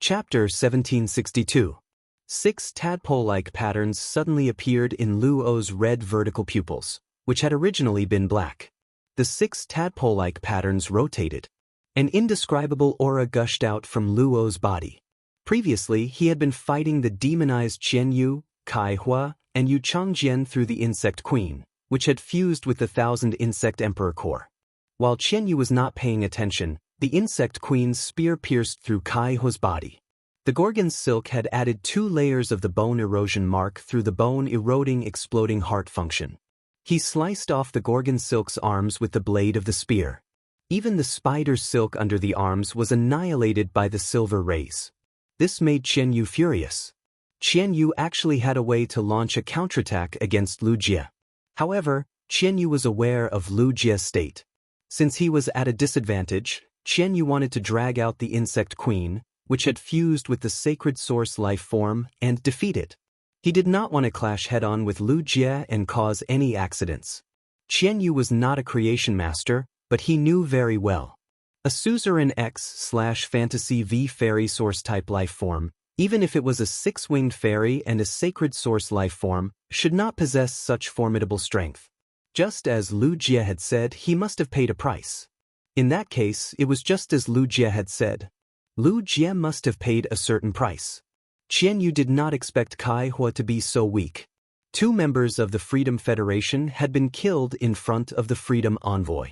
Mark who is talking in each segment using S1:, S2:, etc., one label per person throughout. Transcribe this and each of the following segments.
S1: Chapter 1762. 6 tadpole-like patterns suddenly appeared in Luo's red vertical pupils, which had originally been black. The 6 tadpole-like patterns rotated. An indescribable aura gushed out from Luo's body. Previously, he had been fighting the demonized Qianyu, Kaihua, and Yu Changjian through the Insect Queen, which had fused with the 1000 Insect Emperor Core. While Qianyu was not paying attention, the Insect Queen's spear pierced through Kaihua's body. The Gorgon's silk had added 2 layers of the bone erosion mark through the bone-eroding exploding heart function. He sliced off the Gorgon silk's arms with the blade of the spear. Even the spider silk under the arms was annihilated by the silver rays. This made Qianyu furious. Qianyu actually had a way to launch a counterattack against Lu Jie. However, Qianyu was aware of Lu Jie's state. Since he was at a disadvantage, Qianyu wanted to drag out the Insect Queen, which had fused with the sacred source life form, and defeat it. He did not want to clash head-on with Lu Jie and cause any accidents. Qianyu was not a creation master, but he knew very well. A suzerain X/fantasy V fairy source type life form, even if it was a 6-winged fairy and a sacred source life form, should not possess such formidable strength. Just as Lu Jie had said, he must have paid a price. In that case, it was just as Lu Jie had said. Lu Jie must have paid a certain price. Qianyu did not expect Kaihua to be so weak. 2 members of the Freedom Federation had been killed in front of the Freedom Envoy.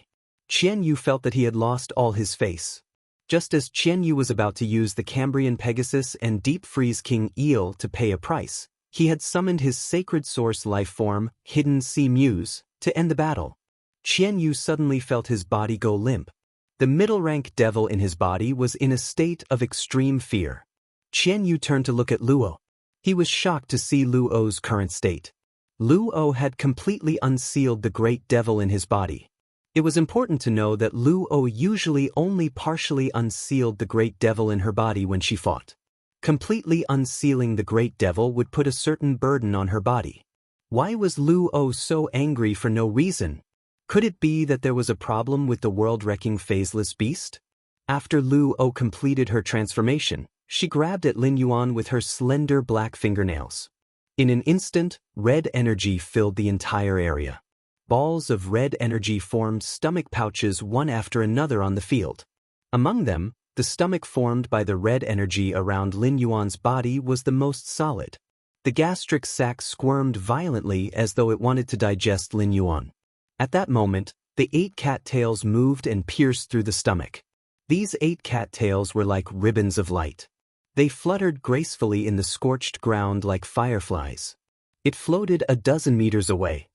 S1: Qianyu felt that he had lost all his face. Just as Qianyu was about to use the Cambrian Pegasus and Deep Freeze King Eel to pay a price, he had summoned his sacred source life form, Hidden Sea Muse, to end the battle. Qianyu suddenly felt his body go limp. The middle-rank devil in his body was in a state of extreme fear. Qianyu turned to look at Luo. He was shocked to see Luo's current state. Luo had completely unsealed the great devil in his body. It was important to know that Luo usually only partially unsealed the great devil in her body when she fought. Completely unsealing the great devil would put a certain burden on her body. Why was Luo so angry for no reason? Could it be that there was a problem with the world-wrecking phaseless beast? After Luo completed her transformation, she grabbed at Lin Yuan with her slender black fingernails. In an instant, red energy filled the entire area. Balls of red energy formed stomach pouches one after another on the field. Among them, the stomach formed by the red energy around Lin Yuan's body was the most solid. The gastric sac squirmed violently as though it wanted to digest Lin Yuan. At that moment, the 8 cattails moved and pierced through the stomach. These 8 cattails were like ribbons of light. They fluttered gracefully in the scorched ground like fireflies. It floated a dozen meters away.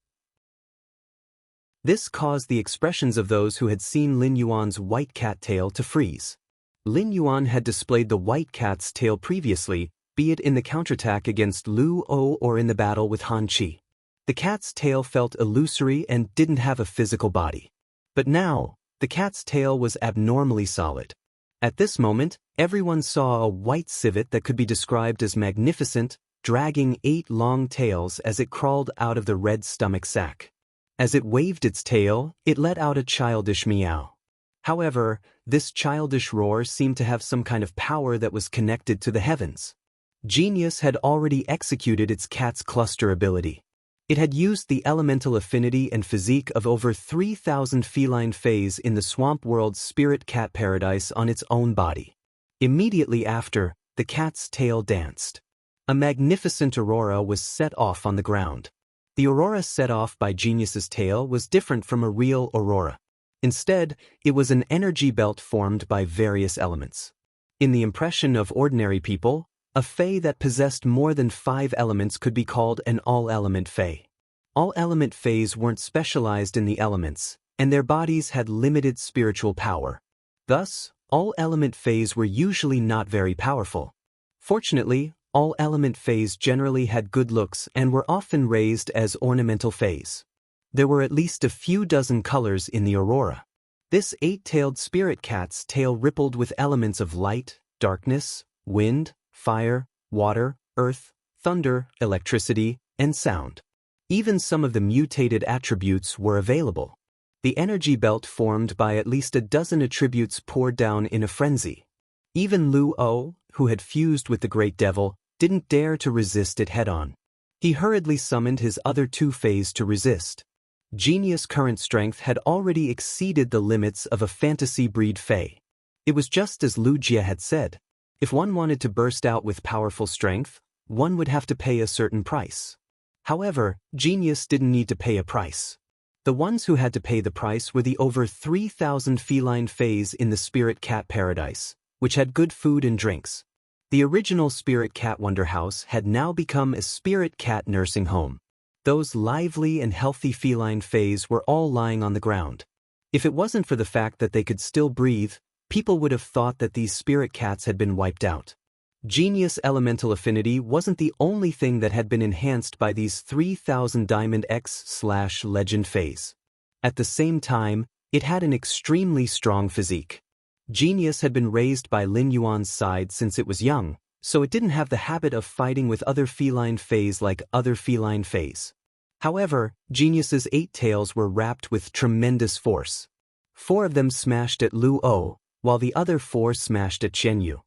S1: This caused the expressions of those who had seen Lin Yuan's white cat tail to freeze. Lin Yuan had displayed the white cat's tail previously, be it in the counterattack against Luo or in the battle with Han Qi. The cat's tail felt illusory and didn't have a physical body. But now, the cat's tail was abnormally solid. At this moment, everyone saw a white civet that could be described as magnificent, dragging 8 long tails as it crawled out of the red stomach sac. As it waved its tail, it let out a childish meow. However, this childish roar seemed to have some kind of power that was connected to the heavens. Genius had already executed its cat's cluster ability. It had used the elemental affinity and physique of over 3,000 feline fays in the swamp world's spirit cat paradise on its own body. Immediately after, the cat's tail danced. A magnificent aurora was set off on the ground. The aurora set off by Genius's tail was different from a real aurora. Instead, it was an energy belt formed by various elements. In the impression of ordinary people, a fae that possessed more than 5 elements could be called an all-element fae. All-element fays weren't specialized in the elements, and their bodies had limited spiritual power. Thus, all-element fays were usually not very powerful. Fortunately, all-element fays generally had good looks and were often raised as ornamental fays. There were at least a few dozen colors in the aurora. This 8-tailed spirit cat's tail rippled with elements of light, darkness, wind, fire, water, earth, thunder, electricity, and sound. Even some of the mutated attributes were available. The energy belt formed by at least a dozen attributes poured down in a frenzy. Even Luo, who had fused with the Great Devil, didn't dare to resist it head-on. He hurriedly summoned his other two fays to resist. Genius' current strength had already exceeded the limits of a fantasy breed fae. It was just as Lu Jie had said. If one wanted to burst out with powerful strength, one would have to pay a certain price. However, Genius didn't need to pay a price. The ones who had to pay the price were the over 3,000 feline fays in the Spirit Cat Paradise, which had good food and drinks. The original Spirit Cat Wonder House had now become a Spirit Cat nursing home. Those lively and healthy feline fays were all lying on the ground. If it wasn't for the fact that they could still breathe, people would have thought that these spirit cats had been wiped out. Genius elemental affinity wasn't the only thing that had been enhanced by these 3,000 Diamond X/Legend fays. At the same time, it had an extremely strong physique. Genius had been raised by Lin Yuan's side since it was young, so it didn't have the habit of fighting with other feline fays like other feline fays. However, Genius's 8 tails were wrapped with tremendous force. 4 of them smashed at Lu O, while the other 4 smashed at Chen Yu.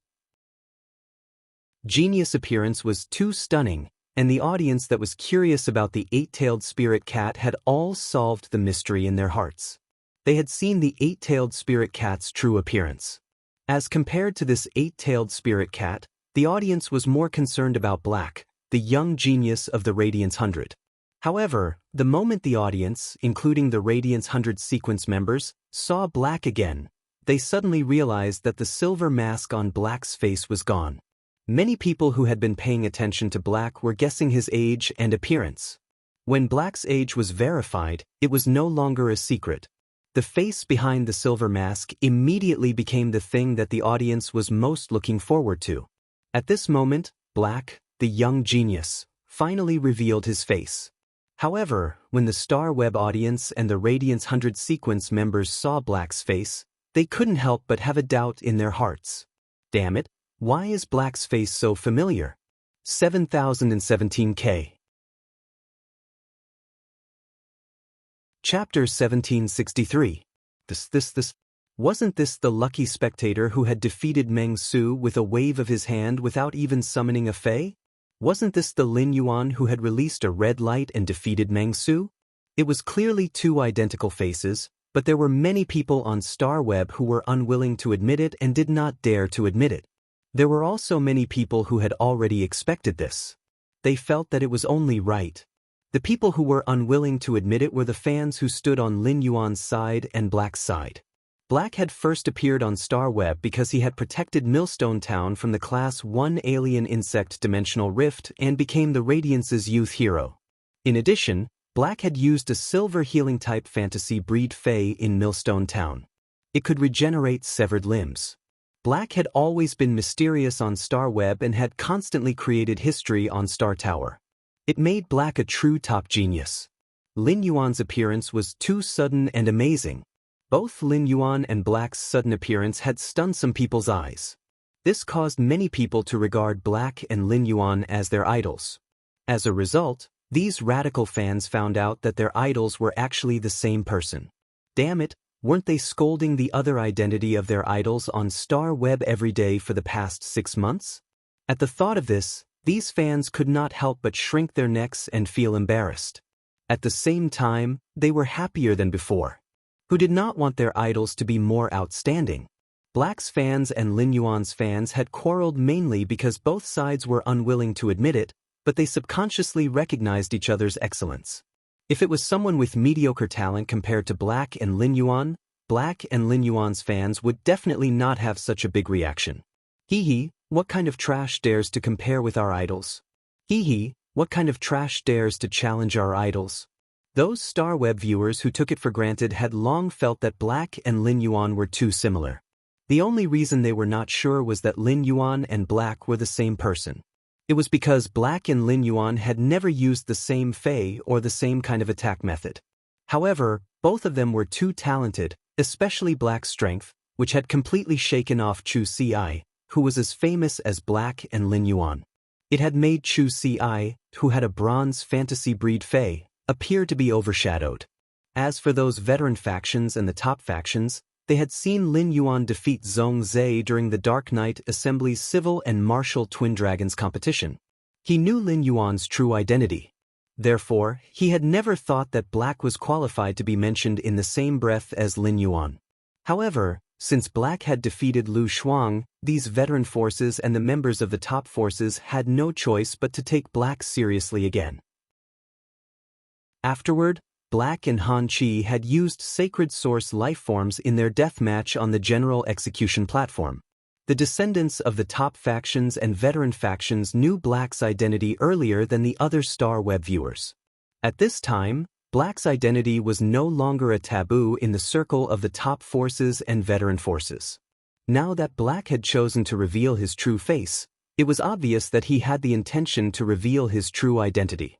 S1: Genius' appearance was too stunning, and the audience that was curious about the 8-tailed spirit cat had all solved the mystery in their hearts. They had seen the 8-tailed spirit cat's true appearance. As compared to this 8-tailed spirit cat, the audience was more concerned about Black, the young genius of the Radiance 100. However, the moment the audience, including the Radiance 100 sequence members, saw Black again, they suddenly realized that the silver mask on Black's face was gone. Many people who had been paying attention to Black were guessing his age and appearance. When Black's age was verified, it was no longer a secret. The face behind the silver mask immediately became the thing that the audience was most looking forward to. At this moment, Black, the young genius, finally revealed his face. However, when the Star Web audience and the Radiance 100 sequence members saw Black's face, they couldn't help but have a doubt in their hearts. Damn it, why is Black's face so familiar? 7017K. Chapter 1763. Wasn't this the lucky spectator who had defeated Meng Su with a wave of his hand without even summoning a fae? Wasn't this the Lin Yuan who had released a red light and defeated Meng Su? It was clearly 2 identical faces, but there were many people on Star Web who were unwilling to admit it and did not dare to admit it. There were also many people who had already expected this. They felt that it was only right. The people who were unwilling to admit it were the fans who stood on Lin Yuan's side and Black's side. Black had first appeared on Star Web because he had protected Millstone Town from the Class 1 alien insect dimensional rift and became the Radiance's youth hero. In addition, Black had used a silver healing type fantasy breed fae in Millstone Town. It could regenerate severed limbs. Black had always been mysterious on Star Web and had constantly created history on Star Tower. It made Black a true top genius. Lin Yuan's appearance was too sudden and amazing. Both Lin Yuan and Black's sudden appearance had stunned some people's eyes. This caused many people to regard Black and Lin Yuan as their idols. As a result, these radical fans found out that their idols were actually the same person. Damn it, weren't they scolding the other identity of their idols on Star Web every day for the past 6 months? At the thought of this, these fans could not help but shrink their necks and feel embarrassed. At the same time, they were happier than before. Who did not want their idols to be more outstanding? Black's fans and Lin Yuan's fans had quarreled mainly because both sides were unwilling to admit it, but they subconsciously recognized each other's excellence. If it was someone with mediocre talent compared to Black and Lin Yuan, Black and Lin Yuan's fans would definitely not have such a big reaction. Hee hee, what kind of trash dares to compare with our idols? Hee hee, what kind of trash dares to challenge our idols? Those Star Web viewers who took it for granted had long felt that Black and Lin Yuan were too similar. The only reason they were not sure was that Lin Yuan and Black were the same person. It was because Black and Lin Yuan had never used the same fae or the same kind of attack method. However, both of them were too talented, especially Black's strength, which had completely shaken off Chu Ci, who was as famous as Black and Lin Yuan. It had made Chu Ci, who had a bronze fantasy breed fae, appear to be overshadowed. As for those veteran factions and the top factions, They had seen Lin Yuan defeat Zhong Zhe during the Dark Knight Assembly's Civil and Martial Twin Dragons competition. He knew Lin Yuan's true identity. Therefore, he had never thought that Black was qualified to be mentioned in the same breath as Lin Yuan. However, since Black had defeated Lu Shuang, these veteran forces and the members of the top forces had no choice but to take Black seriously again. Afterward, Black and Han Chi had used sacred source lifeforms in their deathmatch on the General Execution platform. The descendants of the top factions and veteran factions knew Black's identity earlier than the other Star Web viewers. At this time, Black's identity was no longer a taboo in the circle of the top forces and veteran forces. Now that Black had chosen to reveal his true face, it was obvious that he had the intention to reveal his true identity.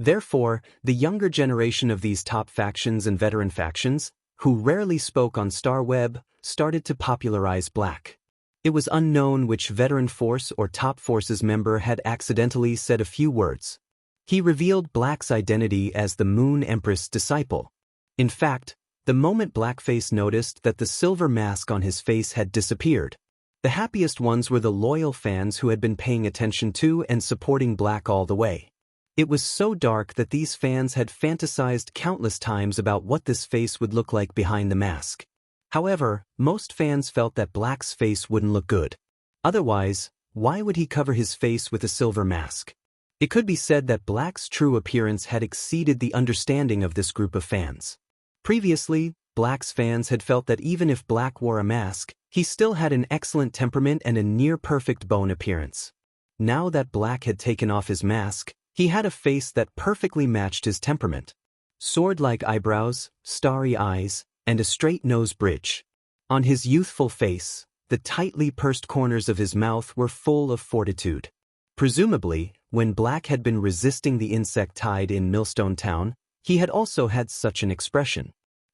S1: Therefore, the younger generation of these top factions and veteran factions, who rarely spoke on Star Web, started to popularize Black. It was unknown which veteran force or top forces member had accidentally said a few words. He revealed Black's identity as the Moon Empress disciple. In fact, the moment Blackface noticed that the silver mask on his face had disappeared, the happiest ones were the loyal fans who had been paying attention to and supporting Black all the way. It was so dark that these fans had fantasized countless times about what this face would look like behind the mask. However, most fans felt that Black's face wouldn't look good. Otherwise, why would he cover his face with a silver mask? It could be said that Black's true appearance had exceeded the understanding of this group of fans. Previously, Black's fans had felt that even if Black wore a mask, he still had an excellent temperament and a near-perfect bone appearance. Now that Black had taken off his mask, he had a face that perfectly matched his temperament. Sword-like eyebrows, starry eyes, and a straight nose bridge. On his youthful face, the tightly pursed corners of his mouth were full of fortitude. Presumably, when Black had been resisting the insect tide in Millstone Town, he had also had such an expression.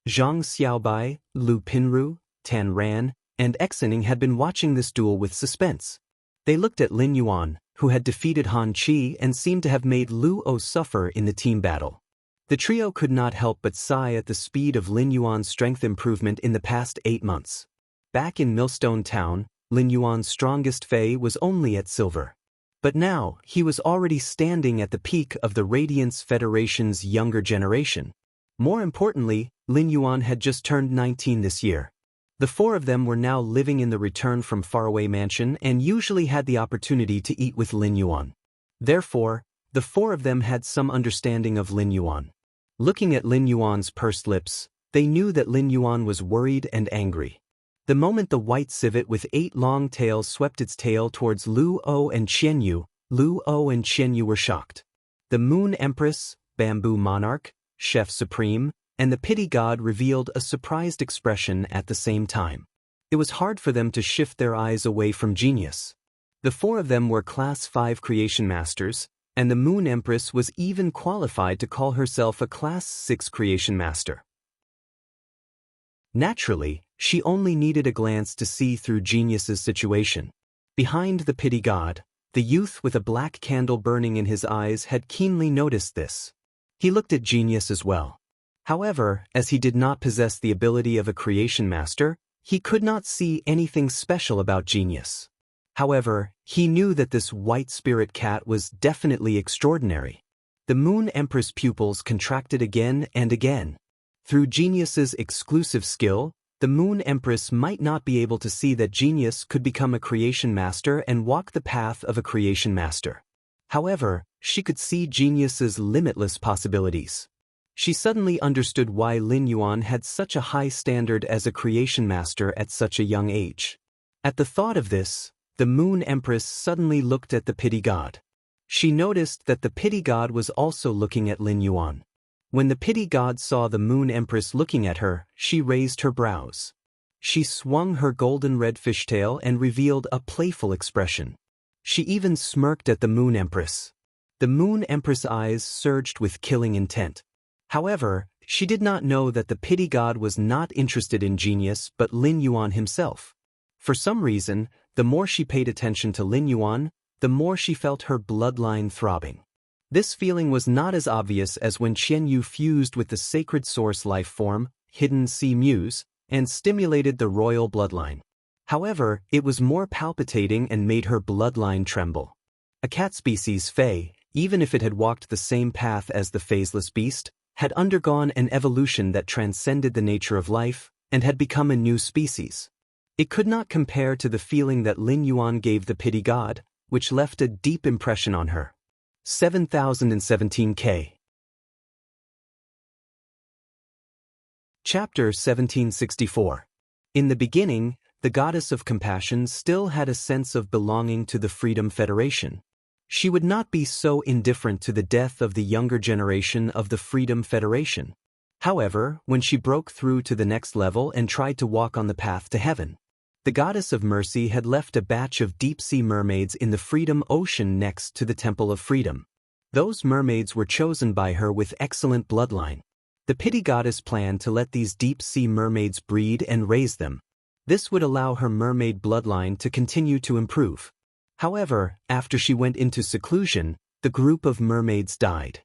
S1: Zhang Xiaobai, Lu Pinru, Tan Ran, and Exening had been watching this duel with suspense. They looked at Lin Yuan, who had defeated Han Chi and seemed to have made Lu O suffer in the team battle. The trio could not help but sigh at the speed of Lin Yuan's strength improvement in the past 8 months. Back in Millstone Town, Lin Yuan's strongest Fei was only at silver. But now, he was already standing at the peak of the Radiance Federation's younger generation. More importantly, Lin Yuan had just turned 19 this year. The four of them were now living in the Return from Faraway mansion and usually had the opportunity to eat with Lin Yuan. Therefore, the four of them had some understanding of Lin Yuan. Looking at Lin Yuan's pursed lips, they knew that Lin Yuan was worried and angry. The moment the white civet with 8 long tails swept its tail towards Lu O and Qianyu, Lu O and Qianyu were shocked. The Moon Empress, Bamboo Monarch, Chef Supreme, and the Pity God revealed a surprised expression at the same time. It was hard for them to shift their eyes away from Genius. The four of them were Class 5 Creation Masters, and the Moon Empress was even qualified to call herself a Class 6 Creation Master. Naturally, she only needed a glance to see through Genius's situation. Behind the Pity God, the youth with a black candle burning in his eyes had keenly noticed this. He looked at Genius as well. However, as he did not possess the ability of a Creation Master, he could not see anything special about Genius. However, he knew that this white spirit cat was definitely extraordinary. The Moon Empress pupils contracted again and again. Through Genius's exclusive skill, the Moon Empress might not be able to see that Genius could become a Creation Master and walk the path of a Creation Master. However, she could see Genius's limitless possibilities. She suddenly understood why Lin Yuan had such a high standard as a Creation Master at such a young age. At the thought of this, the Moon Empress suddenly looked at the Pity God. She noticed that the Pity God was also looking at Lin Yuan. When the Pity God saw the Moon Empress looking at her, she raised her brows. She swung her golden red fishtail and revealed a playful expression. She even smirked at the Moon Empress. The Moon Empress' eyes surged with killing intent. However, she did not know that the Pity God was not interested in Genius but Lin Yuan himself. For some reason, the more she paid attention to Lin Yuan, the more she felt her bloodline throbbing. This feeling was not as obvious as when Qianyu fused with the sacred source life form, Hidden Sea Muse, and stimulated the royal bloodline. However, it was more palpitating and made her bloodline tremble. A cat species, Fae, even if it had walked the same path as the phaseless beast, had undergone an evolution that transcended the nature of life and had become a new species. It could not compare to the feeling that Lin Yuan gave the pity god, which left a deep impression on her. 7017K. Chapter 1764. In the beginning, the goddess of compassion still had a sense of belonging to the Freedom Federation. She would not be so indifferent to the death of the younger generation of the Freedom Federation. However, when she broke through to the next level and tried to walk on the path to heaven, the goddess of mercy had left a batch of deep-sea mermaids in the Freedom Ocean next to the Temple of Freedom. Those mermaids were chosen by her with excellent bloodline. The pity goddess planned to let these deep-sea mermaids breed and raise them. This would allow her mermaid bloodline to continue to improve. However, after she went into seclusion, the group of mermaids died.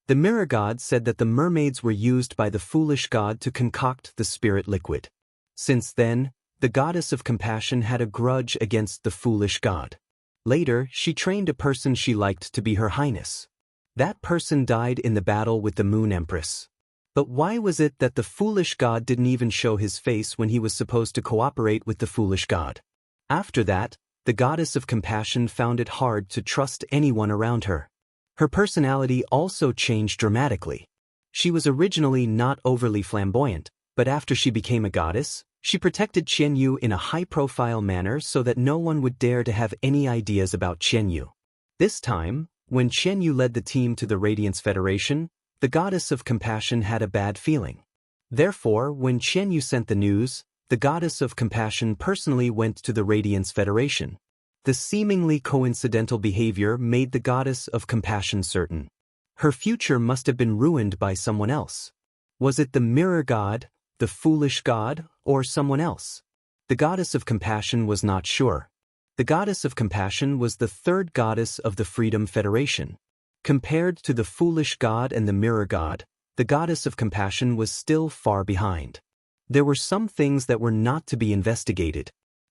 S1: The mirror god said that the mermaids were used by the foolish god to concoct the spirit liquid. Since then, the goddess of compassion had a grudge against the foolish god. Later, she trained a person she liked to be her highness. That person died in the battle with the Moon Empress. But why was it that the foolish god didn't even show his face when he was supposed to cooperate with the foolish god? After that, the goddess of compassion found it hard to trust anyone around her. Her personality also changed dramatically. She was originally not overly flamboyant, but after she became a goddess, she protected Qianyu in a high-profile manner so that no one would dare to have any ideas about Qianyu. This time, when Qianyu led the team to the Radiance Federation, the goddess of compassion had a bad feeling. Therefore, when Qianyu sent the news, the goddess of compassion personally went to the Radiance Federation. The seemingly coincidental behavior made the goddess of compassion certain. Her future must have been ruined by someone else. Was it the mirror god, the foolish god, or someone else? The goddess of compassion was not sure. The goddess of compassion was the third goddess of the Freedom Federation. Compared to the foolish god and the mirror god, the goddess of compassion was still far behind. There were some things that were not to be investigated.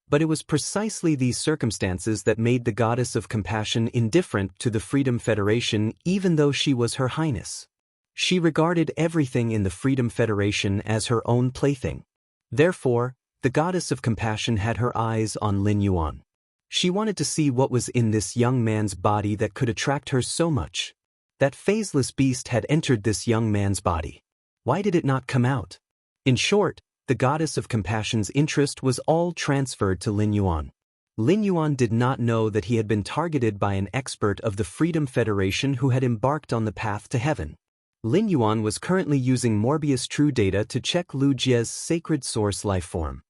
S1: But it was precisely these circumstances that made the goddess of compassion indifferent to the Freedom Federation even though she was her highness. She regarded everything in the Freedom Federation as her own plaything. Therefore, the goddess of compassion had her eyes on Lin Yuan. She wanted to see what was in this young man's body that could attract her so much. That phaseless beast had entered this young man's body. Why did it not come out? In short, the goddess of compassion's interest was all transferred to Lin Yuan. Lin Yuan did not know that he had been targeted by an expert of the Freedom Federation who had embarked on the path to heaven. Lin Yuan was currently using Morbius True Data to check Lu Jie's Sacred Source lifeform.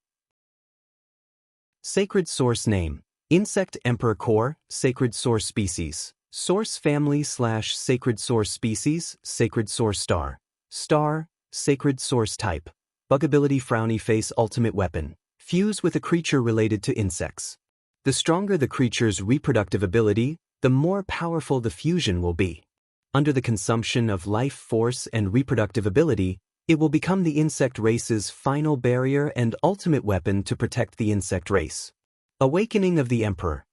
S1: Sacred Source Name: Insect Emperor Core, Sacred Source Species. Source Family / Sacred Source Species, Sacred Source Star. Star, Sacred Source Type. Bug Ability Frowny Face Ultimate Weapon. Fuse with a creature related to insects. The stronger the creature's reproductive ability, the more powerful the fusion will be. Under the consumption of life force and reproductive ability, it will become the insect race's final barrier and ultimate weapon to protect the insect race. Awakening of the Emperor.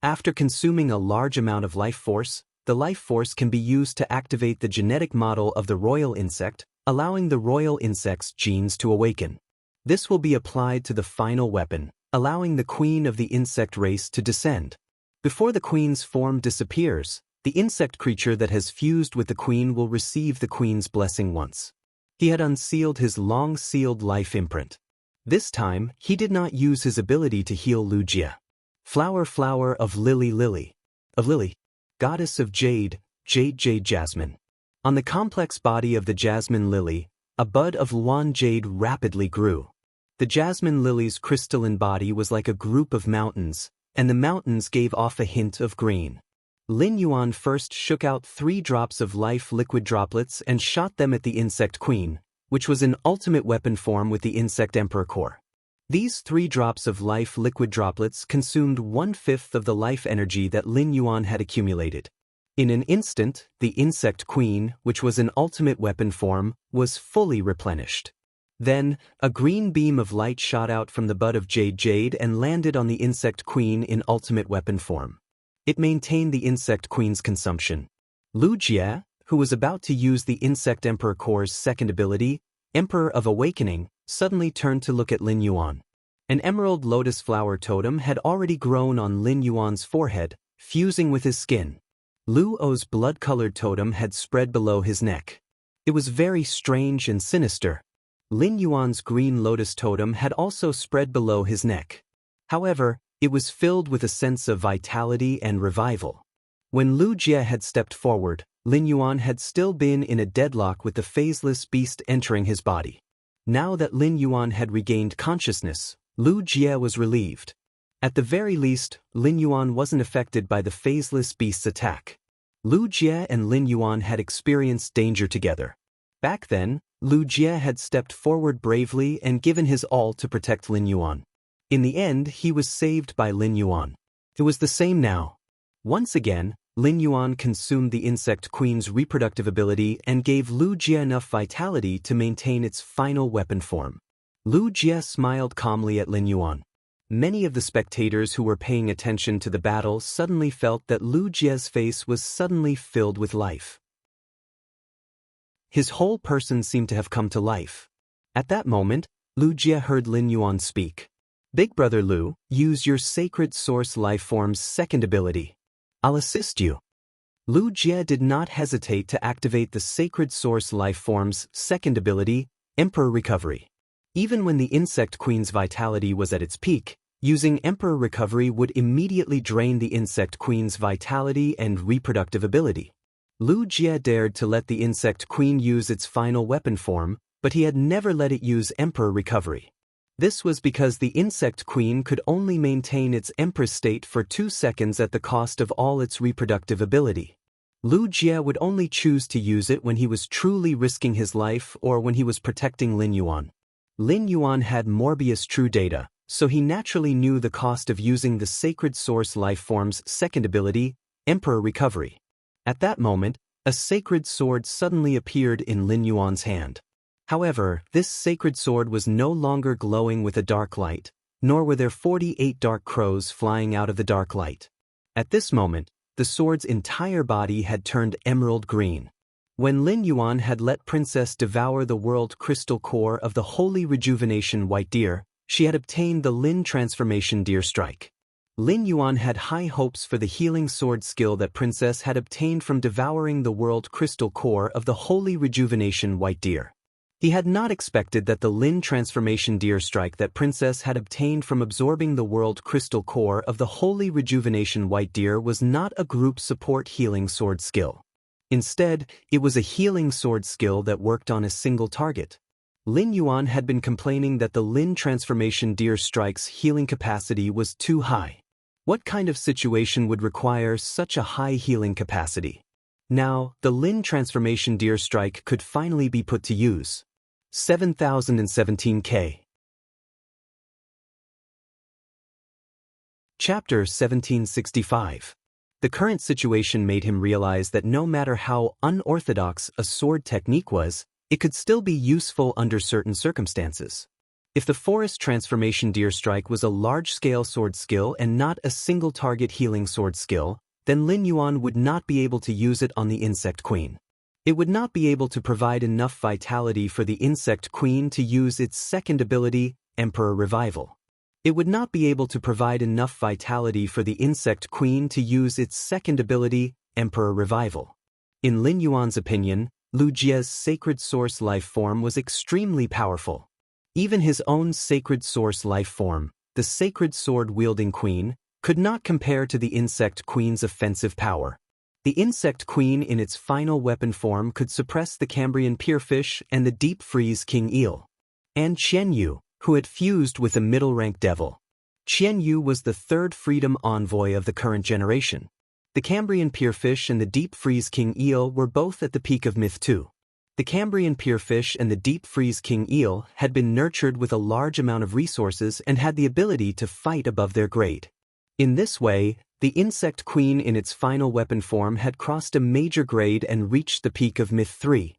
S1: After consuming a large amount of life force, the life force can be used to activate the genetic model of the royal insect, allowing the royal insect's genes to awaken. This will be applied to the final weapon, allowing the queen of the insect race to descend. Before the queen's form disappears, the insect creature that has fused with the queen will receive the queen's blessing once. He had unsealed his long-sealed life imprint. This time, he did not use his ability to heal Lu Jie. Flower of Lily. Goddess of Jade, Jade Jasmine. On the complex body of the jasmine lily, a bud of Luan jade rapidly grew. The jasmine lily's crystalline body was like a group of mountains, and the mountains gave off a hint of green. Lin Yuan first shook out 3 drops of life liquid droplets and shot them at the insect queen, which was in ultimate weapon form with the insect emperor core. These 3 drops of life liquid droplets consumed 1/5 of the life energy that Lin Yuan had accumulated. In an instant, the insect queen, which was in ultimate weapon form, was fully replenished. Then, a green beam of light shot out from the butt of Jade and landed on the Insect Queen in ultimate weapon form. It maintained the Insect Queen's consumption. Lu Jie, who was about to use the Insect Emperor Core's second ability, Emperor of Awakening, suddenly turned to look at Lin Yuan. An emerald lotus flower totem had already grown on Lin Yuan's forehead, fusing with his skin. Lu O's blood-colored totem had spread below his neck. It was very strange and sinister. Lin Yuan's green lotus totem had also spread below his neck. However, it was filled with a sense of vitality and revival. When Lu Jie had stepped forward, Lin Yuan had still been in a deadlock with the phaseless beast entering his body. Now that Lin Yuan had regained consciousness, Lu Jie was relieved. At the very least, Lin Yuan wasn't affected by the phaseless beast's attack. Lu Jie and Lin Yuan had experienced danger together. Back then, Lu Jie had stepped forward bravely and given his all to protect Lin Yuan. In the end, he was saved by Lin Yuan. It was the same now. Once again, Lin Yuan consumed the Insect Queen's reproductive ability and gave Lu Jie enough vitality to maintain its final weapon form. Lu Jie smiled calmly at Lin Yuan. Many of the spectators who were paying attention to the battle suddenly felt that Lu Jie's face was suddenly filled with life. His whole person seemed to have come to life. At that moment, Lu Jie heard Lin Yuan speak. "Big brother Lu, use your sacred source life form's second ability. I'll assist you." Lu Jie did not hesitate to activate the sacred source life form's second ability, Emperor Recovery. Even when the Insect Queen's vitality was at its peak, using Emperor Recovery would immediately drain the Insect Queen's vitality and reproductive ability. Lu Jie dared to let the Insect Queen use its final weapon form, but he had never let it use Emperor Recovery. This was because the Insect Queen could only maintain its Empress state for 2 seconds at the cost of all its reproductive ability. Lu Jie would only choose to use it when he was truly risking his life or when he was protecting Lin Yuan. Lin Yuan had Morbius true data, so he naturally knew the cost of using the Sacred Source life form's second ability, Emperor Recovery. At that moment, a sacred sword suddenly appeared in Lin Yuan's hand. However, this sacred sword was no longer glowing with a dark light, nor were there 48 dark crows flying out of the dark light. At this moment, the sword's entire body had turned emerald green. When Lin Yuan had let Princess devour the world crystal core of the Holy Rejuvenation White Deer, she had obtained the Lin Transformation Deer Strike. Lin Yuan had high hopes for the healing sword skill that Princess had obtained from devouring the world crystal core of the Holy Rejuvenation White Deer. He had not expected that the Lin Transformation Deer Strike that Princess had obtained from absorbing the world crystal core of the Holy Rejuvenation White Deer was not a group support healing sword skill. Instead, it was a healing sword skill that worked on a single target. Lin Yuan had been complaining that the Lin Transformation Deer Strike's healing capacity was too high. What kind of situation would require such a high healing capacity? Now, the Lin Transformation Deer Strike could finally be put to use. 7017K. Chapter 1765. The current situation made him realize that no matter how unorthodox a sword technique was, it could still be useful under certain circumstances. If the Forest Transformation Deer Strike was a large-scale sword skill and not a single-target healing sword skill, then Lin Yuan would not be able to use it on the Insect Queen. It would not be able to provide enough vitality for the Insect Queen to use its second ability, Emperor Revival. It would not be able to provide enough vitality for the Insect Queen to use its second ability, Emperor Revival. In Lin Yuan's opinion, Lu Jie's Sacred Source life form was extremely powerful. Even his own Sacred Source life form, the Sacred Sword-wielding Queen, could not compare to the Insect Queen's offensive power. The Insect Queen in its final weapon form could suppress the Cambrian Pierfish and the Deep Freeze King Eel. And Qian Yu, who had fused with a middle-rank devil. Qian Yu was the third freedom envoy of the current generation. The Cambrian Pierfish and the Deep Freeze King Eel were both at the peak of Myth 2. The Cambrian Pierfish and the Deep Freeze King Eel had been nurtured with a large amount of resources and had the ability to fight above their grade. In this way, the Insect Queen in its final weapon form had crossed a major grade and reached the peak of Myth 3.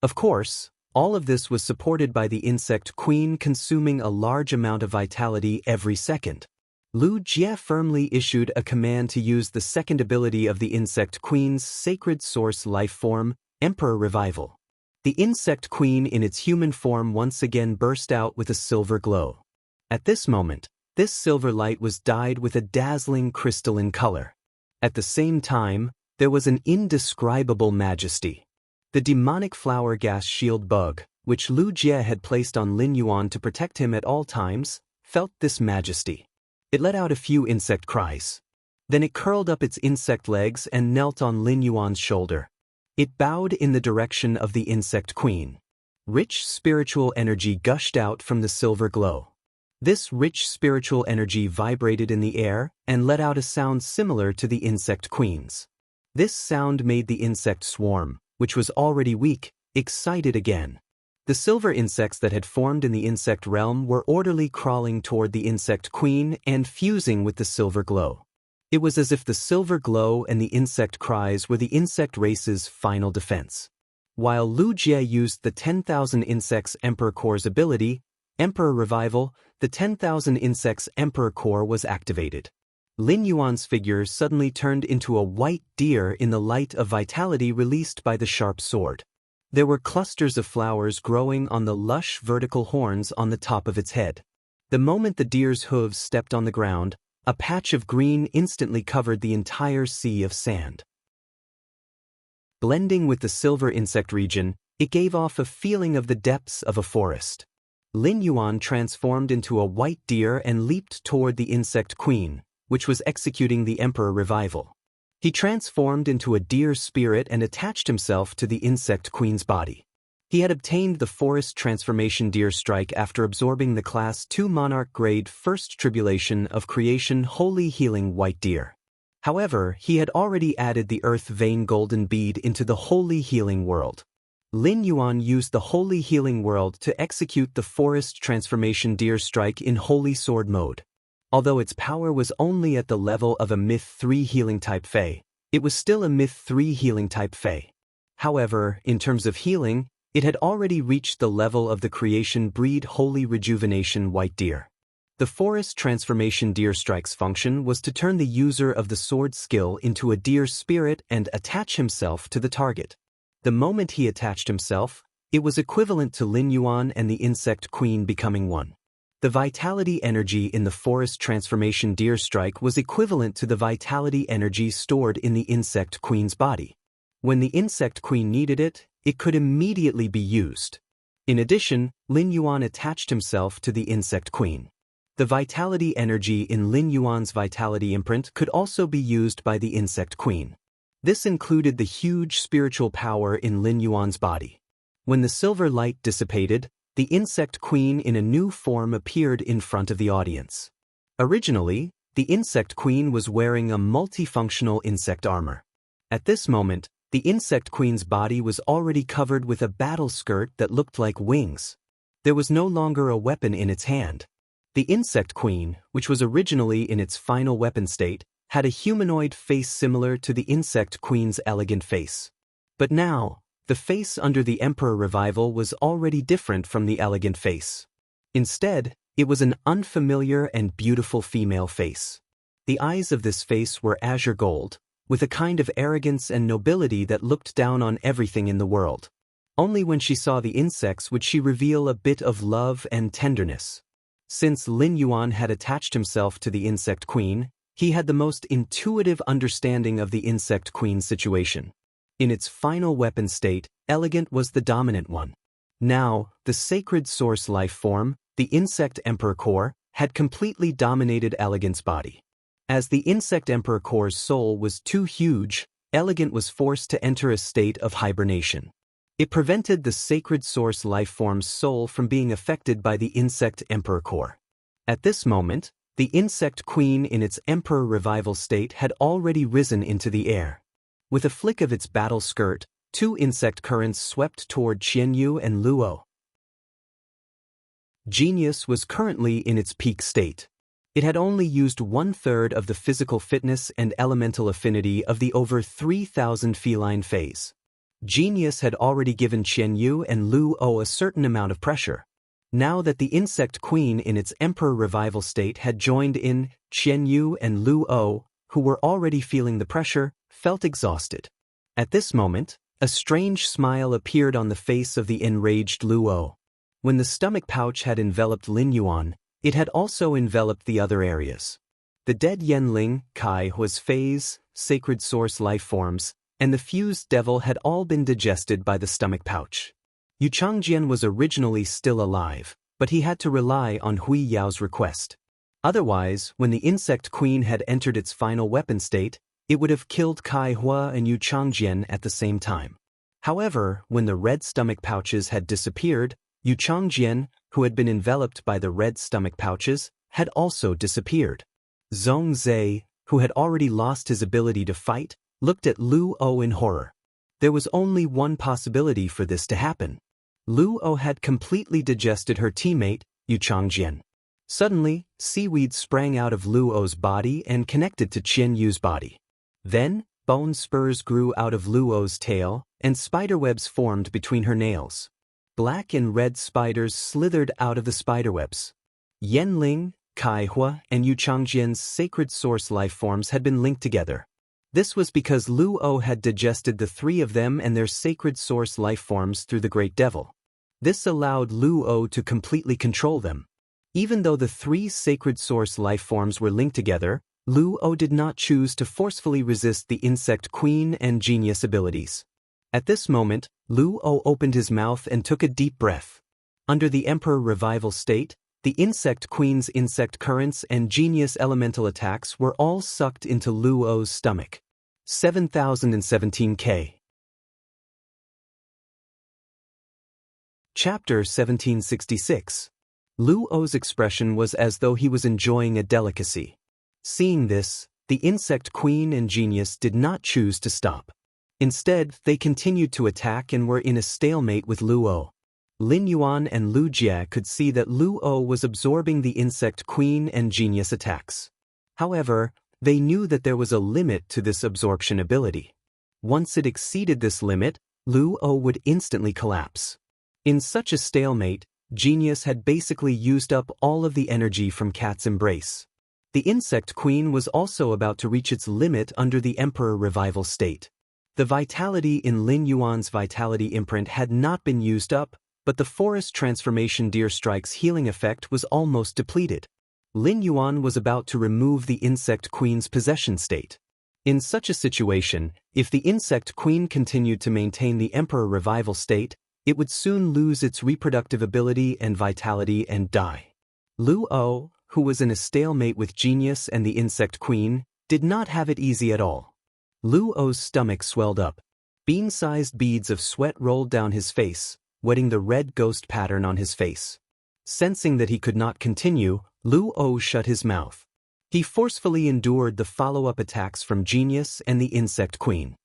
S1: Of course, All of this was supported by the insect queen consuming a large amount of vitality every second. Lu Jie firmly issued a command to use the second ability of the insect queen's sacred source life form, Emperor Revival. The insect queen in its human form once again burst out with a silver glow. At this moment, this silver light was dyed with a dazzling crystalline color. At the same time, there was an indescribable majesty. The demonic flower gas shield bug, which Lu Jie had placed on Lin Yuan to protect him at all times, felt this majesty. It let out a few insect cries. Then it curled up its insect legs and knelt on Lin Yuan's shoulder. It bowed in the direction of the insect queen. Rich spiritual energy gushed out from the silver glow. This rich spiritual energy vibrated in the air and let out a sound similar to the insect queen's. This sound made the insect swarm, which was already weak, excited again. The silver insects that had formed in the insect realm were orderly crawling toward the insect queen and fusing with the silver glow. It was as if the silver glow and the insect cries were the insect race's final defense. While Lu Jie used the 10,000 Insects Emperor Core's ability, Emperor Revival, the 10,000 Insects Emperor Core was activated. Lin Yuan's figure suddenly turned into a white deer in the light of vitality released by the sharp sword. There were clusters of flowers growing on the lush vertical horns on the top of its head. The moment the deer's hooves stepped on the ground, a patch of green instantly covered the entire sea of sand. Blending with the silver insect region, it gave off a feeling of the depths of a forest. Lin Yuan transformed into a white deer and leaped toward the insect queen, which was executing the Emperor Revival. He transformed into a deer spirit and attached himself to the insect queen's body. He had obtained the Forest Transformation Deer Strike after absorbing the Class 2 Monarch Grade First Tribulation of Creation Holy Healing White Deer. However, he had already added the Earth Vein Golden Bead into the Holy Healing World. Lin Yuan used the Holy Healing World to execute the Forest Transformation Deer Strike in Holy Sword mode. Although its power was only at the level of a Myth 3 Healing Type Fey, it was still a Myth 3 Healing Type Fey. However, in terms of healing, it had already reached the level of the Creation Breed Holy Rejuvenation White Deer. The Forest Transformation Deer Strike's function was to turn the user of the sword skill into a deer spirit and attach himself to the target. The moment he attached himself, it was equivalent to Lin Yuan and the insect queen becoming one. The vitality energy in the Forest Transformation Deer Strike was equivalent to the vitality energy stored in the insect queen's body. When the insect queen needed it, it could immediately be used. In addition, Lin Yuan attached himself to the insect queen. The vitality energy in Lin Yuan's vitality imprint could also be used by the insect queen. This included the huge spiritual power in Lin Yuan's body. When the silver light dissipated, the insect queen in a new form appeared in front of the audience. Originally, the insect queen was wearing a multifunctional insect armor. At this moment, the insect queen's body was already covered with a battle skirt that looked like wings. There was no longer a weapon in its hand. The insect queen, which was originally in its final weapon state, had a humanoid face similar to the insect queen's elegant face. But now, the face under the Emperor Revival was already different from the elegant face. Instead, it was an unfamiliar and beautiful female face. The eyes of this face were azure gold, with a kind of arrogance and nobility that looked down on everything in the world. Only when she saw the insects would she reveal a bit of love and tenderness. Since Lin Yuan had attached himself to the insect queen, he had the most intuitive understanding of the insect queen's situation. In its final weapon state, elegant was the dominant one. Now, the sacred source life form, the insect emperor core, had completely dominated elegant's body. As the insect emperor core's soul was too huge, elegant was forced to enter a state of hibernation. It prevented the sacred source life form's soul from being affected by the insect emperor core. At this moment, the insect queen in its emperor revival state had already risen into the air. With a flick of its battle skirt, two insect currents swept toward Qianyu and Luo. Genius was currently in its peak state. It had only used 1/3 of the physical fitness and elemental affinity of the over 3,000 feline phase. Genius had already given Qian Yu and Lu O a certain amount of pressure. Now that the insect queen in its emperor revival state had joined in, Qian Yu and Lu O, who were already feeling the pressure, felt exhausted. At this moment, a strange smile appeared on the face of the enraged Lu O. When the stomach pouch had enveloped Lin Yuan, it had also enveloped the other areas. The dead Yenling, Kai Hua's phase, sacred source life forms, and the fused devil had all been digested by the stomach pouch. Yu Changjian was originally still alive, but he had to rely on Hui Yao's request. Otherwise, when the insect queen had entered its final weapon state, it would have killed Kai Hua and Yu Changjian at the same time. However, when the red stomach pouches had disappeared, Yu Changjian, who had been enveloped by the red stomach pouches, had also disappeared. Zhong Zhe, who had already lost his ability to fight, looked at Lu O in horror. There was only one possibility for this to happen. Lu O had completely digested her teammate, Yu Changjian. Suddenly, seaweed sprang out of Lu O's body and connected to Qian Yu's body. Then, bone spurs grew out of Lu O's tail, and spiderwebs formed between her nails. Black and red spiders slithered out of the spiderwebs. Yenling, Kai Hua, and Yu Changjian's sacred source life forms had been linked together. This was because Lu O had digested the three of them and their sacred source life forms through the Great Devil. This allowed Lu O to completely control them. Even though the three sacred source life forms were linked together, Lu O did not choose to forcefully resist the insect queen and genius abilities. At this moment, Lu O opened his mouth and took a deep breath. Under the Emperor Revival state, the insect queen's insect currents and genius elemental attacks were all sucked into Lu O's stomach. 7017K. Chapter 1766. Lu O's expression was as though he was enjoying a delicacy. Seeing this, the insect queen and genius did not choose to stop. Instead, they continued to attack and were in a stalemate with Lu O. Lin Yuan and Lu Jie could see that Lu O was absorbing the insect queen and genius attacks. However, they knew that there was a limit to this absorption ability. Once it exceeded this limit, Lu O would instantly collapse. In such a stalemate, genius had basically used up all of the energy from Cat's embrace. The insect queen was also about to reach its limit under the Emperor Revival state. The vitality in Lin Yuan's vitality imprint had not been used up, but the forest transformation Deer Strike's healing effect was almost depleted. Lin Yuan was about to remove the insect queen's possession state. In such a situation, if the insect queen continued to maintain the Emperor Revival state, it would soon lose its reproductive ability and vitality and die. Lu O, who was in a stalemate with genius and the insect queen, did not have it easy at all. Lu O's stomach swelled up. Bean-sized beads of sweat rolled down his face, wetting the red ghost pattern on his face. Sensing that he could not continue, Lu O shut his mouth. He forcefully endured the follow-up attacks from genius and the insect queen.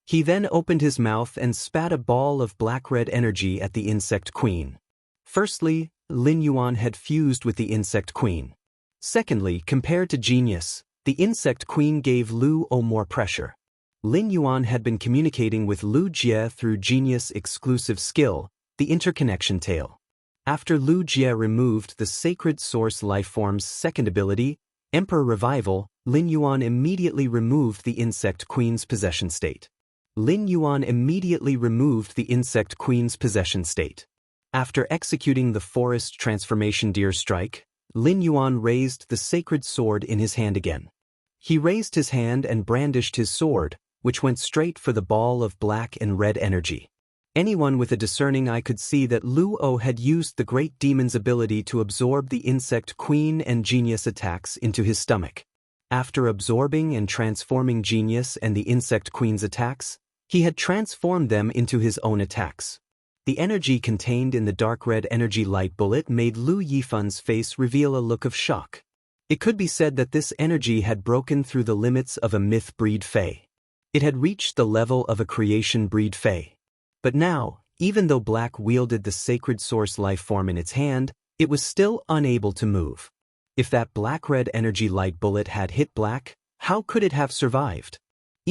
S1: He then opened his mouth and spat a ball of black-red energy at the insect queen. Firstly, Lin Yuan had fused with the insect queen. Secondly, compared to genius, the insect queen gave Lu O more pressure. Lin Yuan had been communicating with Lu Jie through genius' exclusive skill, the interconnection tail. After Lu Jie removed the sacred source lifeform's second ability, Emperor Revival, Lin Yuan immediately removed the insect queen's possession state. Lin Yuan immediately removed the insect queen's possession state. After executing the forest transformation Deer Strike, Lin Yuan raised the sacred sword in his hand again. He raised his hand and brandished his sword, which went straight for the ball of black and red energy. Anyone with a discerning eye could see that Lu O had used the great demon's ability to absorb the insect queen and genius attacks into his stomach. After absorbing and transforming genius and the insect queen's attacks, he had transformed them into his own attacks. The energy contained in the dark red energy light bullet made Lu Yifan's face reveal a look of shock. It could be said that this energy had broken through the limits of a myth breed Fae. It had reached the level of a creation breed Fae. But now, even though Black wielded the sacred source life form in its hand, it was still unable to move. If that black-red energy light bullet had hit Black, how could it have survived?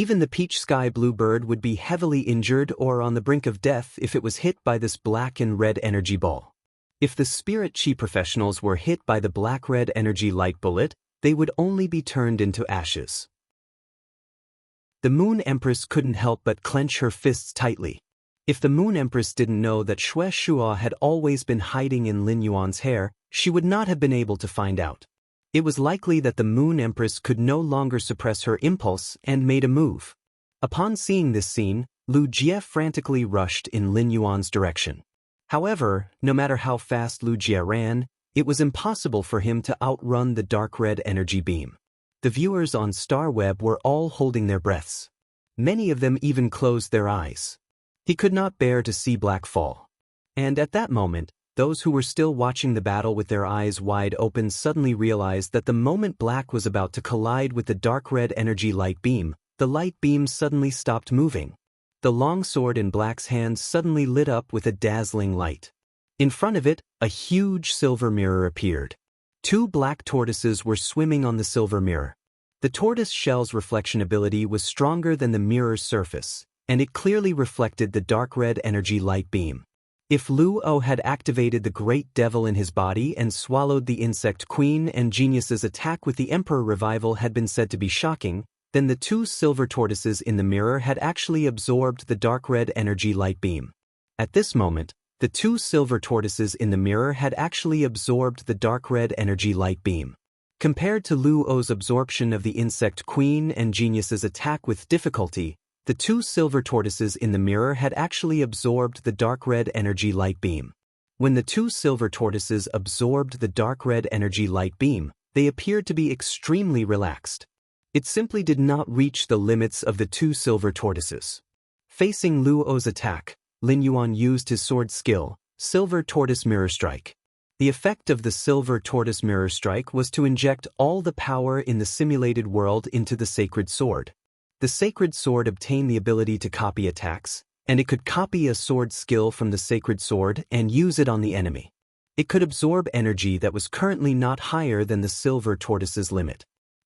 S1: Even the peach sky blue bird would be heavily injured or on the brink of death if it was hit by this black and red energy ball. If the spirit chi professionals were hit by the black-red energy light bullet, they would only be turned into ashes. The Moon Empress couldn't help but clench her fists tightly. If the Moon Empress didn't know that Xue Shua had always been hiding in Lin Yuan's hair, she would not have been able to find out. It was likely that the Moon Empress could no longer suppress her impulse and made a move. Upon seeing this scene, Lu Jie frantically rushed in Lin Yuan's direction. However, no matter how fast Lu Jie ran, it was impossible for him to outrun the dark red energy beam. The viewers on StarWeb were all holding their breaths. Many of them even closed their eyes. He could not bear to see Black fall. And at that moment, those who were still watching the battle with their eyes wide open suddenly realized that the moment Black was about to collide with the dark red energy light beam, the light beam suddenly stopped moving. The long sword in Black's hand suddenly lit up with a dazzling light. In front of it, a huge silver mirror appeared. 2 black tortoises were swimming on the silver mirror. The tortoise shell's reflection ability was stronger than the mirror's surface, and it clearly reflected the dark red energy light beam. If Lu O had activated the Great Devil in his body and swallowed the Insect Queen and Genius's attack with the Emperor Revival had been said to be shocking, then the 2 silver tortoises in the mirror had actually absorbed the dark red energy light beam. At this moment, the 2 silver tortoises in the mirror had actually absorbed the dark red energy light beam. Compared to Lu O's absorption of the Insect Queen and Genius's attack with difficulty, the 2 silver tortoises in the mirror had actually absorbed the dark red energy light beam. When the 2 silver tortoises absorbed the dark red energy light beam, they appeared to be extremely relaxed. It simply did not reach the limits of the 2 silver tortoises. Facing Lu O's attack, Lin Yuan used his sword skill, Silver Tortoise Mirror Strike. The effect of the Silver Tortoise Mirror Strike was to inject all the power in the simulated world into the sacred sword. The sacred sword obtained the ability to copy attacks, and it could copy a sword skill from the sacred sword and use it on the enemy. It could absorb energy that was currently not higher than the Silver Tortoise's limit.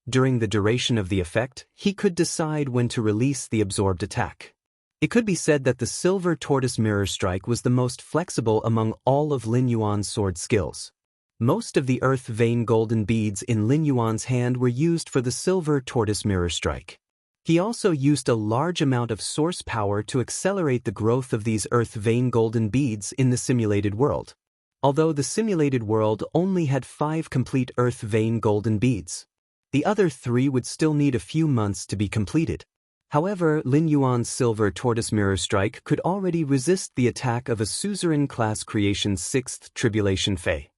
S1: During the duration of the effect, he could decide when to release the absorbed attack. It could be said that the Silver Tortoise Mirror Strike was the most flexible among all of Lin Yuan's sword skills. Most of the earth vein golden beads in Lin Yuan's hand were used for the Silver Tortoise Mirror Strike. He also used a large amount of source power to accelerate the growth of these earth vein golden beads in the simulated world. Although the simulated world only had 5 complete earth vein golden beads, the other 3 would still need a few months to be completed. However, Lin Yuan's Silver Tortoise Mirror Strike could already resist the attack of a suzerain-class creation's 6th Tribulation Fey.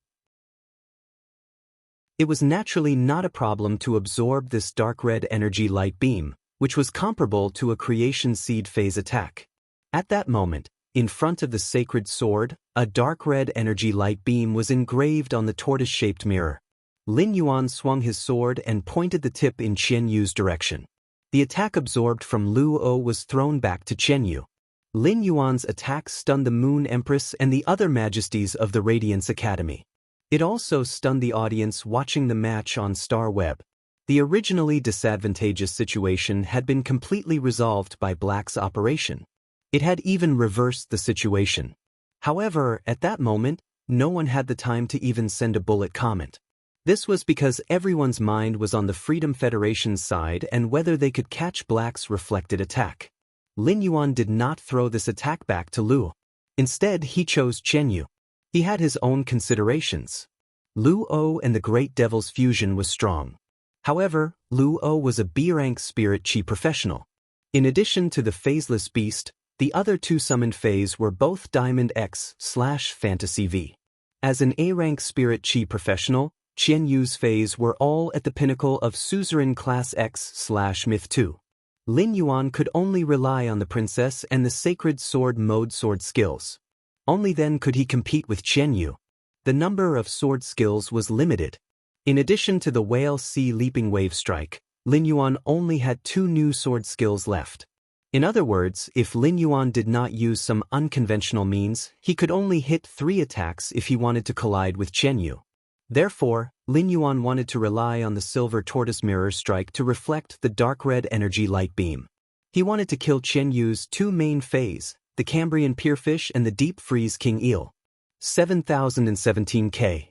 S1: It was naturally not a problem to absorb this dark red energy light beam, which was comparable to a creation seed phase attack. At that moment, in front of the sacred sword, a dark red energy light beam was engraved on the tortoise-shaped mirror. Lin Yuan swung his sword and pointed the tip in Qian Yu's direction. The attack absorbed from Lu O was thrown back to Qian Yu. Lin Yuan's attack stunned the Moon Empress and the other majesties of the Radiance Academy. It also stunned the audience watching the match on StarWeb. The originally disadvantageous situation had been completely resolved by Black's operation. It had even reversed the situation. However, at that moment, no one had the time to even send a bullet comment. This was because everyone's mind was on the Freedom Federation's side and whether they could catch Black's reflected attack. Lin Yuan did not throw this attack back to Lu. Instead, he chose Qian Yu. He had his own considerations. Lu O and the Great Devil's fusion was strong. However, Lu O was a B-rank spirit chi professional. In addition to the phaseless beast, the other 2 summoned phase were both Diamond X/Fantasy V. As an A-rank spirit chi professional, Qian Yu's phase were all at the pinnacle of Suzerain Class X/Myth 2. Lin Yuan could only rely on the Princess and the Sacred Sword mode sword skills. Only then could he compete with Qian Yu. The number of sword skills was limited. In addition to the Whale Sea Leaping Wave Strike, Lin Yuan only had 2 new sword skills left. In other words, if Lin Yuan did not use some unconventional means, he could only hit 3 attacks if he wanted to collide with Qian Yu. Therefore, Lin Yuan wanted to rely on the Silver Tortoise Mirror Strike to reflect the dark red energy light beam. He wanted to kill Qian Yu's two main fays, the Cambrian Pierfish and the Deep Freeze King Eel. 7017K.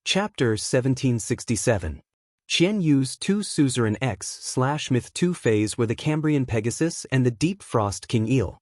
S1: Chapter 1767. Qian Yu's two suzerain X/Myth 2 fays were the Cambrian Pegasus and the Deep Frost King Eel.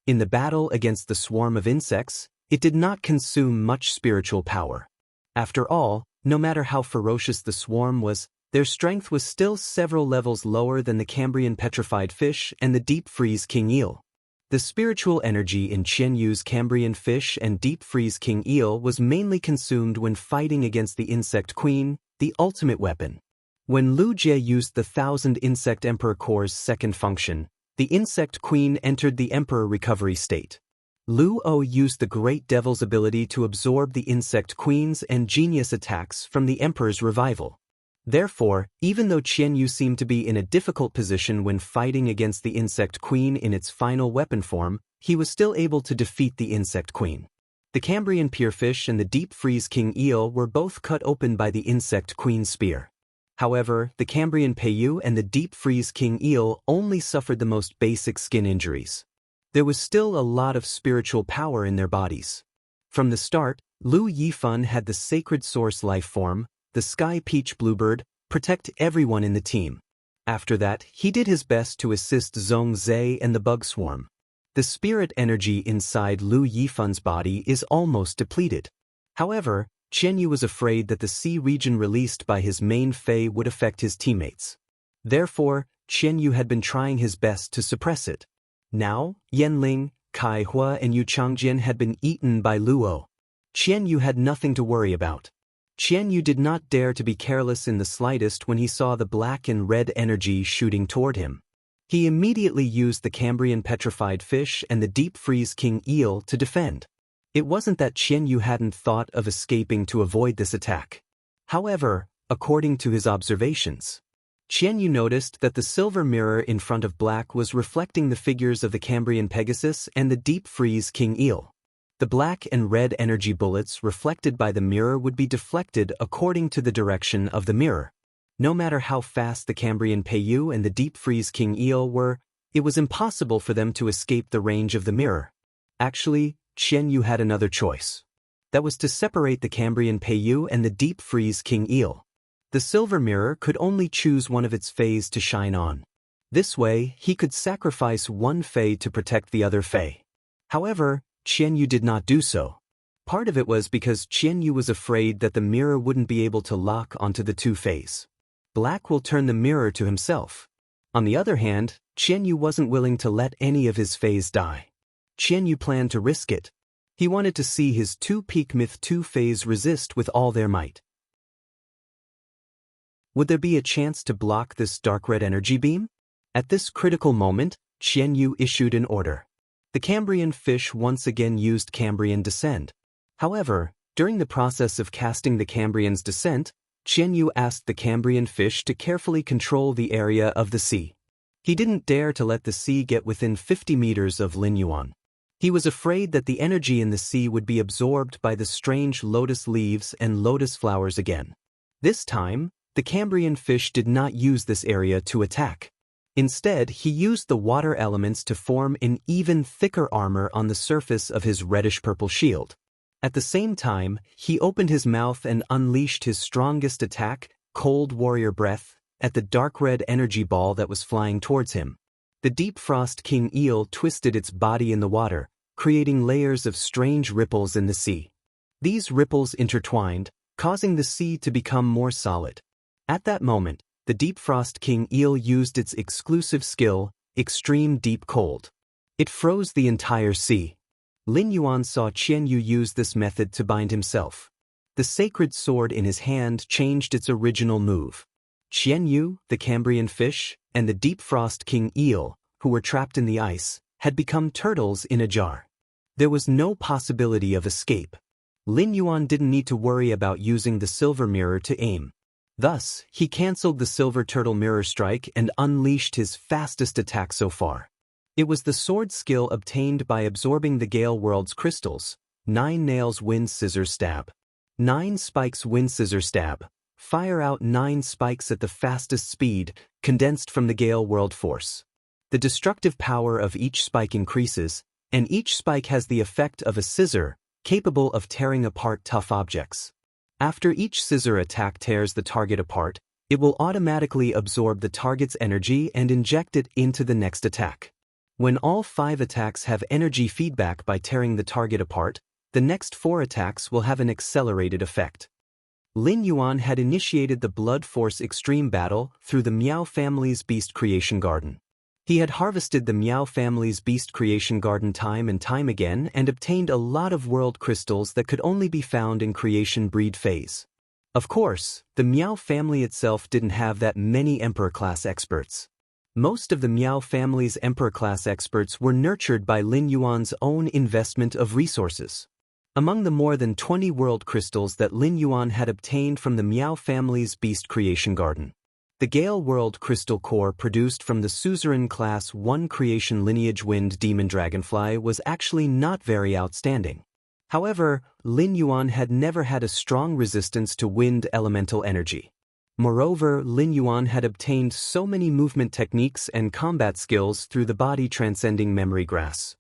S1: In the battle against the swarm of insects, it did not consume much spiritual power. After all, no matter how ferocious the swarm was, their strength was still several levels lower than the Cambrian Petrified Fish and the Deep Freeze King Eel. The spiritual energy in Qian Yu's Cambrian Fish and Deep Freeze King Eel was mainly consumed when fighting against the Insect Queen, the ultimate weapon. When Lu Jie used the Thousand Insect Emperor Core's second function, the Insect Queen entered the Emperor recovery state. Lu O used the Great Devil's ability to absorb the Insect Queen's and genius attacks from the Emperor's revival. Therefore, even though Qian Yu seemed to be in a difficult position when fighting against the Insect Queen in its final weapon form, he was still able to defeat the Insect Queen. The Cambrian Pierfish and the Deep Freeze King Eel were both cut open by the Insect Queen's spear. However, the Cambrian Peiyu and the Deep Freeze King Eel only suffered the most basic skin injuries. There was still a lot of spiritual power in their bodies. From the start, Lu Yifan had the Sacred Source life form, the Sky Peach Bluebird, protect everyone in the team. After that, he did his best to assist Zhong Zhe and the Bug Swarm. The spirit energy inside Lu Yifan's body is almost depleted. However, Qian Yu was afraid that the Sea region released by his main Fey would affect his teammates. Therefore, Qian Yu had been trying his best to suppress it. Now, Yanling, Kai Hua and Yu Changjian had been eaten by Luo. Qian Yu had nothing to worry about. Qian Yu did not dare to be careless in the slightest when he saw the black and red energy shooting toward him. He immediately used the Cambrian Petrified Fish and the Deep Freeze King Eel to defend. It wasn't that Qian Yu hadn't thought of escaping to avoid this attack. However, according to his observations, Qian Yu noticed that the silver mirror in front of Black was reflecting the figures of the Cambrian Pegasus and the Deep Freeze King Eel. The black and red energy bullets reflected by the mirror would be deflected according to the direction of the mirror. No matter how fast the Cambrian Peiyu and the Deep Freeze King Eel were, it was impossible for them to escape the range of the mirror. Actually, Qian Yu had another choice. That was to separate the Cambrian Peiyu and the Deep Freeze King Eel. The silver mirror could only choose one of its fays to shine on. This way, he could sacrifice one fey to protect the other fey. However, Qian Yu did not do so. Part of it was because Qian Yu was afraid that the mirror wouldn't be able to lock onto the two fays. Black will turn the mirror to himself. On the other hand, Qian Yu wasn't willing to let any of his fays die. Qian Yu planned to risk it. He wanted to see his two Peak Myth 2 fays resist with all their might. Would there be a chance to block this dark red energy beam? At this critical moment, Qian Yu issued an order. The Cambrian fish once again used Cambrian Descent. However, during the process of casting the Cambrian's Descent, Qian Yu asked the Cambrian fish to carefully control the area of the sea. He didn't dare to let the sea get within 50 meters of Lin Yuan. He was afraid that the energy in the sea would be absorbed by the strange lotus leaves and lotus flowers again. This time, the Cambrian fish did not use this area to attack. Instead, he used the water elements to form an even thicker armor on the surface of his reddish-purple shield. At the same time, he opened his mouth and unleashed his strongest attack, Cold Warrior Breath, at the dark red energy ball that was flying towards him. The Deep Frost King Eel twisted its body in the water, creating layers of strange ripples in the sea. These ripples intertwined, causing the sea to become more solid. At that moment, the Deep Frost King Eel used its exclusive skill, Extreme Deep Cold. It froze the entire sea. Lin Yuan saw Qian Yu use this method to bind himself. The sacred sword in his hand changed its original move. Qian Yu, the Cambrian fish, and the Deep Frost King Eel, who were trapped in the ice, had become turtles in a jar. There was no possibility of escape. Lin Yuan didn't need to worry about using the silver mirror to aim. Thus, he cancelled the silver turtle mirror strike and unleashed his fastest attack so far. It was the sword skill obtained by absorbing the Gale World's crystals. 9 nails wind scissor stab. 9 spikes wind scissor stab. fire out 9 spikes at the fastest speed, condensed from the Gale World Force. The destructive power of each spike increases, and each spike has the effect of a scissor, capable of tearing apart tough objects. After each scissor attack tears the target apart, it will automatically absorb the target's energy and inject it into the next attack. When all 5 attacks have energy feedback by tearing the target apart, the next 4 attacks will have an accelerated effect. Lin Yuan had initiated the Blood Force Extreme Battle through the Miao family's Beast Creation Garden. He had harvested the Miao family's Beast Creation Garden time and time again and obtained a lot of world crystals that could only be found in creation breed phase. Of course, the Miao family itself didn't have that many Emperor-class experts. Most of the Miao family's Emperor-class experts were nurtured by Lin Yuan's own investment of resources. Among the more than 20 world crystals that Lin Yuan had obtained from the Miao family's Beast Creation Garden, the Gale World Crystal Core produced from the Suzerain Class 1 Creation Lineage Wind Demon Dragonfly was actually not very outstanding. However, Lin Yuan had never had a strong resistance to wind elemental energy. Moreover, Lin Yuan had obtained so many movement techniques and combat skills through the body transcending memory grass.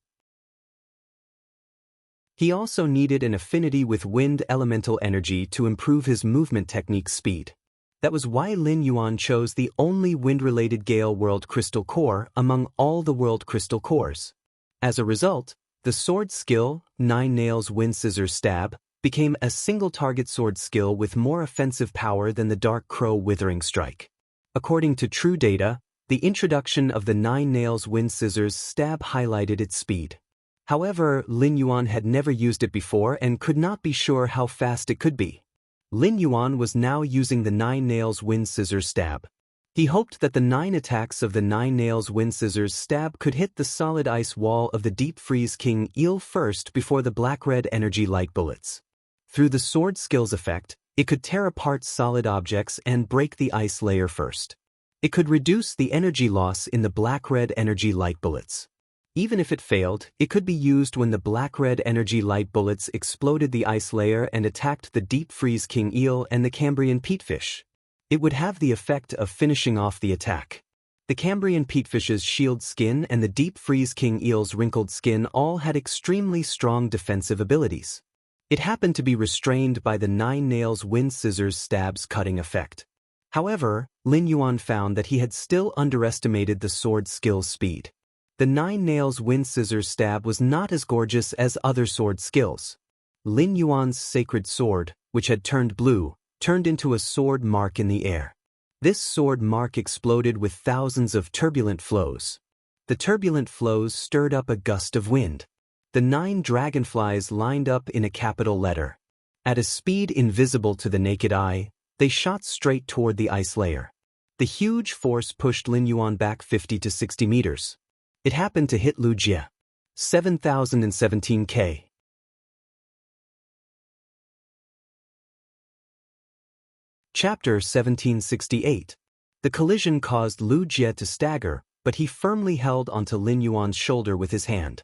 S1: He also needed an affinity with wind elemental energy to improve his movement technique speed. That was why Lin Yuan chose the only wind-related Gale World Crystal Core among all the World Crystal Cores. As a result, the sword skill, 9 Nails Wind Scissors Stab, became a single-target sword skill with more offensive power than the Dark Crow Withering Strike. According to true data, the introduction of the 9 Nails Wind Scissors Stab highlighted its speed. However, Lin Yuan had never used it before and could not be sure how fast it could be. Lin Yuan was now using the 9 Nails Wind Scissors Stab. He hoped that the 9 attacks of the 9 Nails Wind Scissors Stab could hit the solid ice wall of the Deep Freeze King Eel first before the black-red energy light bullets. Through the sword skill's effect, it could tear apart solid objects and break the ice layer first. It could reduce the energy loss in the black-red energy light bullets. Even if it failed, it could be used when the black-red energy light bullets exploded the ice layer and attacked the Deep Freeze King Eel and the Cambrian Peatfish. It would have the effect of finishing off the attack. The Cambrian Peatfish's shield skin and the Deep Freeze King Eel's wrinkled skin all had extremely strong defensive abilities. It happened to be restrained by the 9 Nails Wind Scissors Stab's cutting effect. However, Lin Yuan found that he had still underestimated the sword skill's speed. The 9 Nails Wind Scissors Stab was not as gorgeous as other sword skills. Lin Yuan's sacred sword, which had turned blue, turned into a sword mark in the air. This sword mark exploded with thousands of turbulent flows. The turbulent flows stirred up a gust of wind. The 9 dragonflies lined up in a capital letter. At a speed invisible to the naked eye, they shot straight toward the ice layer. The huge force pushed Lin Yuan back 50 to 60 meters. It happened to hit Lu Jie. 7,017 K. Chapter 1768. The collision caused Lu Jie to stagger, but he firmly held onto Lin Yuan's shoulder with his hand.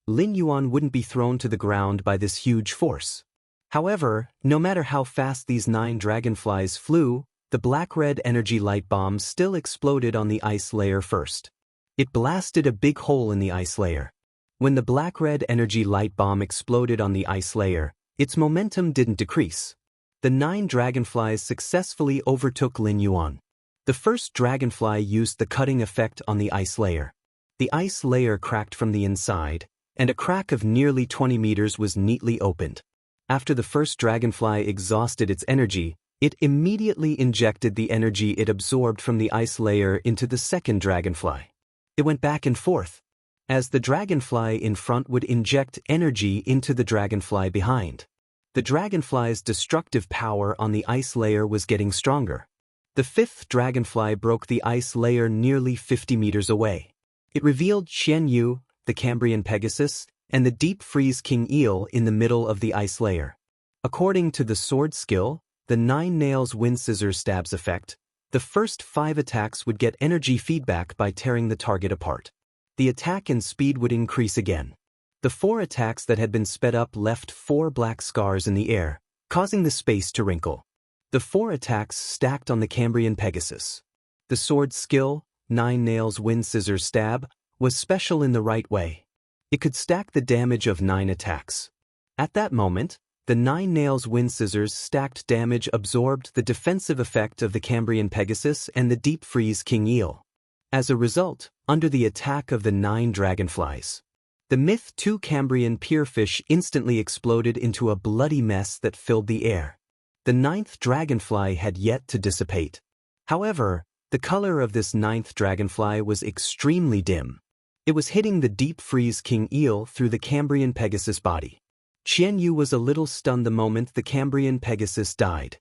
S1: Lin Yuan wouldn't be thrown to the ground by this huge force. However, no matter how fast these 9 dragonflies flew, the black-red energy light bomb still exploded on the ice layer first. It blasted a big hole in the ice layer. When the black-red energy light bomb exploded on the ice layer, its momentum didn't decrease. The 9 dragonflies successfully overtook Lin Yuan. The first dragonfly used the cutting effect on the ice layer. The ice layer cracked from the inside, and a crack of nearly 20 meters was neatly opened. After the first dragonfly exhausted its energy, it immediately injected the energy it absorbed from the ice layer into the second dragonfly. It went back and forth, as the dragonfly in front would inject energy into the dragonfly behind. The dragonfly's destructive power on the ice layer was getting stronger. The 5th dragonfly broke the ice layer nearly 50 meters away. It revealed Qian Yu, the Cambrian Pegasus, and the Deep Freeze King Eel in the middle of the ice layer. According to the sword skill, the 9 Nails Wind Scissors Stab's effect, the first 5 attacks would get energy feedback by tearing the target apart. The attack and speed would increase again. The 4 attacks that had been sped up left 4 black scars in the air, causing the space to wrinkle. The 4 attacks stacked on the Cambrian Pegasus. The sword's skill, 9 nails wind scissors stab, was special in the right way. It could stack the damage of 9 attacks. At that moment, the 9 nails wind scissors stacked damage absorbed the defensive effect of the Cambrian Pegasus and the deep freeze king eel. As a result, under the attack of the 9 dragonflies, the Myth 2 Cambrian pierfish instantly exploded into a bloody mess that filled the air. The 9th dragonfly had yet to dissipate. However, the color of this 9th dragonfly was extremely dim. It was hitting the deep freeze king eel through the Cambrian Pegasus body. Qian Yu was a little stunned the moment the Cambrian Pegasus died.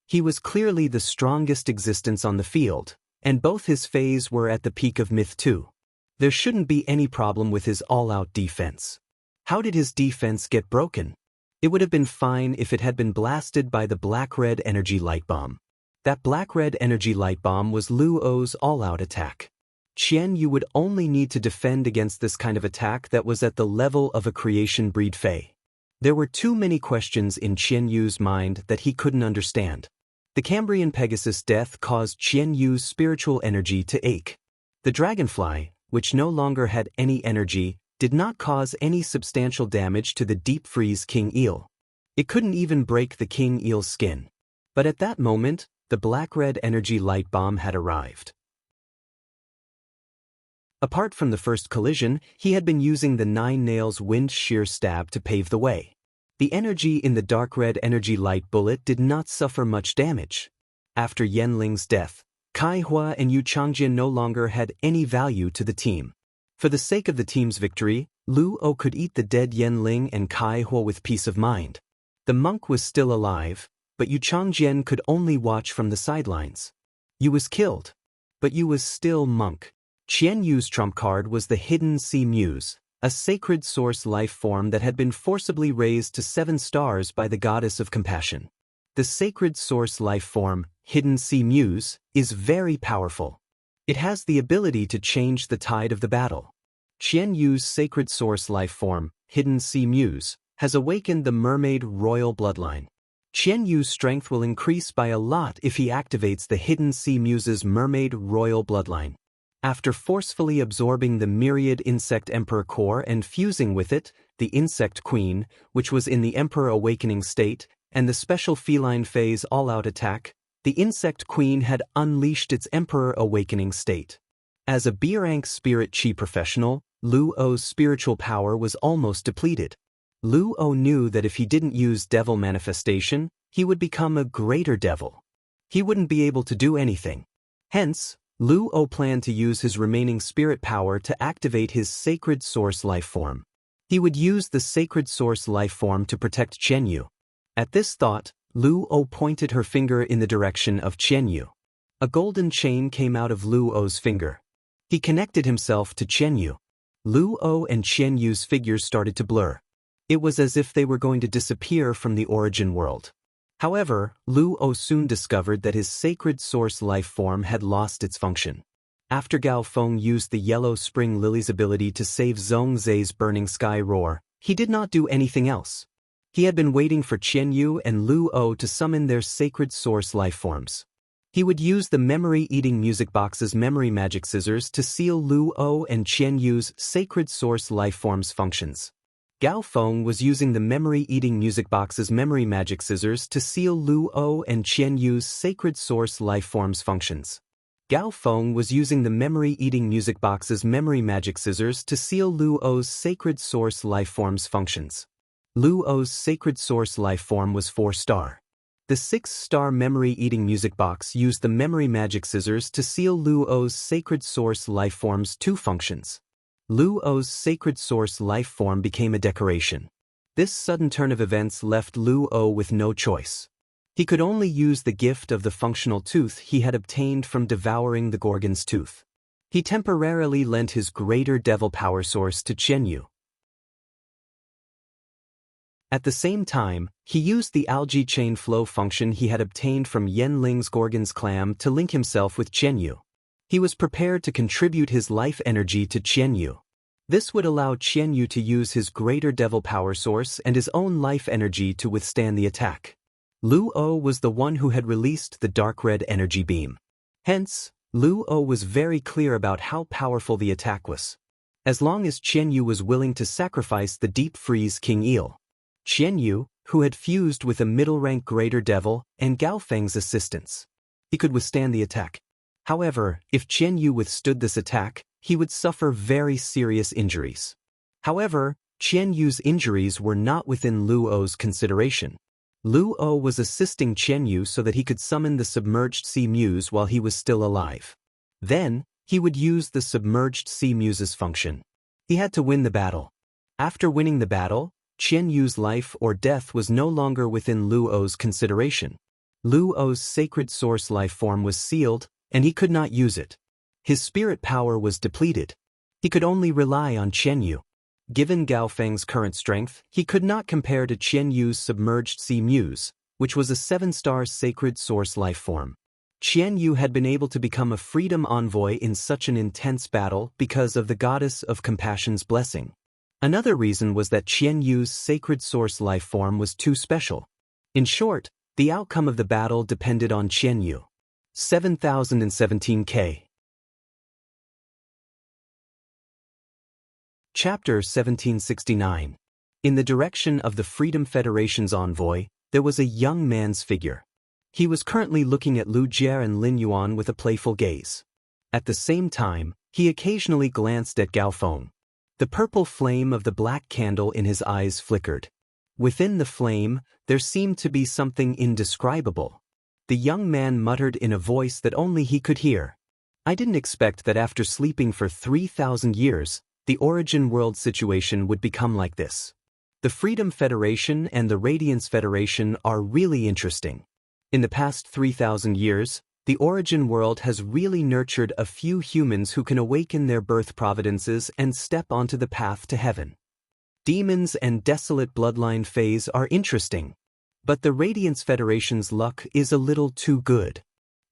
S1: He was clearly the strongest existence on the field, and both his phase were at the peak of Myth 2. There shouldn't be any problem with his all-out defense. How did his defense get broken? It would have been fine if it had been blasted by the black-red energy light bomb. That black-red energy light bomb was Lu O's all-out attack. Qian Yu would only need to defend against this kind of attack that was at the level of a creation breed Fey. There were too many questions in Qian Yu's mind that he couldn't understand. The Cambrian Pegasus' death caused Qian Yu's spiritual energy to ache. The dragonfly, which no longer had any energy, did not cause any substantial damage to the deep freeze king eel. It couldn't even break the king eel's skin. But at that moment, the black-red energy light bomb had arrived. Apart from the first collision, he had been using the 9 nails wind shear stab to pave the way. The energy in the dark red energy light bullet did not suffer much damage. After Yanling's death, Kai Hua and Yu Changjian no longer had any value to the team. For the sake of the team's victory, Lu O could eat the dead Yanling and Kai Hua with peace of mind. The monk was still alive, but Yu Changjian could only watch from the sidelines. Yu was killed, but Yu was still monk. Qian Yu's trump card was the Hidden Sea Muse, a sacred source life form that had been forcibly raised to 7 stars by the goddess of compassion. The sacred source life form, Hidden Sea Muse, is very powerful. It has the ability to change the tide of the battle. Qian Yu's sacred source life form, Hidden Sea Muse, has awakened the mermaid royal bloodline. Qian Yu's strength will increase by a lot if he activates the Hidden Sea Muse's mermaid royal bloodline. After forcefully absorbing the myriad insect emperor core and fusing with it, the insect queen, which was in the emperor awakening state, and the special feline phase all-out attack, the insect queen had unleashed its emperor awakening state. As a B-rank spirit chi professional, Lu O's spiritual power was almost depleted. Lu O knew that if he didn't use devil manifestation, he would become a greater devil. He wouldn't be able to do anything. Hence, Lu O planned to use his remaining spirit power to activate his sacred source life form. He would use the sacred source life form to protect Qian Yu. At this thought, Lu O pointed her finger in the direction of Qian Yu. A golden chain came out of Lu O's finger. He connected himself to Qian Yu. Lu O and Qian Yu's figures started to blur. It was as if they were going to disappear from the origin world. However, Lu O soon discovered that his sacred source life form had lost its function. After Gao Feng used the yellow spring lily's ability to save Zhong Zai's burning sky roar, he did not do anything else. He had been waiting for Qian Yu and Lu O to summon their sacred source life forms. He would use the memory-eating music box's memory magic scissors to seal Lu O and Qian Yu's sacred source life forms functions. Gao Feng was using the memory-eating music box's memory magic scissors to seal Lu O and Qian Yu's sacred source life forms functions. Gao Feng was using the memory-eating music box's memory magic scissors to seal Lu O's sacred source life forms functions. Lu O's sacred source life form was 4-star. The 6-star memory-eating music box used the memory magic scissors to seal Lu O's sacred source life form's 2 functions. Lu O's sacred source life form became a decoration. This sudden turn of events left Lu O with no choice. He could only use the gift of the functional tooth he had obtained from devouring the Gorgon's tooth. He temporarily lent his greater devil power source to Qian Yu. At the same time, he used the algae chain flow function he had obtained from Yanling's Gorgon's clam to link himself with Qian Yu. He was prepared to contribute his life energy to Qian Yu. This would allow Qian Yu to use his greater devil power source and his own life energy to withstand the attack. Luo was the one who had released the dark red energy beam. Hence, Luo was very clear about how powerful the attack was. As long as Qianyu was willing to sacrifice the deep freeze King Eel. Qianyu, who had fused with a middle-rank Greater Devil and Gao Feng's assistance. He could withstand the attack. However, if Qianyu withstood this attack, he would suffer very serious injuries. However, Qianyu's injuries were not within Luo's consideration. Luo was assisting Qianyu so that he could summon the submerged sea muse while he was still alive. Then, he would use the submerged sea muse's function. He had to win the battle. After winning the battle, Qianyu's life or death was no longer within Luo's consideration. Luo's sacred source life form was sealed, and he could not use it. His spirit power was depleted. He could only rely on Qianyu. Given Gao Feng's current strength, he could not compare to Qianyu's submerged sea muse, which was a 7-star sacred source life form. Qianyu had been able to become a freedom envoy in such an intense battle because of the goddess of compassion's blessing. Another reason was that Qianyu's sacred source life form was too special. In short, the outcome of the battle depended on Qianyu. 7017K. Chapter 1769. In the direction of the Freedom Federation's envoy, there was a young man's figure. He was currently looking at Lu Jie and Lin Yuan with a playful gaze. At the same time, he occasionally glanced at Gao Feng. The purple flame of the black candle in his eyes flickered. Within the flame, there seemed to be something indescribable. The young man muttered in a voice that only he could hear. I didn't expect that after sleeping for 3,000 years, the Origin World situation would become like this. The Freedom Federation and the Radiance Federation are really interesting. In the past 3,000 years, the Origin World has really nurtured a few humans who can awaken their birth providences and step onto the path to heaven. Demons and Desolate Bloodline phase are interesting. But the Radiance Federation's luck is a little too good.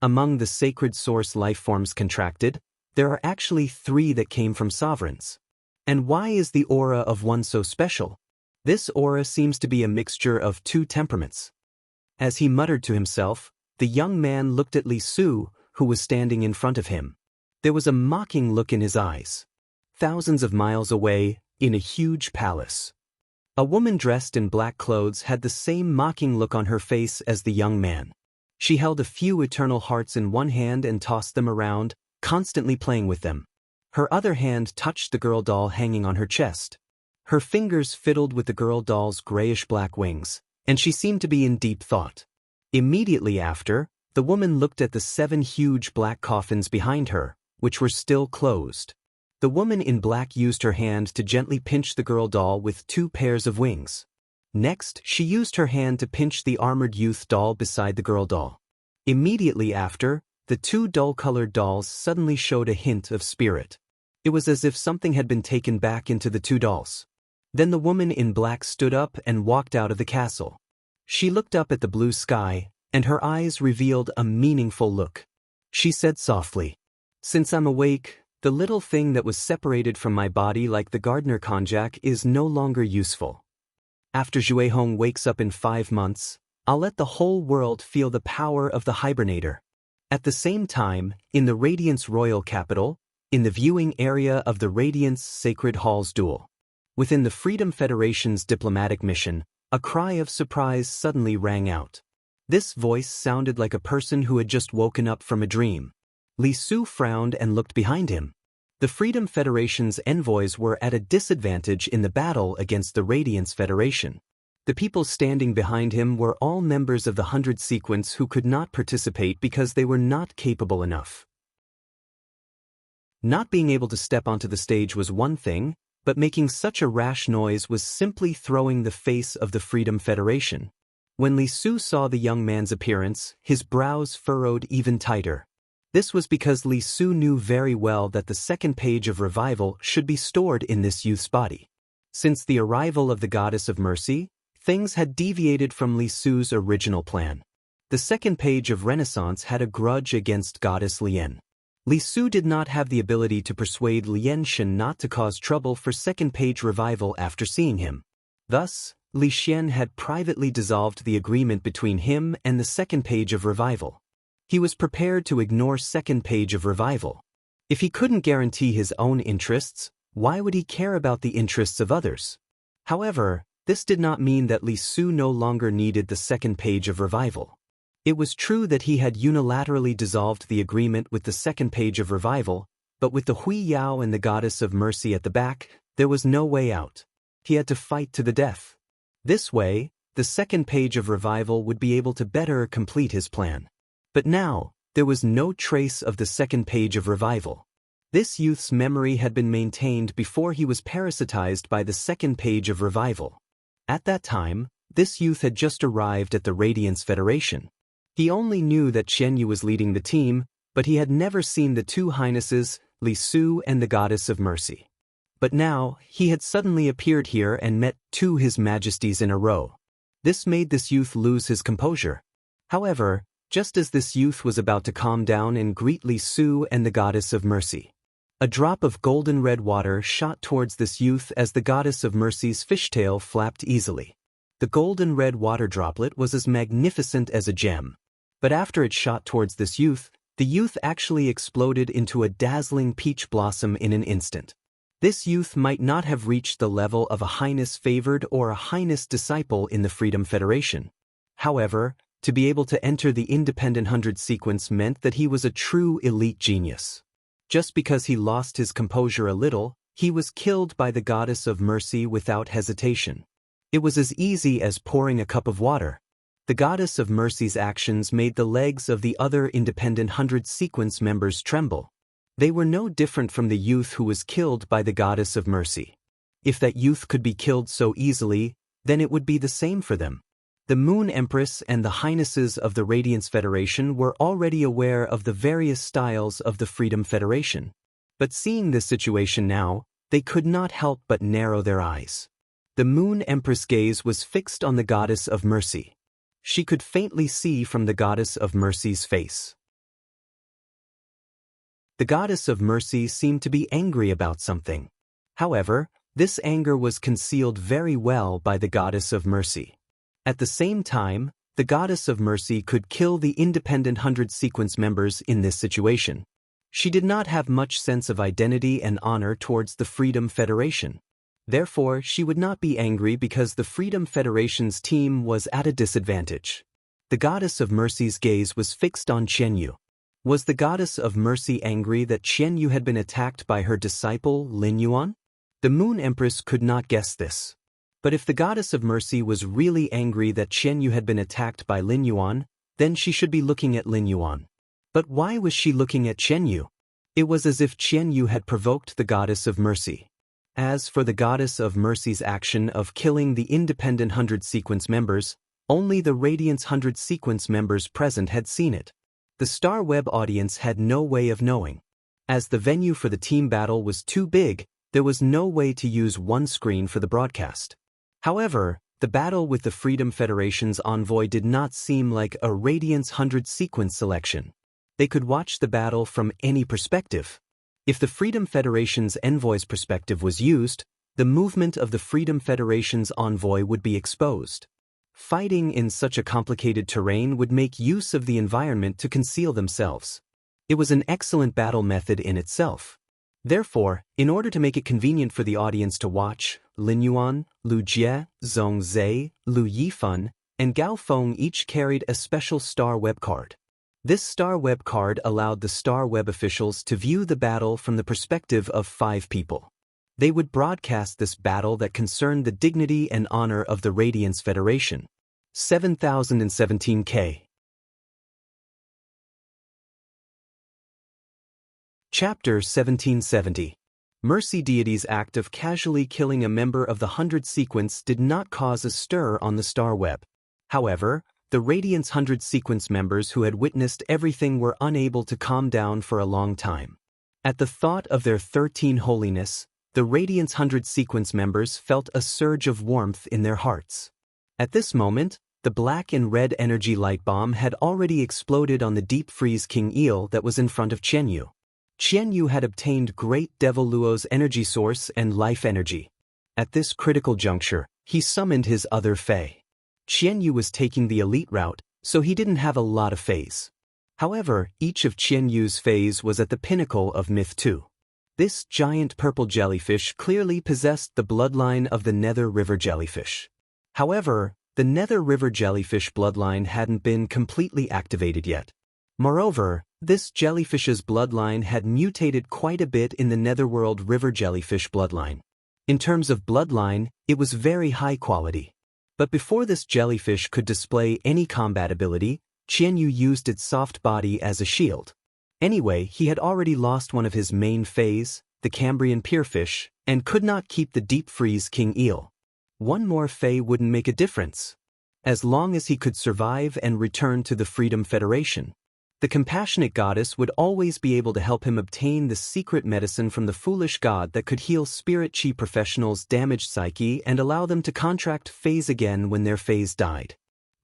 S1: Among the sacred source lifeforms contracted, there are actually 3 that came from sovereigns. And why is the aura of one so special? This aura seems to be a mixture of 2 temperaments. As he muttered to himself, the young man looked at Li Su, who was standing in front of him. There was a mocking look in his eyes. Thousands of miles away, in a huge palace. A woman dressed in black clothes had the same mocking look on her face as the young man. She held a few eternal hearts in one hand and tossed them around, constantly playing with them. Her other hand touched the girl doll hanging on her chest. Her fingers fiddled with the girl doll's grayish-black wings, and she seemed to be in deep thought. Immediately after, the woman looked at the 7 huge black coffins behind her, which were still closed. The woman in black used her hand to gently pinch the girl doll with 2 pairs of wings. Next, she used her hand to pinch the armored youth doll beside the girl doll. Immediately after, the 2 dull-colored dolls suddenly showed a hint of spirit. It was as if something had been taken back into the 2 dolls. Then the woman in black stood up and walked out of the castle. She looked up at the blue sky, and her eyes revealed a meaningful look. She said softly, "Since I'm awake, the little thing that was separated from my body like the gardener konjac is no longer useful. After Zhuehong wakes up in 5 months, I'll let the whole world feel the power of the hibernator." At the same time, in the Radiance Royal Capital, in the viewing area of the Radiance Sacred Halls duel, within the Freedom Federation's diplomatic mission, a cry of surprise suddenly rang out. This voice sounded like a person who had just woken up from a dream. Li Su frowned and looked behind him. The Freedom Federation's envoys were at a disadvantage in the battle against the Radiance Federation. The people standing behind him were all members of the 100 sequence who could not participate because they were not capable enough. Not being able to step onto the stage was one thing, but making such a rash noise was simply throwing the face of the Freedom Federation. When Li Su saw the young man's appearance, his brows furrowed even tighter. This was because Li Su knew very well that the second page of revival should be stored in this youth's body. Since the arrival of the Goddess of Mercy, things had deviated from Li Su's original plan. The second page of Renaissance had a grudge against Goddess Lian. Li Su did not have the ability to persuade Lian Shen not to cause trouble for second page revival after seeing him. Thus, Li Xian had privately dissolved the agreement between him and the second page of revival. He was prepared to ignore second page of revival. If he couldn't guarantee his own interests, why would he care about the interests of others? However, this did not mean that Li Su no longer needed the second page of revival. It was true that he had unilaterally dissolved the agreement with the second page of revival, but with the Hui Yao and the goddess of mercy at the back, there was no way out. He had to fight to the death. This way, the second page of revival would be able to better complete his plan. But now, there was no trace of the second page of revival. This youth's memory had been maintained before he was parasitized by the second page of revival. At that time, this youth had just arrived at the Radiance Federation. He only knew that Qian Yu was leading the team, but he had never seen the two highnesses, Li Su and the goddess of mercy. But now, he had suddenly appeared here and met two His Majesties in a row. This made this youth lose his composure. However, just as this youth was about to calm down and greet Li Su and the goddess of mercy, a drop of golden red water shot towards this youth as the goddess of mercy's fishtail flapped easily. The golden red water droplet was as magnificent as a gem. But after it shot towards this youth, the youth actually exploded into a dazzling peach blossom in an instant. This youth might not have reached the level of a highness favored or a highness disciple in the Freedom Federation. However, to be able to enter the Independent 100 sequence meant that he was a true elite genius. Just because he lost his composure a little, he was killed by the goddess of mercy without hesitation. It was as easy as pouring a cup of water. The goddess of mercy's actions made the legs of the other Independent 100 sequence members tremble. They were no different from the youth who was killed by the goddess of mercy. If that youth could be killed so easily, then it would be the same for them. The Moon Empress and the highnesses of the Radiance Federation were already aware of the various styles of the Freedom Federation. But seeing this situation now, they could not help but narrow their eyes. The Moon Empress' gaze was fixed on the goddess of mercy. She could faintly see from the goddess of mercy's face. The goddess of mercy seemed to be angry about something. However, this anger was concealed very well by the goddess of mercy. At the same time, the goddess of mercy could kill the Independent 100 sequence members in this situation. She did not have much sense of identity and honor towards the Freedom Federation. Therefore, she would not be angry because the Freedom Federation's team was at a disadvantage. The goddess of mercy's gaze was fixed on Qian Yu. Was the goddess of mercy angry that Qian Yu had been attacked by her disciple Lin Yuan? The Moon Empress could not guess this. But if the goddess of mercy was really angry that Qian Yu had been attacked by Lin Yuan, then she should be looking at Lin Yuan. But why was she looking at Qian Yu? It was as if Qian Yu had provoked the goddess of mercy. As for the goddess of mercy's action of killing the Independent 100 sequence members, only the Radiance 100 sequence members present had seen it. The Star Web audience had no way of knowing. As the venue for the team battle was too big, there was no way to use one screen for the broadcast. However, the battle with the Freedom Federation's envoy did not seem like a Radiance 100 sequence selection. They could watch the battle from any perspective. If the Freedom Federation's envoy's perspective was used, the movement of the Freedom Federation's envoy would be exposed. Fighting in such a complicated terrain would make use of the environment to conceal themselves. It was an excellent battle method in itself. Therefore, in order to make it convenient for the audience to watch, Lin Yuan, Lu Jie, Zhong Zhe, Lu Yifan, and Gao Feng each carried a special Star Web card. This Star Web card allowed the Star Web officials to view the battle from the perspective of 5 people. They would broadcast this battle that concerned the dignity and honor of the Radiance Federation. 7017K. Chapter 1770. Mercy Deity's act of casually killing a member of the 100 sequence did not cause a stir on the Star Web. However, the Radiance 100 sequence members who had witnessed everything were unable to calm down for a long time. At the thought of their 13 holiness, the Radiance 100 sequence members felt a surge of warmth in their hearts. At this moment, the black and red energy light bomb had already exploded on the deep freeze king eel that was in front of Qian Yu. Qian Yu had obtained Great Devil Luo's energy source and life energy. At this critical juncture, he summoned his other Fae. Qianyu was taking the elite route, so he didn't have a lot of Faes. However, each of Qianyu's Faes was at the pinnacle of myth too. This giant purple jellyfish clearly possessed the bloodline of the Nether River jellyfish. However, the Nether River jellyfish bloodline hadn't been completely activated yet. Moreover, this jellyfish's bloodline had mutated quite a bit in the Netherworld River jellyfish bloodline. In terms of bloodline, it was very high quality. But before this jellyfish could display any combat ability, Qianyu used its soft body as a shield. Anyway, he had already lost one of his main Faes, the Cambrian Pierfish, and could not keep the Deep Freeze King Eel. One more Fae wouldn't make a difference, as long as he could survive and return to the Freedom Federation. The compassionate goddess would always be able to help him obtain the secret medicine from the foolish god that could heal spirit chi professionals' damaged psyche and allow them to contract Faes again when their Faes died.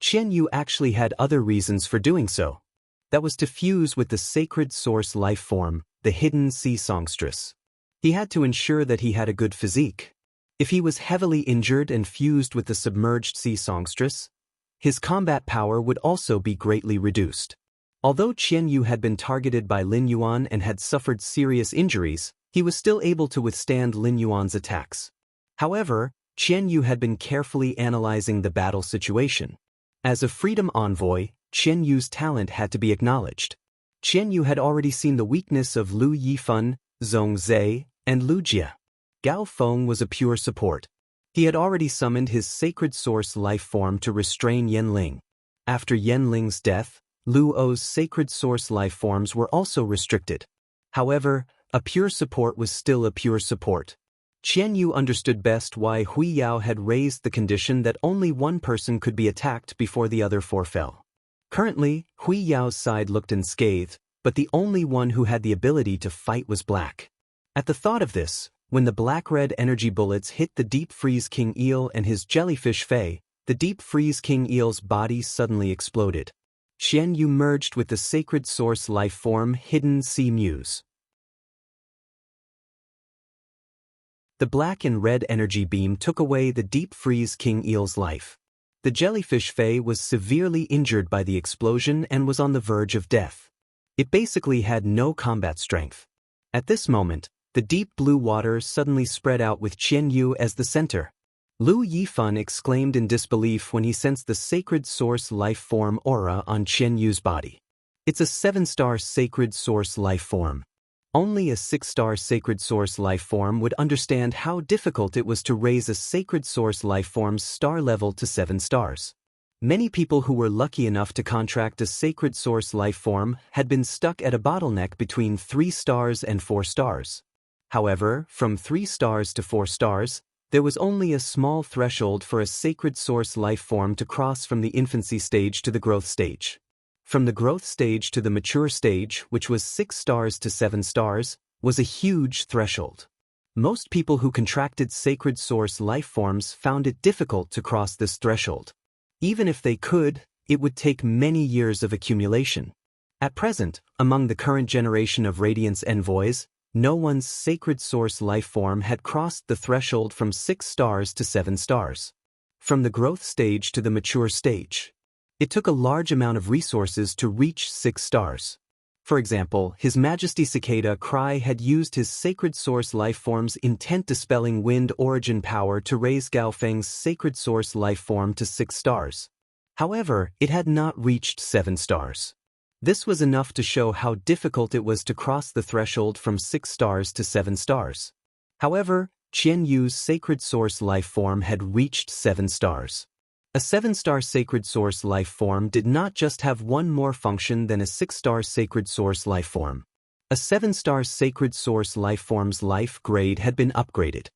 S1: Qianyu actually had other reasons for doing so. That was to fuse with the sacred source life form, the hidden sea songstress. He had to ensure that he had a good physique. If he was heavily injured and fused with the submerged sea songstress, his combat power would also be greatly reduced. Although Qianyu had been targeted by Lin Yuan and had suffered serious injuries, he was still able to withstand Lin Yuan's attacks. However, Qianyu had been carefully analyzing the battle situation. As a freedom envoy, Qianyu's talent had to be acknowledged. Qianyu had already seen the weakness of Lu Yifan, Zhong Zhe, and Lu Jie. Gao Feng was a pure support. He had already summoned his sacred source life form to restrain Yanling. After Yanling's death, Lu O's sacred source life forms were also restricted. However, a pure support was still a pure support. Qianyu understood best why Hui Yao had raised the condition that only one person could be attacked before the other four fell. Currently, Hui Yao's side looked unscathed, but the only one who had the ability to fight was black. At the thought of this, when the black-red energy bullets hit the Deep Freeze King Eel and his jellyfish Fae, the Deep Freeze King Eel's body suddenly exploded. Qianyu merged with the sacred source life form Hidden Sea Muse. The black and red energy beam took away the Deep Freeze King Eel's life. The jellyfish Fae was severely injured by the explosion and was on the verge of death. It basically had no combat strength. At this moment, the deep blue water suddenly spread out with Qianyu as the center. Lu Yifan exclaimed in disbelief when he sensed the sacred source life form aura on Qianyu's body. It's a 7-star sacred source life form. Only a 6-star sacred source life form would understand how difficult it was to raise a sacred source life form's star level to 7 stars. Many people who were lucky enough to contract a sacred source life form had been stuck at a bottleneck between 3 stars and 4 stars. However, from 3 stars to 4 stars, there was only a small threshold for a sacred source life form to cross from the infancy stage to the growth stage. From the growth stage to the mature stage, which was 6 stars to 7 stars, was a huge threshold. Most people who contracted sacred source life forms found it difficult to cross this threshold. Even if they could, it would take many years of accumulation. At present, among the current generation of Radiance envoys, no one's sacred source life form had crossed the threshold from 6 stars to 7 stars. From the growth stage to the mature stage, it took a large amount of resources to reach 6 stars. For example, His Majesty Cicada Cry had used his sacred source life form's intent-dispelling wind origin power to raise Gao Feng's sacred source life form to 6 stars. However, it had not reached 7 stars. This was enough to show how difficult it was to cross the threshold from 6 stars to 7 stars. However, Qianyu's sacred source life form had reached 7 stars. A 7-star sacred source life form did not just have one more function than a 6-star sacred source life form. A 7-star sacred source life form's life grade had been upgraded.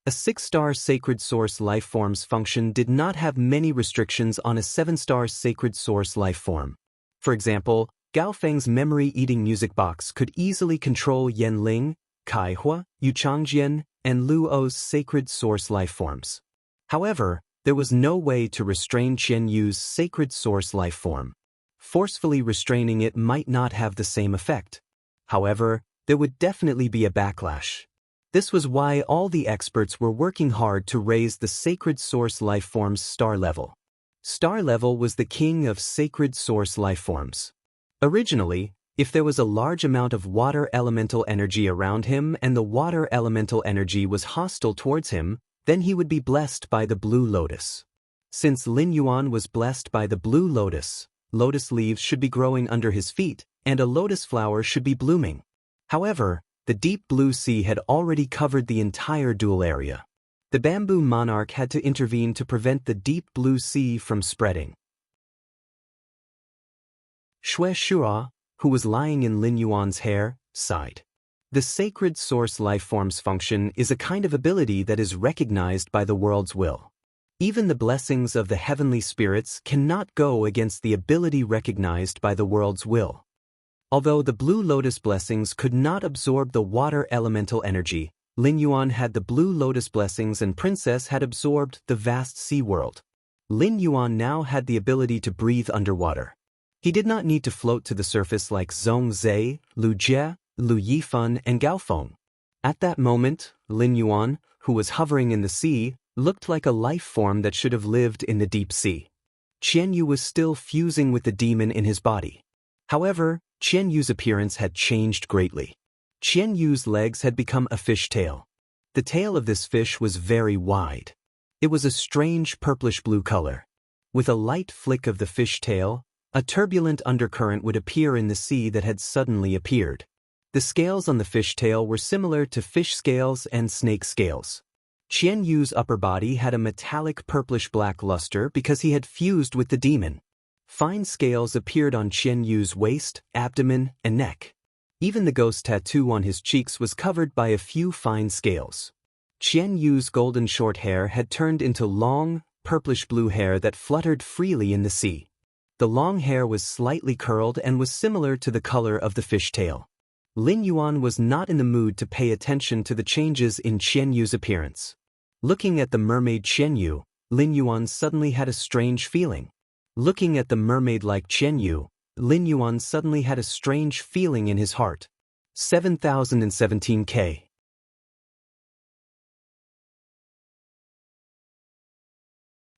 S1: A 6-star sacred source life form's function did not have many restrictions on a 7-star sacred source life form. For example, Gao Feng's memory-eating music box could easily control Yanling, Kaihua, Yuchangjian, and Lu O's sacred source life forms. However, there was no way to restrain Qianyu's sacred source life form. Forcefully restraining it might not have the same effect. However, there would definitely be a backlash. This was why all the experts were working hard to raise the sacred source lifeform's star level. Star level was the king of sacred source lifeforms. Originally, if there was a large amount of water elemental energy around him and the water elemental energy was hostile towards him, then he would be blessed by the blue lotus. Since Lin Yuan was blessed by the blue lotus, lotus leaves should be growing under his feet, and a lotus flower should be blooming. However, the deep blue sea had already covered the entire dual area. The bamboo monarch had to intervene to prevent the deep blue sea from spreading. Xue Shua, who was lying in Lin Yuan's hair, sighed. The sacred source lifeform's function is a kind of ability that is recognized by the world's will. Even the blessings of the heavenly spirits cannot go against the ability recognized by the world's will. Although the blue lotus blessings could not absorb the water elemental energy, Lin Yuan had the blue lotus blessings and Princess had absorbed the vast sea world. Lin Yuan now had the ability to breathe underwater. He did not need to float to the surface like Zhong Zhe, Lu Jie, Lu Yifan, and Gao Feng. At that moment, Lin Yuan, who was hovering in the sea, looked like a life form that should have lived in the deep sea. Qian Yu was still fusing with the demon in his body. However, Qian Yu's appearance had changed greatly. Qian Yu's legs had become a fish tail. The tail of this fish was very wide. It was a strange purplish-blue color. With a light flick of the fish tail, a turbulent undercurrent would appear in the sea that had suddenly appeared. The scales on the fish tail were similar to fish scales and snake scales. Qian Yu's upper body had a metallic purplish-black luster because he had fused with the demon. Fine scales appeared on Qian Yu's waist, abdomen, and neck. Even the ghost tattoo on his cheeks was covered by a few fine scales. Qian Yu's golden short hair had turned into long, purplish-blue hair that fluttered freely in the sea. The long hair was slightly curled and was similar to the color of the fish tail. Lin Yuan was not in the mood to pay attention to the changes in Qian Yu's appearance. Looking at the mermaid Qian Yu, Lin Yuan suddenly had a strange feeling. Looking at the mermaid-like Qian Yu, Lin Yuan suddenly had a strange feeling in his heart. 7017K.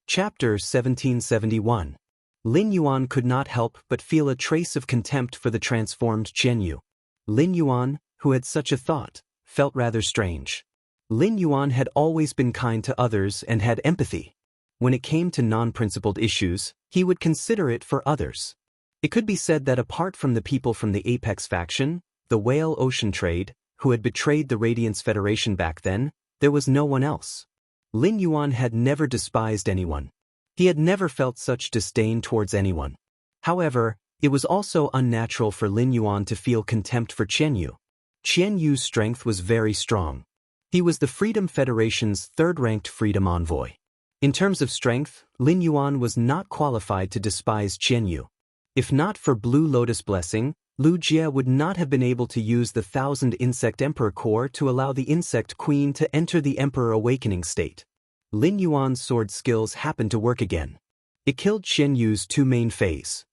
S1: Chapter 1771. Lin Yuan could not help but feel a trace of contempt for the transformed Qian Yu. Lin Yuan, who had such a thought, felt rather strange. Lin Yuan had always been kind to others and had empathy. When it came to non-principled issues, he would consider it for others. It could be said that apart from the people from the Apex faction, the Whale Ocean Trade, who had betrayed the Radiance Federation back then, there was no one else. Lin Yuan had never despised anyone. He had never felt such disdain towards anyone. However, it was also unnatural for Lin Yuan to feel contempt for Qian Yu. Qian Yu's strength was very strong. He was the Freedom Federation's third-ranked freedom envoy. In terms of strength, Lin Yuan was not qualified to despise Qian Yu. If not for Blue Lotus Blessing, Lu Jie would not have been able to use the 1000 Insect Emperor Core to allow the Insect Queen to enter the Emperor Awakening state. Lin Yuan's sword skills happened to work again. It killed Qian Yu's two main Feis.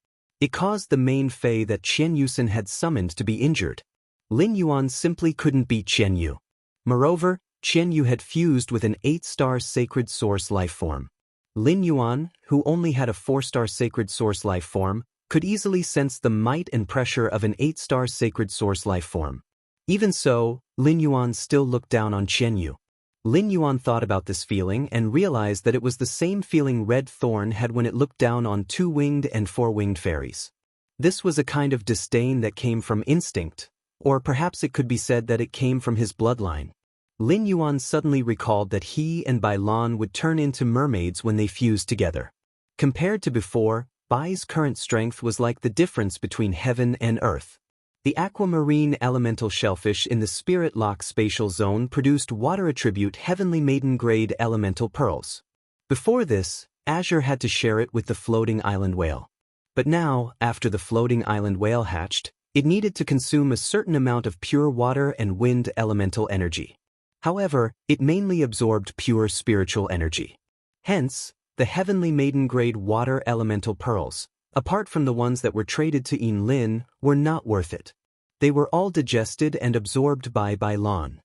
S1: It caused the main Fei that Qian Yusen had summoned to be injured. Lin Yuan simply couldn't beat Qian Yu. Moreover, Qian Yu had fused with an 8-star sacred source life form. Lin Yuan, who only had a 4-star sacred source life form, could easily sense the might and pressure of an 8-star sacred source life form. Even so, Lin Yuan still looked down on Qian Yu. Lin Yuan thought about this feeling and realized that it was the same feeling Red Thorn had when it looked down on 2-winged and 4-winged fairies. This was a kind of disdain that came from instinct, or perhaps it could be said that it came from his bloodline. Lin Yuan suddenly recalled that he and Bai Lan would turn into mermaids when they fused together. Compared to before, Bai's current strength was like the difference between heaven and earth. The aquamarine elemental shellfish in the Spirit Lock spatial zone produced water attribute Heavenly Maiden grade elemental pearls. Before this, Azure had to share it with the floating island whale. But now, after the floating island whale hatched, it needed to consume a certain amount of pure water and wind elemental energy. However, it mainly absorbed pure spiritual energy. Hence, the Heavenly Maiden grade water elemental pearls, apart from the ones that were traded to Yin Lin, were not worth it. They were all digested and absorbed by Bai Lan.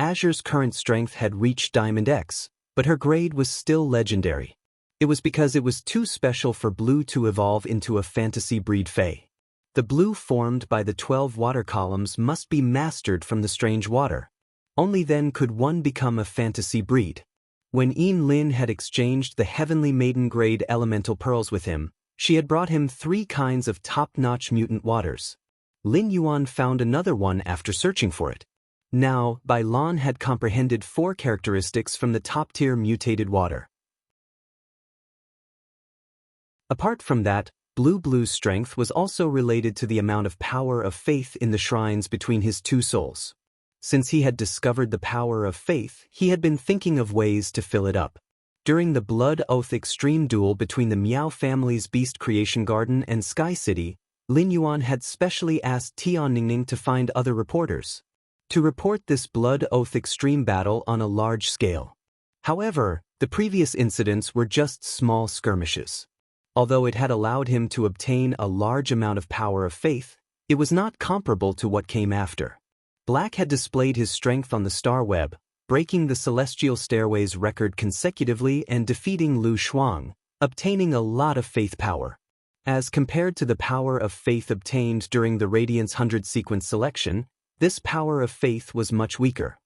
S1: Azure's current strength had reached Diamond X, but her grade was still legendary. It was because it was too special for Blue to evolve into a fantasy breed Fae. The blue formed by the 12 water columns must be mastered from the strange water. Only then could one become a fantasy breed. When Yin Lin had exchanged the Heavenly Maiden grade elemental pearls with him, she had brought him 3 kinds of top-notch mutant waters. Lin Yuan found another one after searching for it. Now, Bai Lan had comprehended 4 characteristics from the top-tier mutated water. Apart from that, Blue's strength was also related to the amount of power of faith in the shrines between his 2 souls. Since he had discovered the power of faith, he had been thinking of ways to fill it up. During the Blood Oath Extreme duel between the Miao family's Beast Creation Garden and Sky City, Lin Yuan had specially asked Tian Ningning to find other reporters to report this Blood Oath Extreme battle on a large scale. However, the previous incidents were just small skirmishes. Although it had allowed him to obtain a large amount of power of faith, it was not comparable to what came after. Black had displayed his strength on the star web, breaking the Celestial Stairway's record consecutively and defeating Lu Shuang, obtaining a lot of faith power. As compared to the power of faith obtained during the Radiance 100 sequence selection, this power of faith was much weaker.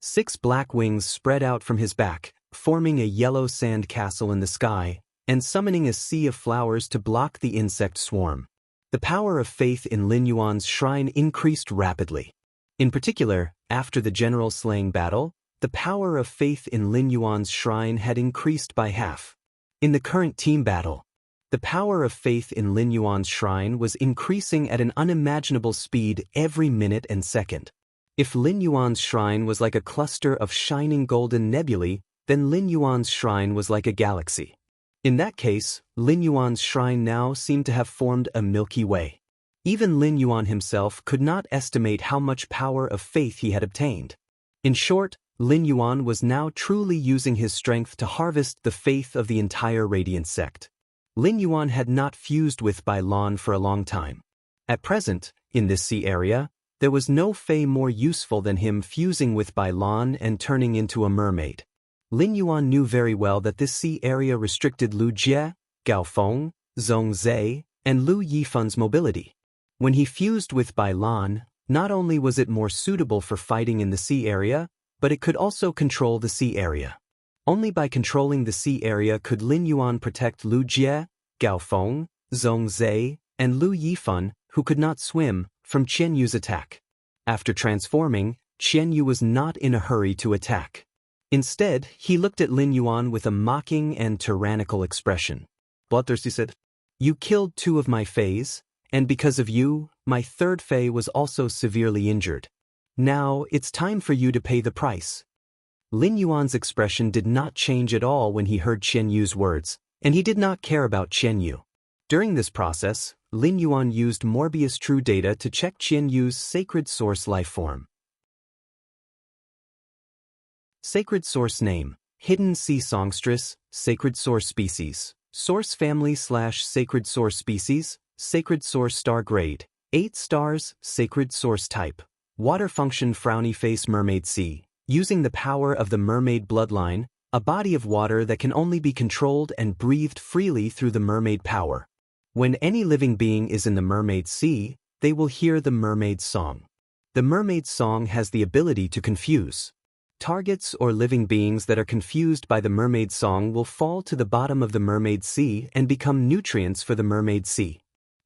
S1: 6 black wings spread out from his back, forming a yellow sand castle in the sky, and summoning a sea of flowers to block the insect swarm. The power of faith in Lin Yuan's shrine increased rapidly. In particular, after the general slaying battle, the power of faith in Lin Yuan's shrine had increased by half. In the current team battle, the power of faith in Lin Yuan's shrine was increasing at an unimaginable speed every minute and second. If Lin Yuan's shrine was like a cluster of shining golden nebulae, then Lin Yuan's shrine was like a galaxy. In that case, Lin Yuan's shrine now seemed to have formed a Milky Way. Even Lin Yuan himself could not estimate how much power of faith he had obtained. In short, Lin Yuan was now truly using his strength to harvest the faith of the entire Radiant sect. Lin Yuan had not fused with Bai Lan for a long time. At present, in this sea area, there was no Fae more useful than him fusing with Bai Lan and turning into a mermaid. Lin Yuan knew very well that this sea area restricted Lu Jie, Gao Feng, Zhong Zhe, and Lu Yifan's mobility. When he fused with Bai Lan, not only was it more suitable for fighting in the sea area, but it could also control the sea area. Only by controlling the sea area could Lin Yuan protect Lu Jie, Gao Feng, Zhong Zhe, and Lu Yifan, who could not swim, from Qian Yu's attack. After transforming, Qian Yu was not in a hurry to attack. Instead, he looked at Lin Yuan with a mocking and tyrannical expression. Bloodthirsty said, "You killed 2 of my Fays, and because of you, my 3rd Fae was also severely injured. Now, it's time for you to pay the price." Lin Yuan's expression did not change at all when he heard Qian Yu's words, and he did not care about Qian Yu. During this process, Lin Yuan used Morbius True Data to check Qian Yu's Sacred Source lifeform. Sacred Source Name: Hidden Sea Songstress, Sacred Source Species, Source Family / Sacred Source Species, Sacred Source Star Grade, 8 stars, Sacred Source Type, Water Function Frowny Face Mermaid Sea, using the power of the mermaid bloodline, a body of water that can only be controlled and breathed freely through the mermaid power. When any living being is in the mermaid sea, they will hear the mermaid song. The mermaid song has the ability to confuse. Targets or living beings that are confused by the mermaid song will fall to the bottom of the mermaid sea and become nutrients for the mermaid sea.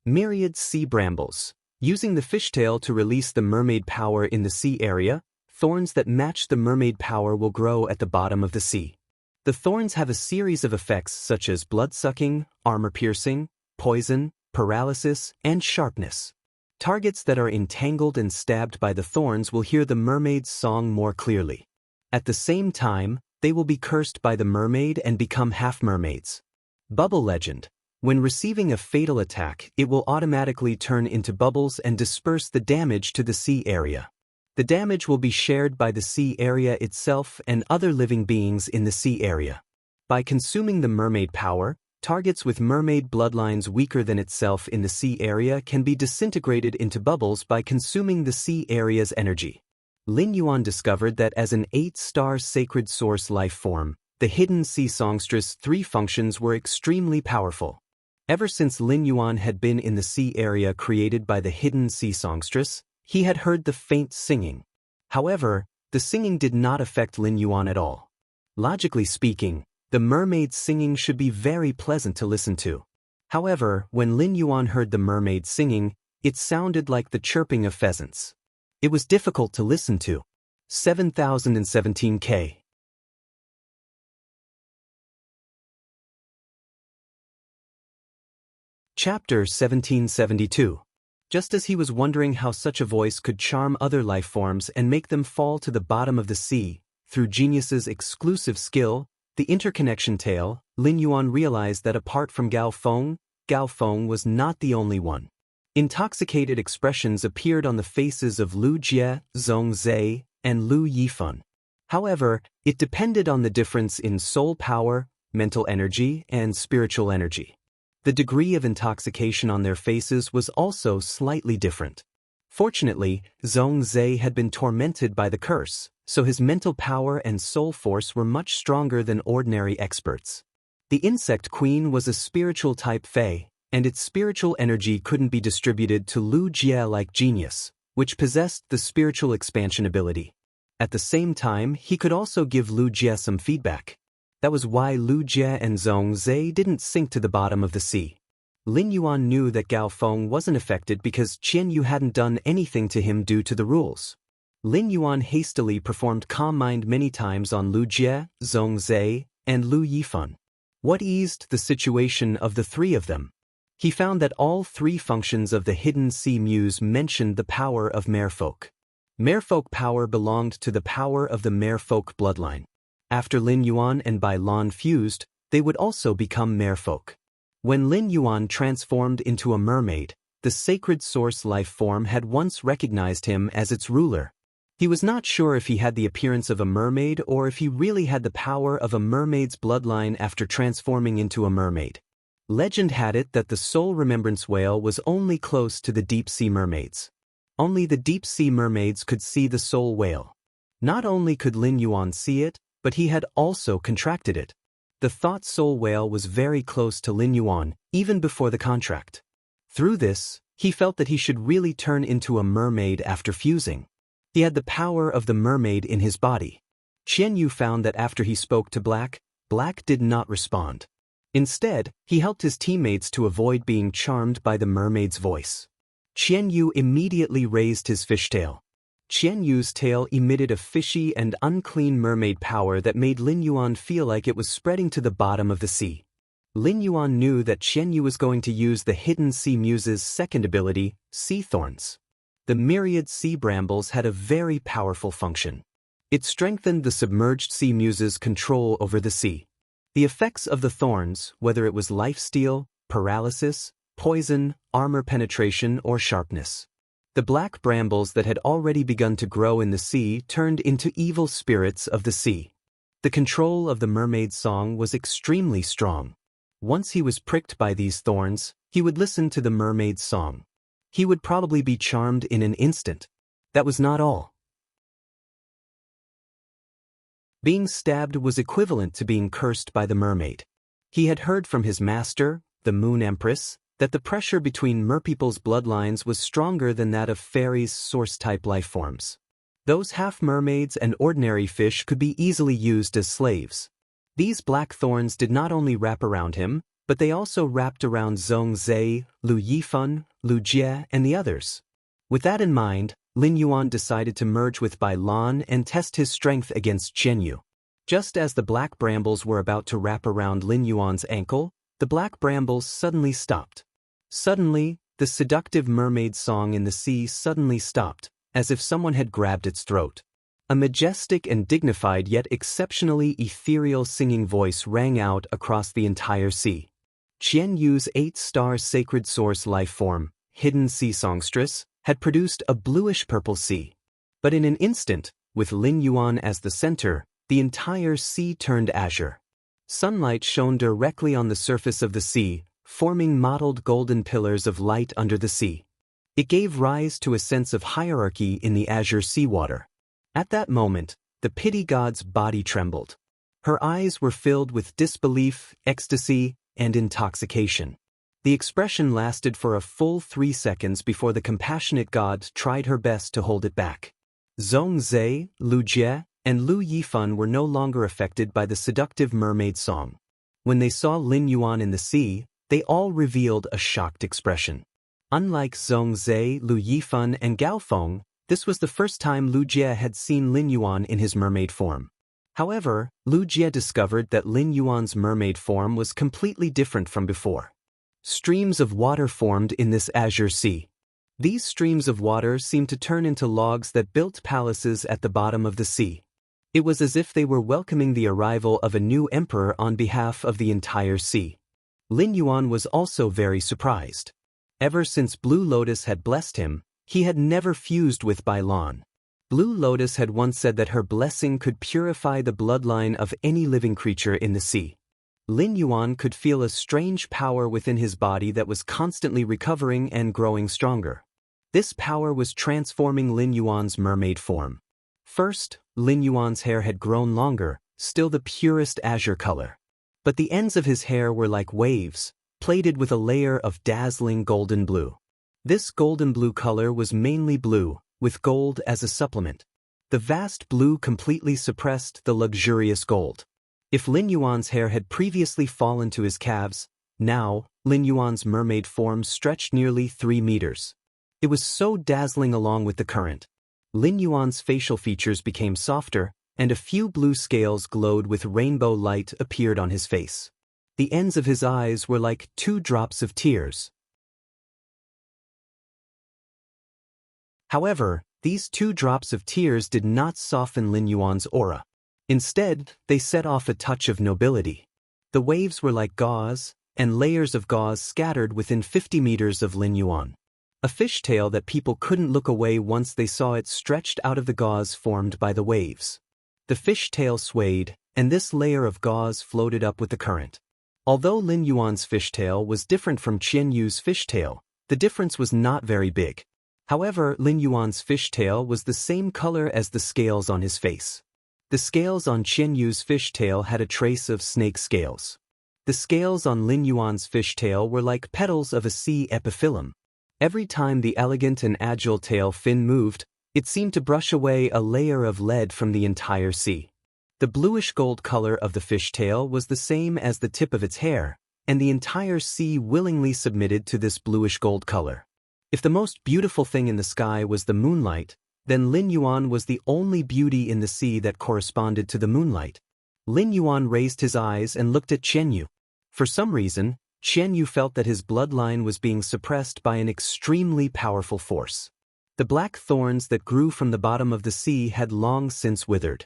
S1: Myriad sea brambles. Using the fishtail to release the mermaid power in the sea area, thorns that match the mermaid power will grow at the bottom of the sea. The thorns have a series of effects such as blood-sucking, armor-piercing, poison, paralysis, and sharpness. Targets that are entangled and stabbed by the thorns will hear the mermaid's song more clearly. At the same time, they will be cursed by the mermaid and become half-mermaids. Bubble Legend. When receiving a fatal attack, it will automatically turn into bubbles and disperse the damage to the sea area. The damage will be shared by the sea area itself and other living beings in the sea area. By consuming the mermaid power, targets with mermaid bloodlines weaker than itself in the sea area can be disintegrated into bubbles by consuming the sea area's energy. Lin Yuan discovered that as an 8-star sacred source life form, the hidden sea songstress' 3 functions were extremely powerful. Ever since Lin Yuan had been in the sea area created by the hidden sea songstress, he had heard the faint singing. However, the singing did not affect Lin Yuan at all. Logically speaking, the mermaid's singing should be very pleasant to listen to. However, when Lin Yuan heard the mermaid singing, it sounded like the chirping of pheasants. It was difficult to listen to. 7017K. Chapter 1772. Just as he was wondering how such a voice could charm other life forms and make them fall to the bottom of the sea, through Genius's exclusive skill, the interconnection tale, Lin Yuan realized that apart from Gao Feng was not the only one. Intoxicated expressions appeared on the faces of Lu Jie, Zhong Zhe, and Lu Yifan. However, it depended on the difference in soul power, mental energy, and spiritual energy. The degree of intoxication on their faces was also slightly different. Fortunately, Zhong Zhe had been tormented by the curse, so his mental power and soul force were much stronger than ordinary experts. The insect queen was a spiritual type Fey, and its spiritual energy couldn't be distributed to Lu Jie like Genius, which possessed the spiritual expansion ability. At the same time, he could also give Lu Jie some feedback. That was why Lu Jie and Zhong Zhe didn't sink to the bottom of the sea. Lin Yuan knew that Gao Feng wasn't affected because Qian Yu hadn't done anything to him due to the rules. Lin Yuan hastily performed Calm Mind many times on Lu Jie, Zhong Zhe, and Lu Yifan. What eased the situation of the 3 of them? He found that all 3 functions of the hidden sea muse mentioned the power of merfolk. Merfolk power belonged to the power of the merfolk bloodline. After Lin Yuan and Bai Lan fused, they would also become merfolk. When Lin Yuan transformed into a mermaid, the sacred source life form had once recognized him as its ruler. He was not sure if he had the appearance of a mermaid or if he really had the power of a mermaid's bloodline after transforming into a mermaid. Legend had it that the soul remembrance whale was only close to the deep-sea mermaids. Only the deep-sea mermaids could see the soul whale. Not only could Lin Yuan see it, but he had also contracted it. The thought soul whale was very close to Lin Yuan, even before the contract. Through this, he felt that he should really turn into a mermaid after fusing. He had the power of the mermaid in his body. Qian Yu found that after he spoke to Black did not respond. Instead, he helped his teammates to avoid being charmed by the mermaid's voice. Qian Yu immediately raised his fishtail. Qian Yu's tail emitted a fishy and unclean mermaid power that made Lin Yuan feel like it was spreading to the bottom of the sea. Lin Yuan knew that Qian Yu was going to use the hidden sea muse's second ability, Sea Thorns. The myriad sea brambles had a very powerful function. It strengthened the submerged sea muse's control over the sea. The effects of the thorns, whether it was lifesteal, paralysis, poison, armor penetration, or sharpness. The black brambles that had already begun to grow in the sea turned into evil spirits of the sea. The control of the mermaid's song was extremely strong. Once he was pricked by these thorns, he would listen to the mermaid's song. He would probably be charmed in an instant. That was not all. Being stabbed was equivalent to being cursed by the mermaid. He had heard from his master, the Moon Empress, that the pressure between merpeople's bloodlines was stronger than that of fairies' source-type life forms. Those half-mermaids and ordinary fish could be easily used as slaves. These black thorns did not only wrap around him, but they also wrapped around Zhong Zhe, Lu Yifan, Lu Jie, and the others. With that in mind, Lin Yuan decided to merge with Bai Lan and test his strength against Qian Yu. Just as the black brambles were about to wrap around Lin Yuan's ankle, the black brambles suddenly stopped. Suddenly, the seductive mermaid song in the sea suddenly stopped, as if someone had grabbed its throat. A majestic and dignified yet exceptionally ethereal singing voice rang out across the entire sea. Qian Yu's 8-star sacred source life form, hidden sea songstress, had produced a bluish-purple sea. But in an instant, with Lin Yuan as the center, the entire sea turned azure. Sunlight shone directly on the surface of the sea, forming mottled golden pillars of light under the sea. It gave rise to a sense of hierarchy in the azure seawater. At that moment, the pity god's body trembled. Her eyes were filled with disbelief, ecstasy, and intoxication. The expression lasted for a full 3 seconds before the compassionate god tried her best to hold it back. Zhong Zhe, Lu Jie, and Lu Yifan were no longer affected by the seductive mermaid song. When they saw Lin Yuan in the sea, they all revealed a shocked expression. Unlike Zhong Zhe, Lu Yifan, and Gao Feng, this was the first time Lu Jie had seen Lin Yuan in his mermaid form. However, Lu Jie discovered that Lin Yuan's mermaid form was completely different from before. Streams of water formed in this azure sea. These streams of water seemed to turn into logs that built palaces at the bottom of the sea. It was as if they were welcoming the arrival of a new emperor on behalf of the entire sea. Lin Yuan was also very surprised. Ever since Blue Lotus had blessed him, he had never fused with Bai Lan. Blue Lotus had once said that her blessing could purify the bloodline of any living creature in the sea. Lin Yuan could feel a strange power within his body that was constantly recovering and growing stronger. This power was transforming Lin Yuan's mermaid form. First, Lin Yuan's hair had grown longer, still the purest azure color. But the ends of his hair were like waves, plated with a layer of dazzling golden blue. This golden blue color was mainly blue, with gold as a supplement. The vast blue completely suppressed the luxurious gold. If Lin Yuan's hair had previously fallen to his calves, now, Lin Yuan's mermaid form stretched nearly 3 meters. It was so dazzling along with the current. Lin Yuan's facial features became softer, and a few blue scales glowed with rainbow light appeared on his face. The ends of his eyes were like 2 drops of tears. However, these 2 drops of tears did not soften Lin Yuan's aura. Instead, they set off a touch of nobility. The waves were like gauze, and layers of gauze scattered within 50 meters of Lin Yuan. A fishtail that people couldn't look away once they saw it stretched out of the gauze formed by the waves. The fishtail swayed, and this layer of gauze floated up with the current. Although Lin Yuan's fishtail was different from Qian Yu's fishtail, the difference was not very big. However, Lin Yuan's fishtail was the same color as the scales on his face. The scales on Qian Yu's fishtail had a trace of snake scales. The scales on Lin Yuan's fishtail were like petals of a sea epiphyllum. Every time the elegant and agile tail fin moved, it seemed to brush away a layer of lead from the entire sea. The bluish-gold color of the fishtail was the same as the tip of its hair, and the entire sea willingly submitted to this bluish-gold color. If the most beautiful thing in the sky was the moonlight, then Lin Yuan was the only beauty in the sea that corresponded to the moonlight. Lin Yuan raised his eyes and looked at Qian Yu. For some reason, Qian Yu felt that his bloodline was being suppressed by an extremely powerful force. The black thorns that grew from the bottom of the sea had long since withered.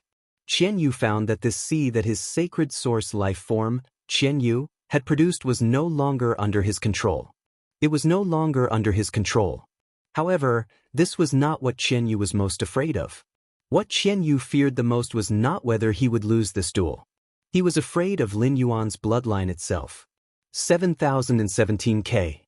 S1: Qian Yu found that this sea that his sacred source life form, Qian Yu, had produced was no longer under his control. It was no longer under his control. However, this was not what Qian Yu was most afraid of. What Qian Yu feared the most was not whether he would lose this duel. He was afraid of Lin Yuan's bloodline itself. 7017K.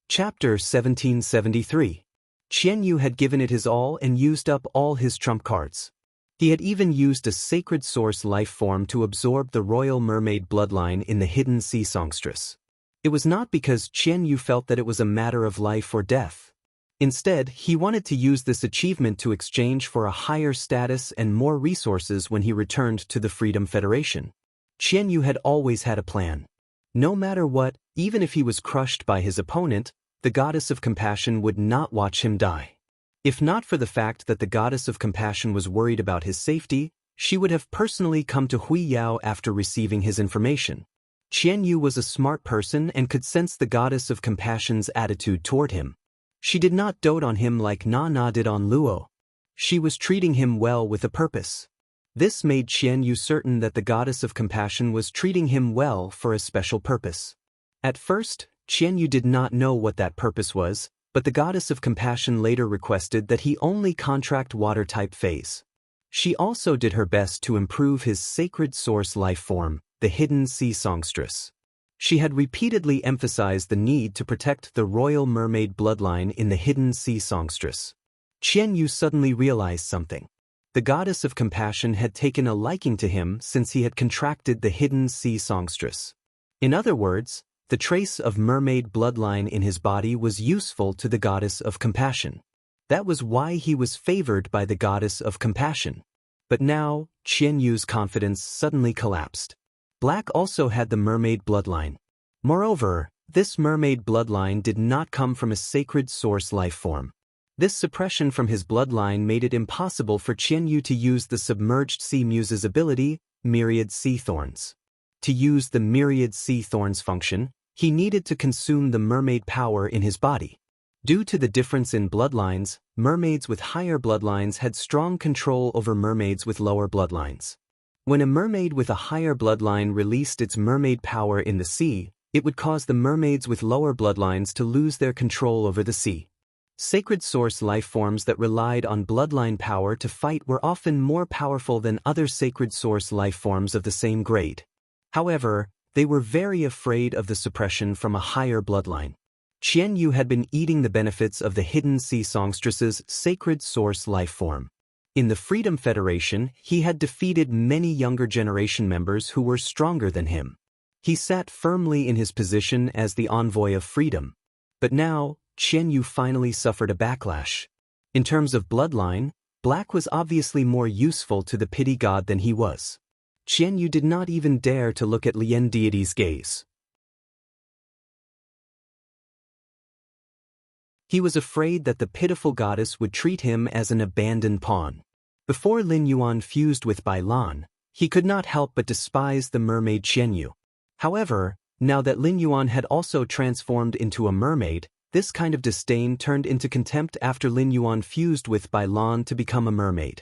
S1: Chapter 1773. Qian Yu had given it his all and used up all his trump cards. He had even used a sacred source life form to absorb the royal mermaid bloodline in the hidden sea songstress. It was not because Qian Yu felt that it was a matter of life or death. Instead, he wanted to use this achievement to exchange for a higher status and more resources when he returned to the Freedom Federation. Qian Yu had always had a plan. No matter what, even if he was crushed by his opponent, the goddess of compassion would not watch him die. If not for the fact that the goddess of compassion was worried about his safety, she would have personally come to Hui Yao after receiving his information. Qian Yu was a smart person and could sense the goddess of compassion's attitude toward him. She did not dote on him like Na Na did on Luo. She was treating him well with a purpose. This made Qian Yu certain that the goddess of compassion was treating him well for a special purpose. At first, Qian Yu did not know what that purpose was, but the goddess of compassion later requested that he only contract water-type phase. She also did her best to improve his sacred source life form, the hidden sea songstress. She had repeatedly emphasized the need to protect the royal mermaid bloodline in the hidden sea songstress. Qian Yu suddenly realized something. The goddess of compassion had taken a liking to him since he had contracted the hidden sea songstress. In other words, the trace of mermaid bloodline in his body was useful to the goddess of compassion. That was why he was favored by the goddess of compassion. But now, Qian Yu's confidence suddenly collapsed. Black also had the mermaid bloodline. Moreover, this mermaid bloodline did not come from a sacred source life form. This suppression from his bloodline made it impossible for Qian Yu to use the submerged sea muse's ability, Myriad Sea Thorns. To use the Myriad Sea Thorns function, he needed to consume the mermaid power in his body. Due to the difference in bloodlines, mermaids with higher bloodlines had strong control over mermaids with lower bloodlines. When a mermaid with a higher bloodline released its mermaid power in the sea, it would cause the mermaids with lower bloodlines to lose their control over the sea. Sacred source life forms that relied on bloodline power to fight were often more powerful than other sacred source life forms of the same grade. However, they were very afraid of the suppression from a higher bloodline. Qian Yu had been eating the benefits of the hidden sea songstress's sacred source life form. In the Freedom Federation, he had defeated many younger generation members who were stronger than him. He sat firmly in his position as the envoy of freedom. But now, Qian Yu finally suffered a backlash. In terms of bloodline, Black was obviously more useful to the pity god than he was. Qian Yu did not even dare to look at Lien deity's gaze. He was afraid that the pitiful goddess would treat him as an abandoned pawn. Before Lin Yuan fused with Bai Lan, he could not help but despise the mermaid Qian Yu. However, now that Lin Yuan had also transformed into a mermaid, this kind of disdain turned into contempt after Lin Yuan fused with Bai Lan to become a mermaid.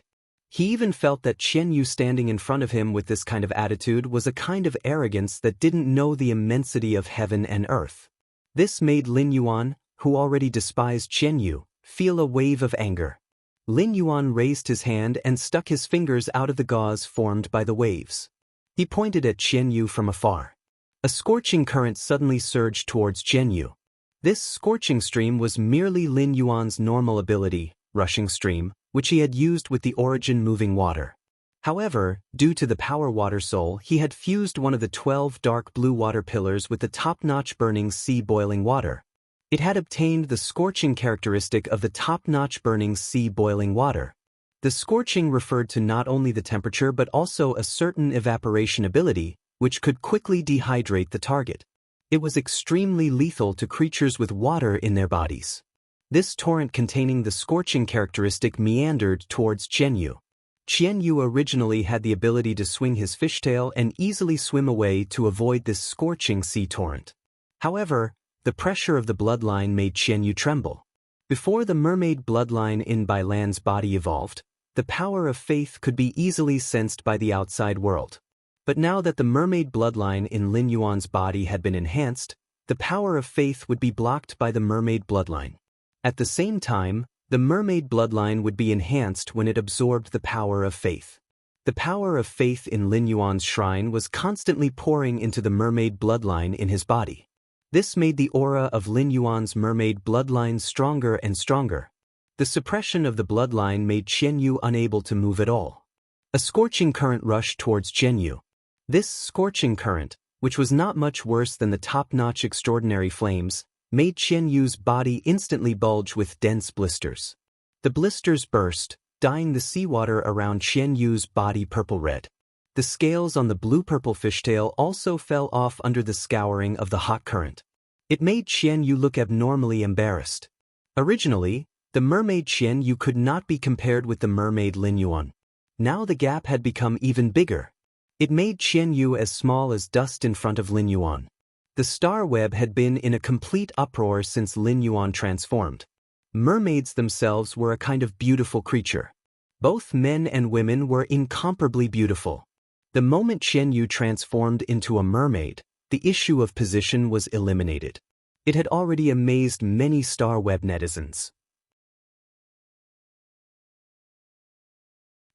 S1: He even felt that Qian Yu standing in front of him with this kind of attitude was a kind of arrogance that didn't know the immensity of heaven and earth. This made Lin Yuan, who already despised Qian Yu, feel a wave of anger. Lin Yuan raised his hand and stuck his fingers out of the gauze formed by the waves. He pointed at Qian Yu from afar. A scorching current suddenly surged towards Qian Yu. This scorching stream was merely Lin Yuan's normal ability, rushing stream, which he had used with the origin moving water. However, due to the power water soul, he had fused one of the 12 dark blue water pillars with the top-notch burning sea boiling water. It had obtained the scorching characteristic of the top-notch burning sea boiling water. The scorching referred to not only the temperature but also a certain evaporation ability, which could quickly dehydrate the target. It was extremely lethal to creatures with water in their bodies. This torrent containing the scorching characteristic meandered towards Qian Yu. Qian Yu originally had the ability to swing his fishtail and easily swim away to avoid this scorching sea torrent. However, the pressure of the bloodline made Qian Yu tremble. Before the mermaid bloodline in Bai Lan's body evolved, the power of faith could be easily sensed by the outside world. But now that the mermaid bloodline in Lin Yuan's body had been enhanced, the power of faith would be blocked by the mermaid bloodline. At the same time, the mermaid bloodline would be enhanced when it absorbed the power of faith. The power of faith in Lin Yuan's shrine was constantly pouring into the mermaid bloodline in his body. This made the aura of Lin Yuan's mermaid bloodline stronger and stronger. The suppression of the bloodline made Qian Yu unable to move at all. A scorching current rushed towards Qian Yu. This scorching current, which was not much worse than the top-notch extraordinary flames, made Qian Yu's body instantly bulge with dense blisters. The blisters burst, dyeing the seawater around Qian Yu's body purple-red. The scales on the blue-purple fishtail also fell off under the scouring of the hot current. It made Qian Yu look abnormally embarrassed. Originally, the mermaid Qian Yu could not be compared with the mermaid Lin Yuan. Now the gap had become even bigger. It made Qian Yu as small as dust in front of Lin Yuan. The star web had been in a complete uproar since Lin Yuan transformed. Mermaids themselves were a kind of beautiful creature. Both men and women were incomparably beautiful. The moment Qian Yu transformed into a mermaid, the issue of position was eliminated. It had already amazed many star web netizens.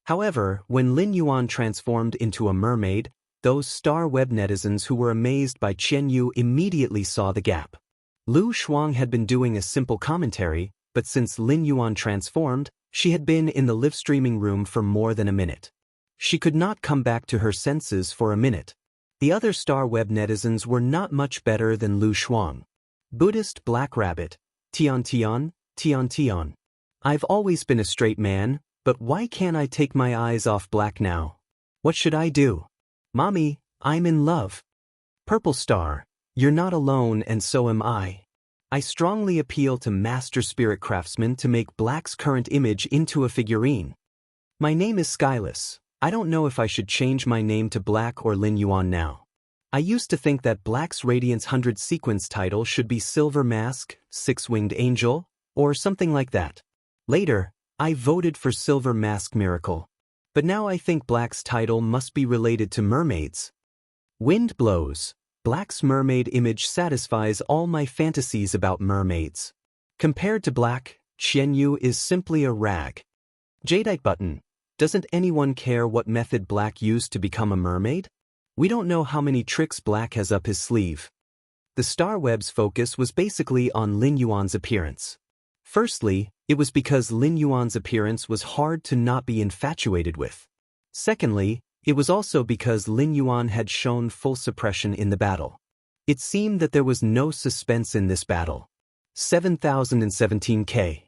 S1: However, when Lin Yuan transformed into a mermaid, Those star web netizens who were amazed by Qian Yu immediately saw the gap. Lu Shuang had been doing a simple commentary, but since Lin Yuan transformed, she had been in the live streaming room for more than a minute. She could not come back to her senses for a minute. The other star web netizens were not much better than Lu Shuang. Buddhist Black Rabbit, Tian Tian, Tian Tian. I've always been a straight man, but why can't I take my eyes off black now? What should I do? Mommy, I'm in love. Purple Star, you're not alone and so am I. I strongly appeal to master spirit craftsmen to make Black's current image into a figurine. My name is Skyless. I don't know if I should change my name to Black or Lin Yuan now. I used to think that Black's Radiance 100 sequence title should be Silver Mask, Six-Winged Angel, or something like that. Later, I voted for Silver Mask Miracle. But now I think Black's title must be related to mermaids. Wind blows. Black's mermaid image satisfies all my fantasies about mermaids. Compared to Black, Qian Yu is simply a rag. Jadeite button. Doesn't anyone care what method Black used to become a mermaid? We don't know how many tricks Black has up his sleeve. The Star Web's focus was basically on Lin Yuan's appearance. Firstly, it was because Lin Yuan's appearance was hard to not be infatuated with. Secondly, it was also because Lin Yuan had shown full suppression in the battle. It seemed that there was no suspense in this battle. 7017K.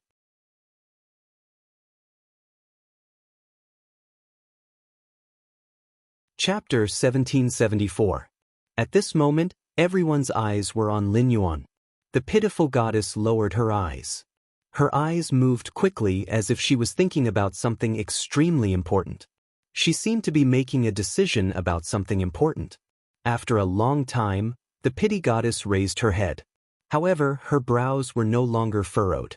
S1: Chapter 1774. At this moment, everyone's eyes were on Lin Yuan. The pitiful goddess lowered her eyes. Her eyes moved quickly as if she was thinking about something extremely important. She seemed to be making a decision about something important. After a long time, the pity goddess raised her head. However, her brows were no longer furrowed.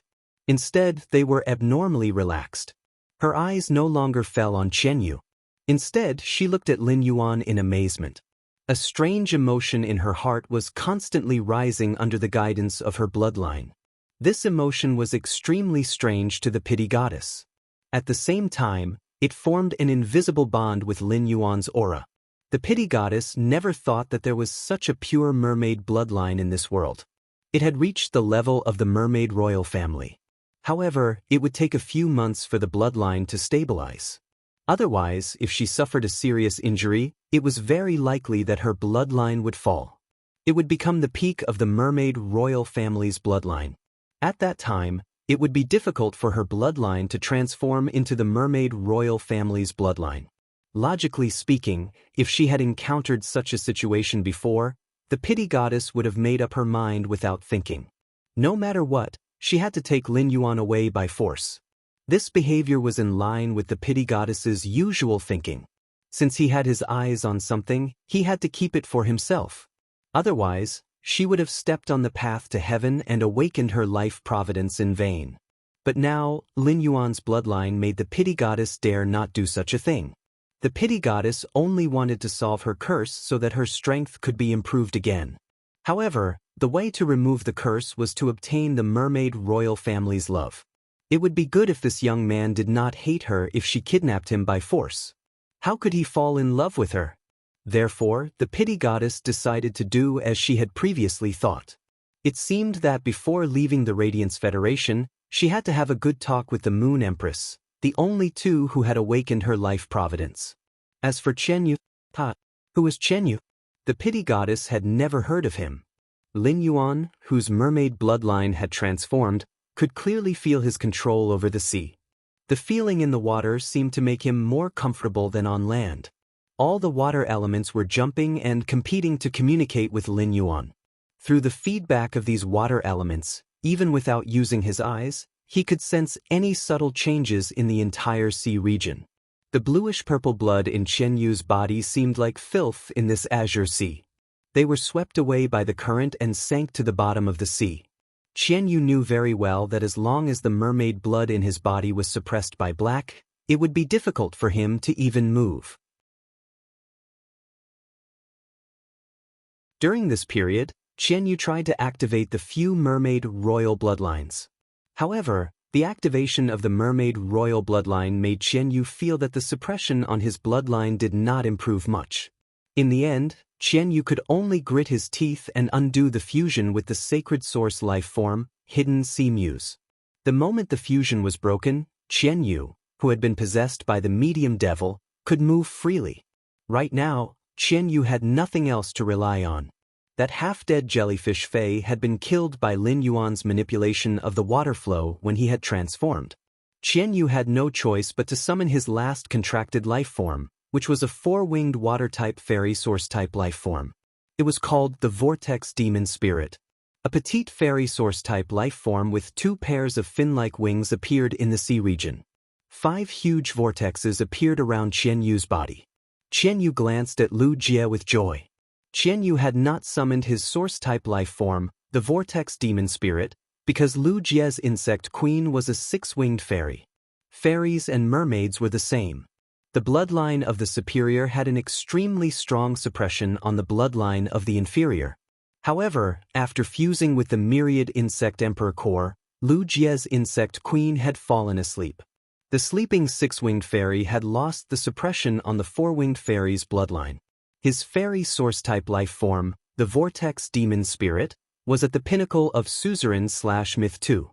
S1: Instead, they were abnormally relaxed. Her eyes no longer fell on Qian Yu. Instead, she looked at Lin Yuan in amazement. A strange emotion in her heart was constantly rising under the guidance of her bloodline. This emotion was extremely strange to the pity goddess. At the same time, it formed an invisible bond with Lin Yuan's aura. The pity goddess never thought that there was such a pure mermaid bloodline in this world. It had reached the level of the mermaid royal family. However, it would take a few months for the bloodline to stabilize. Otherwise, if she suffered a serious injury, it was very likely that her bloodline would fall. It would become the peak of the mermaid royal family's bloodline. At that time, it would be difficult for her bloodline to transform into the mermaid royal family's bloodline. Logically speaking, if she had encountered such a situation before, the pity goddess would have made up her mind without thinking. No matter what, she had to take Lin Yuan away by force. This behavior was in line with the pity goddess's usual thinking. Since he had his eyes on something, he had to keep it for himself. Otherwise, she would have stepped on the path to heaven and awakened her life providence in vain. But now, Lin Yuan's bloodline made the pity goddess dare not do such a thing. The pity goddess only wanted to solve her curse so that her strength could be improved again. However, the way to remove the curse was to obtain the mermaid royal family's love. It would be good if this young man did not hate her if she kidnapped him by force. How could he fall in love with her? Therefore, the pity goddess decided to do as she had previously thought. It seemed that before leaving the Radiance Federation, she had to have a good talk with the Moon Empress, the only two who had awakened her life providence. As for Qian Yu, who was Qian Yu? The pity goddess had never heard of him. Lin Yuan, whose mermaid bloodline had transformed, could clearly feel his control over the sea. The feeling in the water seemed to make him more comfortable than on land. All the water elements were jumping and competing to communicate with Lin Yuan. Through the feedback of these water elements, even without using his eyes, he could sense any subtle changes in the entire sea region. The bluish-purple blood in Qian Yu's body seemed like filth in this azure sea. They were swept away by the current and sank to the bottom of the sea. Qian Yu knew very well that as long as the mermaid blood in his body was suppressed by black, it would be difficult for him to even move. During this period, Qian Yu tried to activate the few mermaid royal bloodlines. However, the activation of the mermaid royal bloodline made Qian Yu feel that the suppression on his bloodline did not improve much. In the end, Qian Yu could only grit his teeth and undo the fusion with the sacred source life form, Hidden Sea Muse. The moment the fusion was broken, Qian Yu, who had been possessed by the medium devil, could move freely. Right now, Qian Yu had nothing else to rely on. That half-dead jellyfish Fei had been killed by Lin Yuan's manipulation of the water flow when he had transformed. Qian Yu had no choice but to summon his last contracted life form, which was a four-winged water-type fairy source-type life form. It was called the Vortex Demon Spirit. A petite fairy source-type life form with two pairs of fin-like wings appeared in the sea region. 5 huge vortexes appeared around Qian Yu's body. Qian Yu glanced at Lu Jie with joy. Qian Yu had not summoned his source-type life form, the Vortex Demon Spirit, because Lu Jie's insect queen was a 6-winged fairy. Fairies and mermaids were the same. The bloodline of the superior had an extremely strong suppression on the bloodline of the inferior. However, after fusing with the myriad insect emperor core, Lu Jie's insect queen had fallen asleep. The sleeping 6-winged fairy had lost the suppression on the 4-winged fairy's bloodline. His fairy source-type life form, the Vortex Demon Spirit, was at the pinnacle of Suzerain/Myth 2.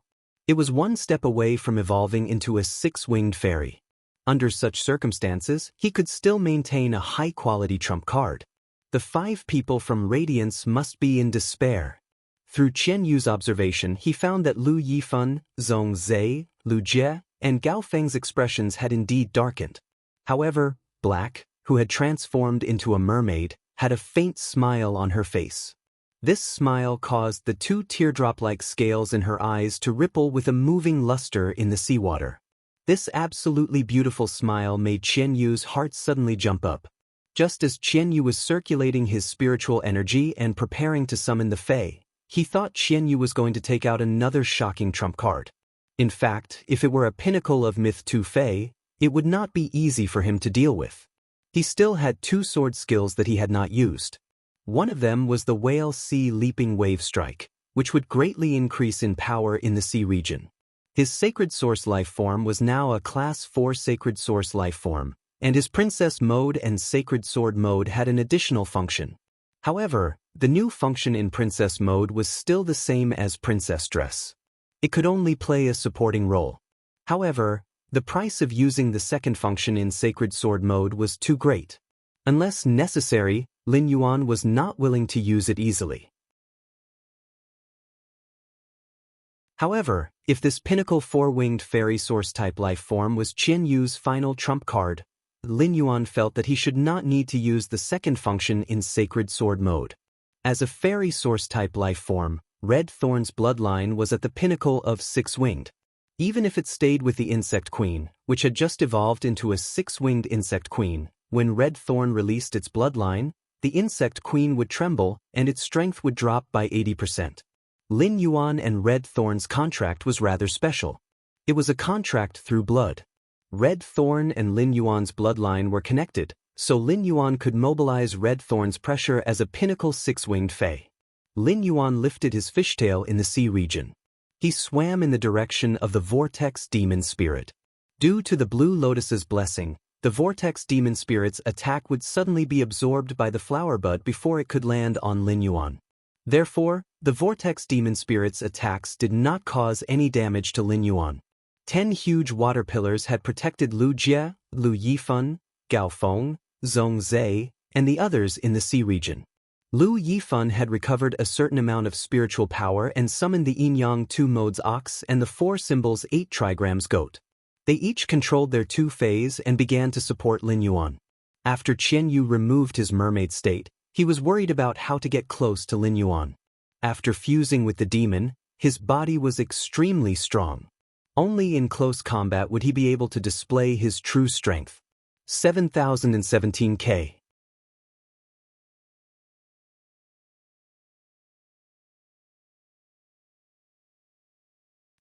S1: It was one step away from evolving into a 6-winged fairy. Under such circumstances, he could still maintain a high-quality trump card. The 5 people from Radiance must be in despair. Through Qian Yu's observation, he found that Lu Yifan, Zhong Zhe, Lu Jie, and Gao Feng's expressions had indeed darkened. However, Black, who had transformed into a mermaid, had a faint smile on her face. This smile caused the 2 teardrop-like scales in her eyes to ripple with a moving luster in the seawater. This absolutely beautiful smile made Qian Yu's heart suddenly jump up. Just as Qian Yu was circulating his spiritual energy and preparing to summon the Fae, he thought Qian Yu was going to take out another shocking trump card. In fact, if it were a pinnacle of Myth 2 Fae, it would not be easy for him to deal with. He still had 2 sword skills that he had not used. One of them was the Whale Sea Leaping Wave Strike, which would greatly increase in power in the sea region. His Sacred Source life form was now a Class 4 Sacred Source life form, and his Princess mode and Sacred Sword mode had an additional function. However, the new function in Princess mode was still the same as Princess Dress. It could only play a supporting role. However, the price of using the second function in Sacred Sword mode was too great. Unless necessary, Lin Yuan was not willing to use it easily. However, if this pinnacle 4-winged fairy source-type life form was Qian Yu's final trump card, Lin Yuan felt that he should not need to use the second function in Sacred Sword mode. As a fairy source-type life form, Red Thorn's bloodline was at the pinnacle of 6-winged. Even if it stayed with the Insect Queen, which had just evolved into a 6-winged Insect Queen, when Red Thorn released its bloodline, the Insect Queen would tremble and its strength would drop by 80%. Lin Yuan and Red Thorn's contract was rather special. It was a contract through blood. Red Thorn and Lin Yuan's bloodline were connected, so Lin Yuan could mobilize Red Thorn's pressure as a pinnacle 6-winged Fae. Lin Yuan lifted his fishtail in the sea region. He swam in the direction of the Vortex Demon Spirit. Due to the Blue Lotus's blessing, the Vortex Demon Spirit's attack would suddenly be absorbed by the flower bud before it could land on Lin Yuan. Therefore, the Vortex Demon Spirit's attacks did not cause any damage to Lin Yuan. 10 huge water pillars had protected Lu Jie, Lu Yifan, Gao Feng, Zhong Zhe, and the others in the sea region. Lu Yifan had recovered a certain amount of spiritual power and summoned the Yin-Yang 2 modes ox and the 4 symbols 8 trigrams goat. They each controlled their 2 fays and began to support Lin Yuan. After Qian Yu removed his mermaid state, he was worried about how to get close to Lin Yuan. After fusing with the demon, his body was extremely strong. Only in close combat would he be able to display his true strength. 7017K.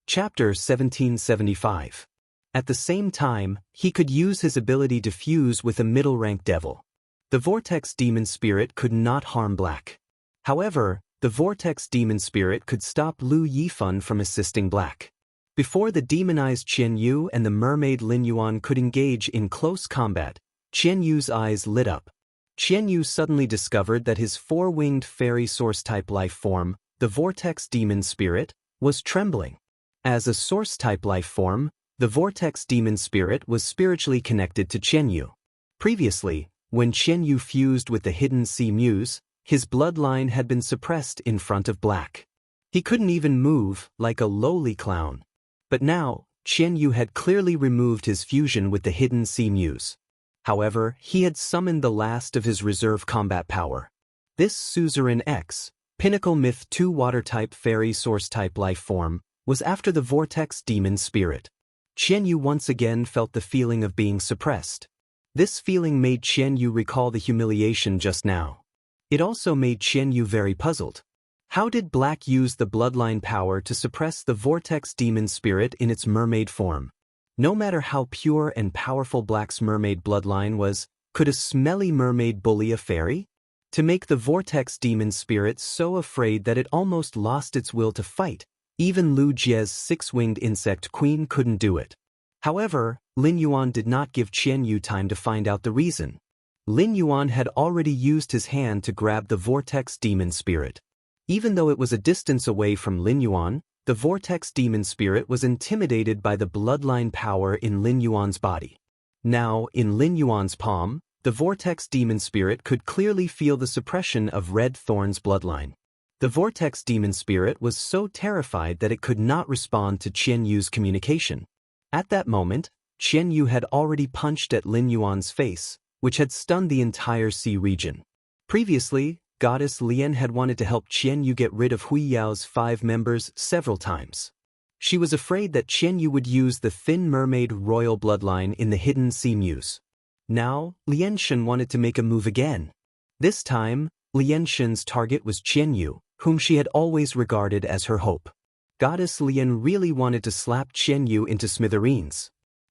S1: Chapter 1775. At the same time, he could use his ability to fuse with a middle-rank devil. The Vortex Demon Spirit could not harm Black. However, the Vortex Demon Spirit could stop Lu Yifan from assisting Black. Before the demonized Qian Yu and the mermaid Lin Yuan could engage in close combat, Qian Yu's eyes lit up. Qianyu suddenly discovered that his four-winged fairy source-type life form, the Vortex Demon Spirit, was trembling. As a source-type life form, the Vortex Demon Spirit was spiritually connected to Qianyu. Previously, when Qianyu fused with the hidden Sea Muse, his bloodline had been suppressed in front of Black. He couldn't even move, like a lowly clown. But now, Qianyu had clearly removed his fusion with the hidden Sea Muse. However, he had summoned the last of his reserve combat power. This Suzerain X, Pinnacle Myth 2 Water-type Fairy Source-type life form, was after the Vortex Demon Spirit. Qianyu once again felt the feeling of being suppressed. This feeling made Qianyu recall the humiliation just now. It also made Qianyu very puzzled. How did Black use the bloodline power to suppress the Vortex Demon Spirit in its mermaid form? No matter how pure and powerful Black's mermaid bloodline was, could a smelly mermaid bully a fairy? To make the Vortex Demon Spirit so afraid that it almost lost its will to fight, even Lu Jie's six-winged insect queen couldn't do it. However, Lin Yuan did not give Qianyu time to find out the reason. Lin Yuan had already used his hand to grab the Vortex Demon Spirit. Even though it was a distance away from Lin Yuan, the Vortex Demon Spirit was intimidated by the bloodline power in Lin Yuan's body. Now, in Lin Yuan's palm, the Vortex Demon Spirit could clearly feel the suppression of Red Thorn's bloodline. The Vortex Demon Spirit was so terrified that it could not respond to Qianyu's communication. At that moment, Qianyu had already punched at Lin Yuan's face, which had stunned the entire sea region. Previously, Goddess Lian had wanted to help Qianyu get rid of Hui Yao's 5 members several times. She was afraid that Qianyu would use the Thin Mermaid royal bloodline in the hidden Sea Muse. Now, Lian Shen wanted to make a move again. This time, Lian Shen's target was Qianyu, whom she had always regarded as her hope. Goddess Lian really wanted to slap Qianyu into smithereens.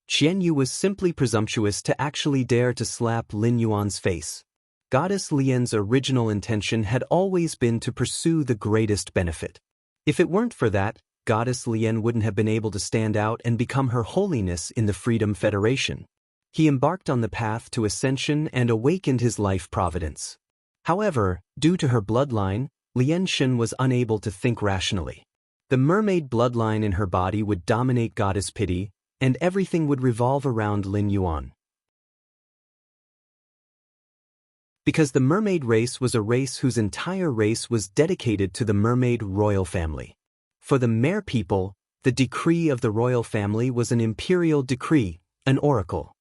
S1: Qianyu was simply presumptuous to actually dare to slap Lin Yuan's face. Goddess Lian's original intention had always been to pursue the greatest benefit. If it weren't for that, Goddess Lian wouldn't have been able to stand out and become Her Holiness in the Freedom Federation. He embarked on the path to ascension and awakened his life providence. However, due to her bloodline, Lian Shen was unable to think rationally. The mermaid bloodline in her body would dominate Goddess Pity, and everything would revolve around Lin Yuan. Because the mermaid race was a race whose entire race was dedicated to the mermaid royal family. For the Mer people, the decree of the royal family was an imperial decree, an oracle.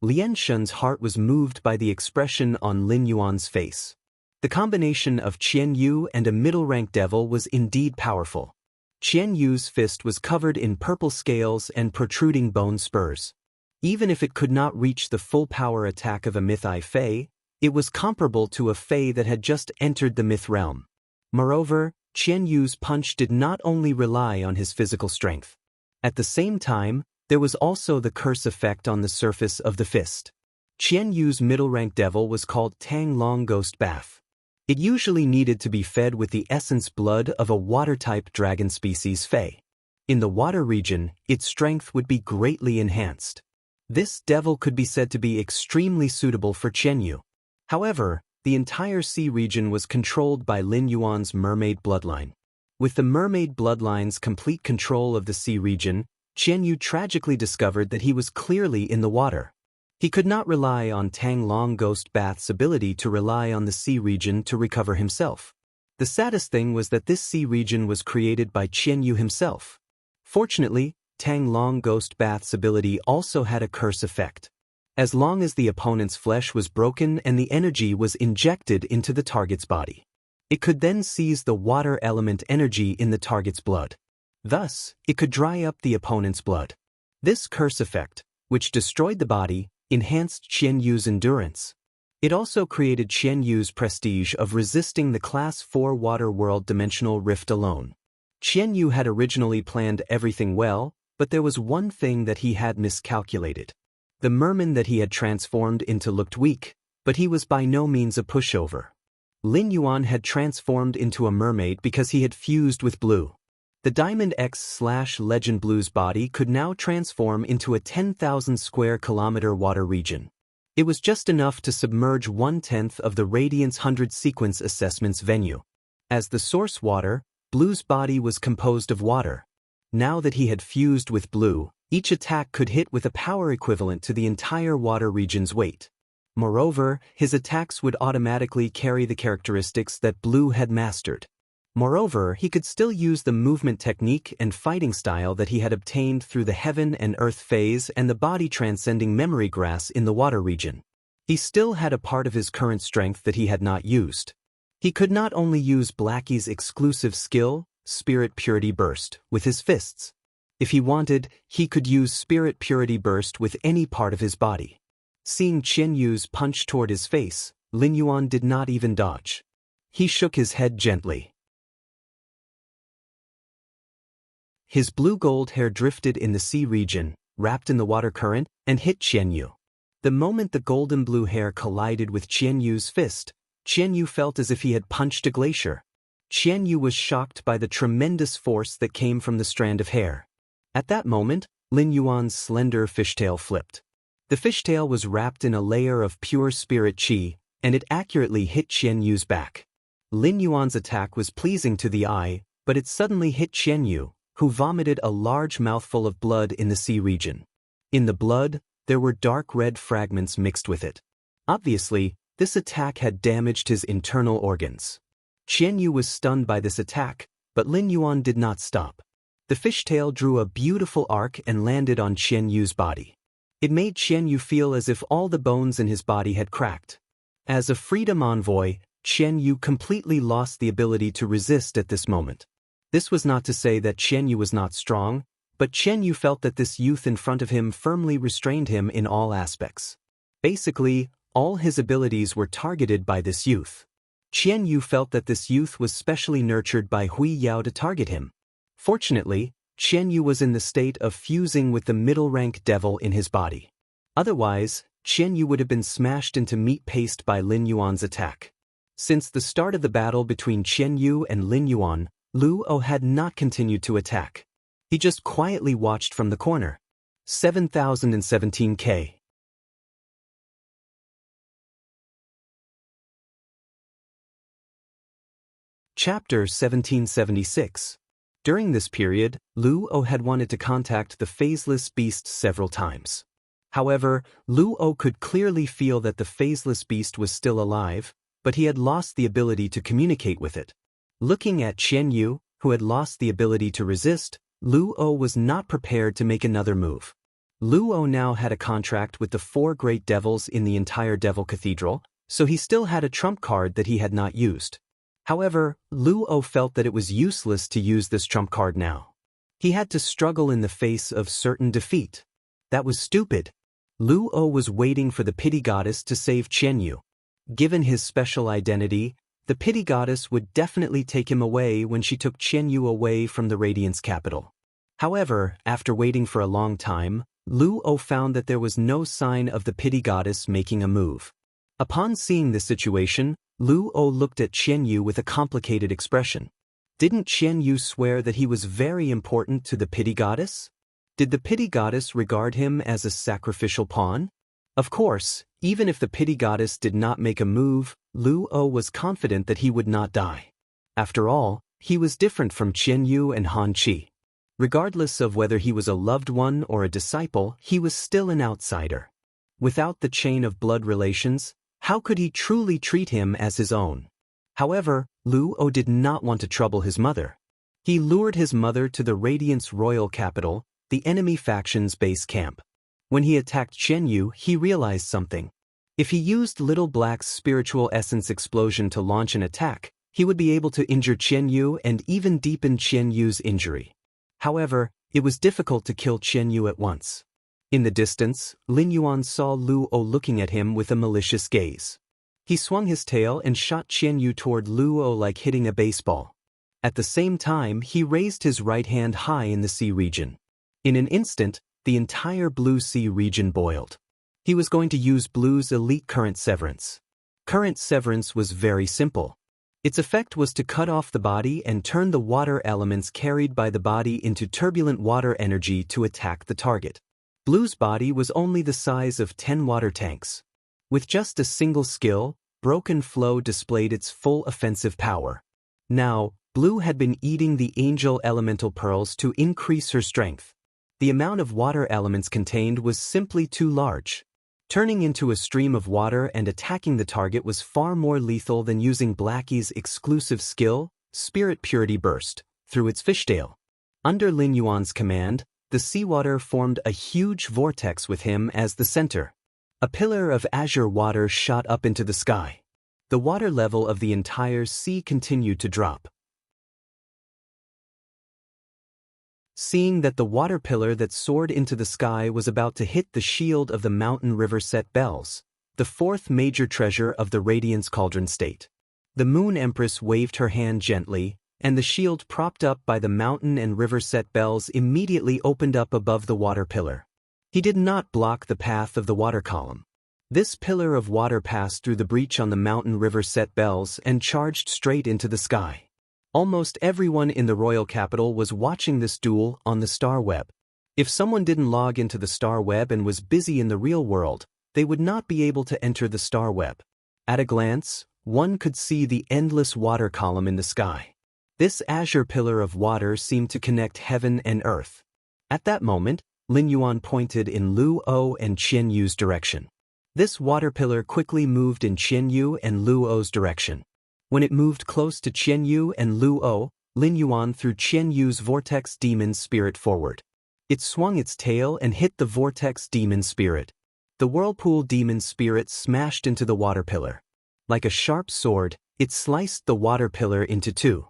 S1: Lian Shen's heart was moved by the expression on Lin Yuan's face. The combination of Qianyu and a middle-rank devil was indeed powerful. Qianyu's fist was covered in purple scales and protruding bone spurs. Even if it could not reach the full power attack of a Myth-I Fae, it was comparable to a Fae that had just entered the Myth realm. Moreover, Qianyu's punch did not only rely on his physical strength. At the same time, there was also the curse effect on the surface of the fist. Qianyu's middle-rank devil was called Tang Long Ghost Bath. It usually needed to be fed with the essence blood of a water-type dragon species Fae. In the water region, its strength would be greatly enhanced. This devil could be said to be extremely suitable for Qianyu. However, the entire sea region was controlled by Lin Yuan's mermaid bloodline. With the mermaid bloodline's complete control of the sea region, Qianyu tragically discovered that he was clearly in the water. He could not rely on Tang Long Ghost Bath's ability to rely on the sea region to recover himself. The saddest thing was that this sea region was created by Qianyu himself. Fortunately, Tang Long Ghost Bath's ability also had a curse effect. As long as the opponent's flesh was broken and the energy was injected into the target's body, it could then seize the water element energy in the target's blood. Thus, it could dry up the opponent's blood. This curse effect, which destroyed the body, enhanced Qianyu's endurance. It also created Qianyu's prestige of resisting the Class 4 Water World Dimensional Rift alone. Qianyu had originally planned everything well, but there was one thing that he had miscalculated. The merman that he had transformed into looked weak, but he was by no means a pushover. Lin Yuan had transformed into a mermaid because he had fused with Blue. The Diamond X/Legend Blue's body could now transform into a 10,000 square kilometer water region. It was just enough to submerge 1/10 of the Radiant's 100 sequence assessment's venue. As the source water, Blue's body was composed of water. Now that he had fused with Blue, each attack could hit with a power equivalent to the entire water region's weight. Moreover, his attacks would automatically carry the characteristics that Blue had mastered. Moreover, he could still use the movement technique and fighting style that he had obtained through the heaven and earth phase and the body-transcending memory grass in the water region. He still had a part of his current strength that he had not used. He could not only use Blackie's exclusive skill, Spirit Purity Burst, with his fists. If he wanted, he could use Spirit Purity Burst with any part of his body. Seeing Qian Yu's punch toward his face, Lin Yuan did not even dodge. He shook his head gently. His blue-gold hair drifted in the sea region, wrapped in the water current, and hit Qian Yu. The moment the golden blue hair collided with Qian Yu's fist, Qian Yu felt as if he had punched a glacier. Qian Yu was shocked by the tremendous force that came from the strand of hair. At that moment, Lin Yuan's slender fishtail flipped. The fishtail was wrapped in a layer of pure spirit qi, and it accurately hit Qian Yu's back. Lin Yuan's attack was pleasing to the eye, but it suddenly hit Qian Yu, who vomited a large mouthful of blood in the sea region. In the blood, there were dark red fragments mixed with it. Obviously, this attack had damaged his internal organs. Qian Yu was stunned by this attack, but Lin Yuan did not stop. The fishtail drew a beautiful arc and landed on Qian Yu's body. It made Qian Yu feel as if all the bones in his body had cracked. As a freedom envoy, Qian Yu completely lost the ability to resist at this moment. This was not to say that Qian Yu was not strong, but Qian Yu felt that this youth in front of him firmly restrained him in all aspects. Basically, all his abilities were targeted by this youth. Qian Yu felt that this youth was specially nurtured by Hui Yao to target him. Fortunately, Qian Yu was in the state of fusing with the middle-rank devil in his body. Otherwise, Qian Yu would have been smashed into meat paste by Lin Yuan's attack. Since the start of the battle between Qian Yu and Lin Yuan, Lu O had not continued to attack. He just quietly watched from the corner. 7017K. Chapter 1776. During this period, Lu O had wanted to contact the phaseless beast several times. However, Lu O could clearly feel that the phaseless beast was still alive, but he had lost the ability to communicate with it. Looking at Qian Yu, who had lost the ability to resist, Lu O was not prepared to make another move. Lu O now had a contract with the 4 great devils in the entire Devil Cathedral, so he still had a trump card that he had not used. However, Lu O felt that it was useless to use this trump card now. He had to struggle in the face of certain defeat. That was stupid. Lu O was waiting for the pity goddess to save Qian Yu. Given his special identity, the pity goddess would definitely take him away when she took Qian Yu away from the Radiance capital. However, after waiting for a long time, Lu O found that there was no sign of the pity goddess making a move. Upon seeing this situation, Lu O looked at Qian Yu with a complicated expression. Didn't Qian Yu swear that he was very important to the pity goddess? Did the pity goddess regard him as a sacrificial pawn? Of course, even if the pity goddess did not make a move, Lu O was confident that he would not die. After all, he was different from Qian Yu and Han Qi. Regardless of whether he was a loved one or a disciple, he was still an outsider. Without the chain of blood relations, how could he truly treat him as his own? However, Lu O did not want to trouble his mother. He lured his mother to the Radiance royal capital, the enemy faction's base camp. When he attacked Qian Yu, he realized something. If he used Little Black's spiritual essence explosion to launch an attack, he would be able to injure Qian Yu and even deepen Qian Yu's injury. However, it was difficult to kill Qian Yu at once. In the distance, Lin Yuan saw Lu O looking at him with a malicious gaze. He swung his tail and shot Qian Yu toward Lu O like hitting a baseball. At the same time, he raised his right hand high in the sea region. In an instant, the entire blue sea region boiled. He was going to use Blue's elite current severance. Current severance was very simple. Its effect was to cut off the body and turn the water elements carried by the body into turbulent water energy to attack the target. Blue's body was only the size of 10 water tanks. With just a single skill, Broken Flow displayed its full offensive power. Now, Blue had been eating the angel elemental pearls to increase her strength. The amount of water elements contained was simply too large. Turning into a stream of water and attacking the target was far more lethal than using Blackie's exclusive skill, Spirit Purity Burst, through its fishtail. Under Lin Yuan's command, the seawater formed a huge vortex with him as the center. A pillar of azure water shot up into the sky. The water level of the entire sea continued to drop. Seeing that the water pillar that soared into the sky was about to hit the shield of the mountain river set bells, the fourth major treasure of the Radiance Cauldron State. The Moon Empress waved her hand gently, and the shield propped up by the mountain and river set bells immediately opened up above the water pillar. He did not block the path of the water column. This pillar of water passed through the breach on the mountain river set bells and charged straight into the sky. Almost everyone in the royal capital was watching this duel on the Star Web. If someone didn't log into the Star Web and was busy in the real world, they would not be able to enter the Star Web. At a glance, one could see the endless water column in the sky. This azure pillar of water seemed to connect heaven and earth. At that moment, Lin Yuan pointed in Lu O and Qian Yu's direction. This water pillar quickly moved in Qian Yu and Lu O's direction. When it moved close to Qian Yu and Lu O, Lin Yuan threw Qian Yu's Vortex Demon Spirit forward. It swung its tail and hit the Vortex Demon Spirit. The Whirlpool Demon Spirit smashed into the water pillar. Like a sharp sword, it sliced the water pillar into two.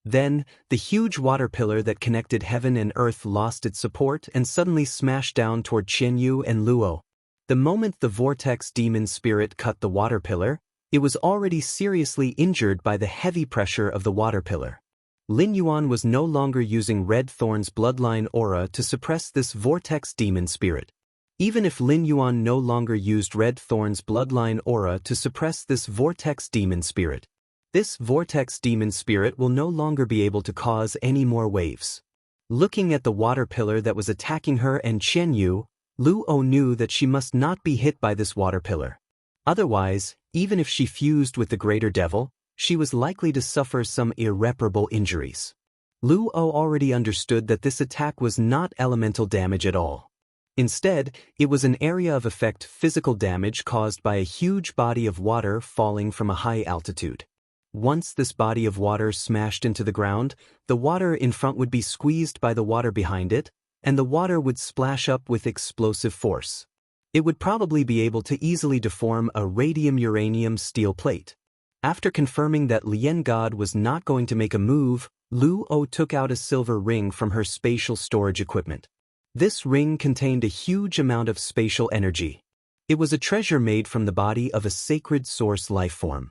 S1: Then, the huge water pillar that connected heaven and earth lost its support and suddenly smashed down toward Qian Yu and Lu O. The moment the Vortex Demon Spirit cut the water pillar, it was already seriously injured by the heavy pressure of the water pillar. Lin Yuan was no longer using Red Thorn's bloodline aura to suppress this Vortex Demon Spirit. Even if Lin Yuan no longer used Red Thorn's bloodline aura to suppress this Vortex Demon Spirit, this Vortex Demon Spirit will no longer be able to cause any more waves. Looking at the water pillar that was attacking her and Qian Yu, Lu O knew that she must not be hit by this water pillar. Otherwise, even if she fused with the Greater Devil, she was likely to suffer some irreparable injuries. Lu O already understood that this attack was not elemental damage at all. Instead, it was an area of effect physical damage caused by a huge body of water falling from a high altitude. Once this body of water smashed into the ground, the water in front would be squeezed by the water behind it, and the water would splash up with explosive force. It would probably be able to easily deform a radium-uranium steel plate. After confirming that Lien God was not going to make a move, Lu O took out a silver ring from her spatial storage equipment. This ring contained a huge amount of spatial energy. It was a treasure made from the body of a sacred source life form.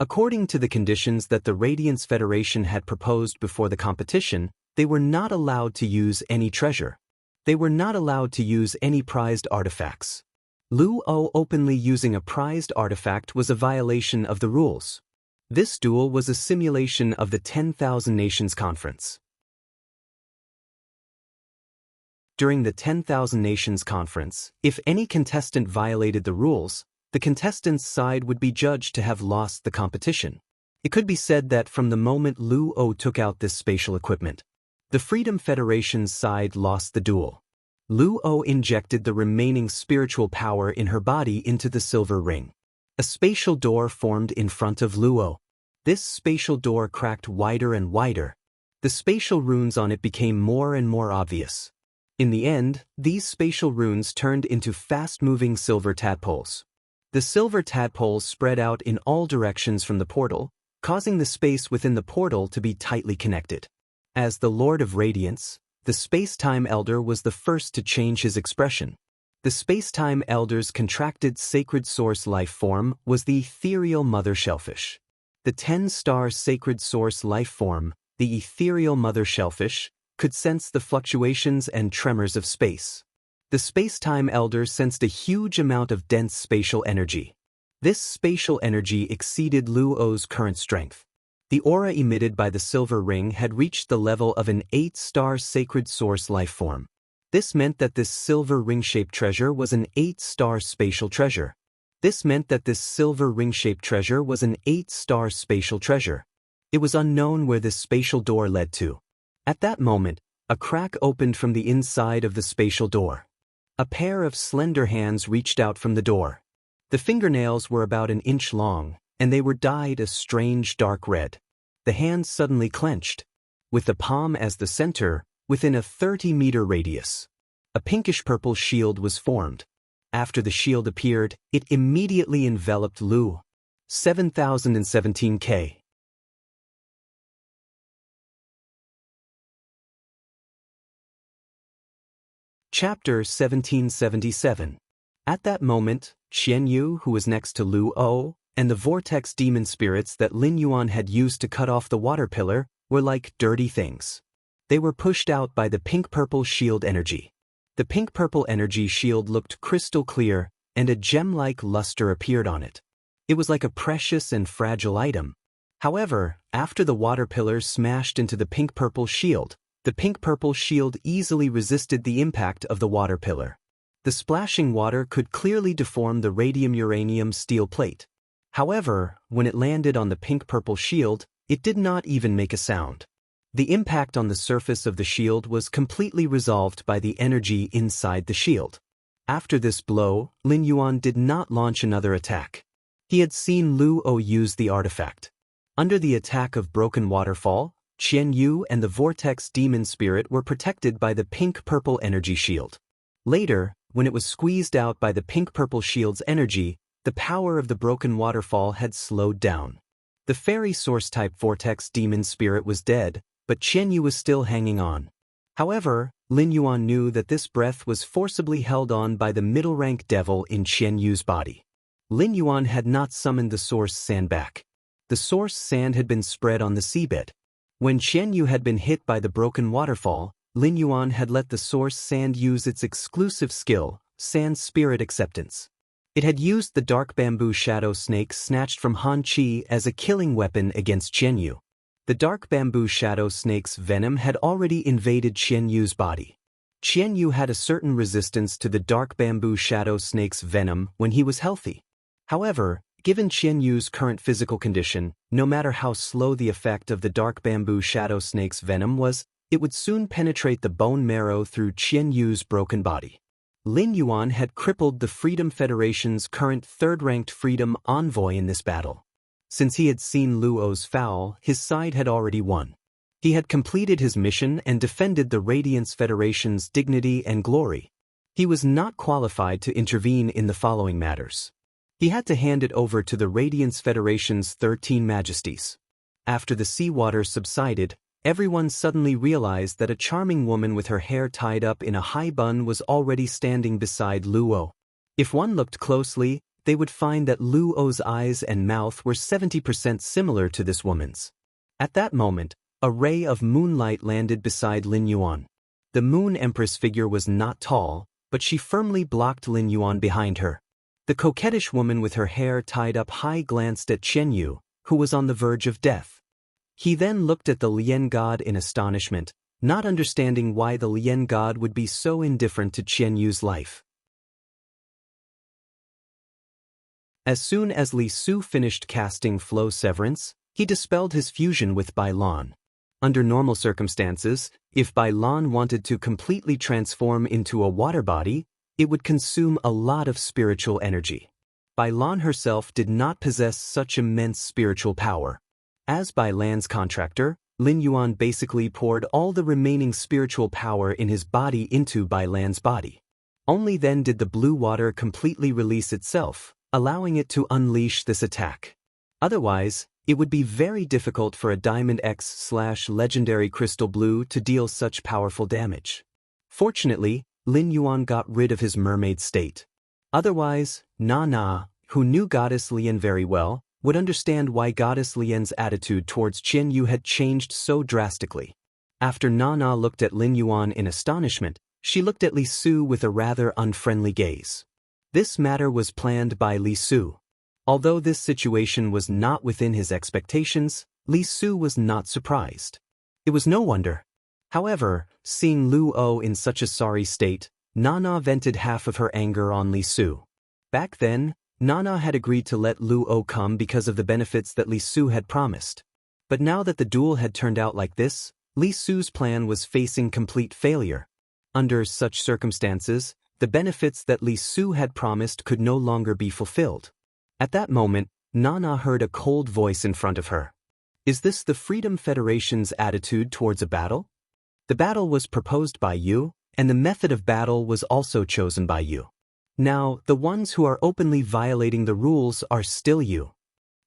S1: According to the conditions that the Radiance Federation had proposed before the competition, they were not allowed to use any treasure. They were not allowed to use any prized artifacts. Lu O openly using a prized artifact was a violation of the rules. This duel was a simulation of the 10,000 Nations Conference. During the 10,000 Nations Conference, if any contestant violated the rules, the contestant's side would be judged to have lost the competition. It could be said that from the moment Lu O took out this spatial equipment, the Freedom Federation's side lost the duel. Lu O injected the remaining spiritual power in her body into the silver ring. A spatial door formed in front of Lu O. This spatial door cracked wider and wider. The spatial runes on it became more and more obvious. In the end, these spatial runes turned into fast-moving silver tadpoles. The silver tadpoles spread out in all directions from the portal, causing the space within the portal to be tightly connected. As the Lord of Radiance, the Space-Time Elder was the first to change his expression. The Space-Time Elder's contracted sacred source life form was the ethereal Mother Shellfish. The 10-star sacred source life form, the ethereal Mother Shellfish, could sense the fluctuations and tremors of space. The Space-Time Elder sensed a huge amount of dense spatial energy. This spatial energy exceeded Lu O's current strength. The aura emitted by the silver ring had reached the level of an 8-star sacred source life form. This meant that this silver ring-shaped treasure was an 8-star spatial treasure. This meant that this silver ring-shaped treasure was an 8-star spatial treasure. It was unknown where this spatial door led to. At that moment, a crack opened from the inside of the spatial door. A pair of slender hands reached out from the door. The fingernails were about an inch long, and they were dyed a strange dark red. The hands suddenly clenched, with the palm as the center, within a 30-meter radius. A pinkish-purple shield was formed. After the shield appeared, it immediately enveloped Lu. 7017K. Chapter 1777. At that moment, Qian Yu, who was next to Lu O, and the vortex demon spirits that Lin Yuan had used to cut off the water pillar, were like dirty things. They were pushed out by the pink-purple shield energy. The pink-purple energy shield looked crystal clear, and a gem-like luster appeared on it. It was like a precious and fragile item. However, after the water pillar smashed into the pink-purple shield, the pink-purple shield easily resisted the impact of the water pillar. The splashing water could clearly deform the radium-uranium steel plate. However, when it landed on the pink-purple shield, it did not even make a sound. The impact on the surface of the shield was completely resolved by the energy inside the shield. After this blow, Lin Yuan did not launch another attack. He had seen Lu O use the artifact. Under the attack of Broken Waterfall, Qian Yu and the Vortex Demon Spirit were protected by the pink-purple energy shield. Later, when it was squeezed out by the pink-purple shield's energy, the power of the Broken Waterfall had slowed down. The Fairy Source-type Vortex Demon Spirit was dead, but Qian Yu was still hanging on. However, Lin Yuan knew that this breath was forcibly held on by the middle-rank devil in Qian Yu's body. Lin Yuan had not summoned the source sand back. The source sand had been spread on the seabed. When Qian Yu had been hit by the broken waterfall, Lin Yuan had let the source sand use its exclusive skill, Sand Spirit Acceptance. It had used the dark bamboo shadow snake snatched from Han Qi as a killing weapon against Qian Yu. The dark bamboo shadow snake's venom had already invaded Qian Yu's body. Qian Yu had a certain resistance to the dark bamboo shadow snake's venom when he was healthy. However, given Qian Yu's current physical condition, no matter how slow the effect of the dark bamboo shadow snake's venom was, it would soon penetrate the bone marrow through Qian Yu's broken body. Lin Yuan had crippled the Freedom Federation's current third-ranked Freedom Envoy in this battle. Since he had seen Lu O's foul, his side had already won. He had completed his mission and defended the Radiance Federation's dignity and glory. He was not qualified to intervene in the following matters. He had to hand it over to the Radiance Federation's 13 Majesties. After the seawater subsided, everyone suddenly realized that a charming woman with her hair tied up in a high bun was already standing beside Lu O. If one looked closely, they would find that Lu O's eyes and mouth were 70% similar to this woman's. At that moment, a ray of moonlight landed beside Lin Yuan. The Moon Empress figure was not tall, but she firmly blocked Lin Yuan behind her. The coquettish woman with her hair tied up high glanced at Qian Yu, who was on the verge of death. He then looked at the Lien God in astonishment, not understanding why the Lien God would be so indifferent to Qian Yu's life. As soon as Li Su finished casting Flow Severance, he dispelled his fusion with Bai Lan. Under normal circumstances, if Bai Lan wanted to completely transform into a water body, it would consume a lot of spiritual energy. Bai Lan herself did not possess such immense spiritual power. As Bai Lan's contractor, Lin Yuan basically poured all the remaining spiritual power in his body into Bai Lan's body. Only then did the blue water completely release itself, allowing it to unleash this attack. Otherwise, it would be very difficult for a Diamond X/Legendary Crystal Blue to deal such powerful damage. Fortunately, Lin Yuan got rid of his mermaid state. Otherwise, Na, who knew Goddess Lien very well, would understand why Goddess Lien's attitude towards Qian Yu had changed so drastically. After Na looked at Lin Yuan in astonishment, she looked at Li Su with a rather unfriendly gaze. This matter was planned by Li Su. Although this situation was not within his expectations, Li Su was not surprised. It was no wonder. However, seeing Lu O in such a sorry state, Na vented half of her anger on Li Su. Back then, Nana had agreed to let Luo come because of the benefits that Li Su had promised. But now that the duel had turned out like this, Li Su's plan was facing complete failure. Under such circumstances, the benefits that Li Su had promised could no longer be fulfilled. At that moment, Nana heard a cold voice in front of her. Is this the Freedom Federation's attitude towards a battle? The battle was proposed by you, and the method of battle was also chosen by you. Now, the ones who are openly violating the rules are still you.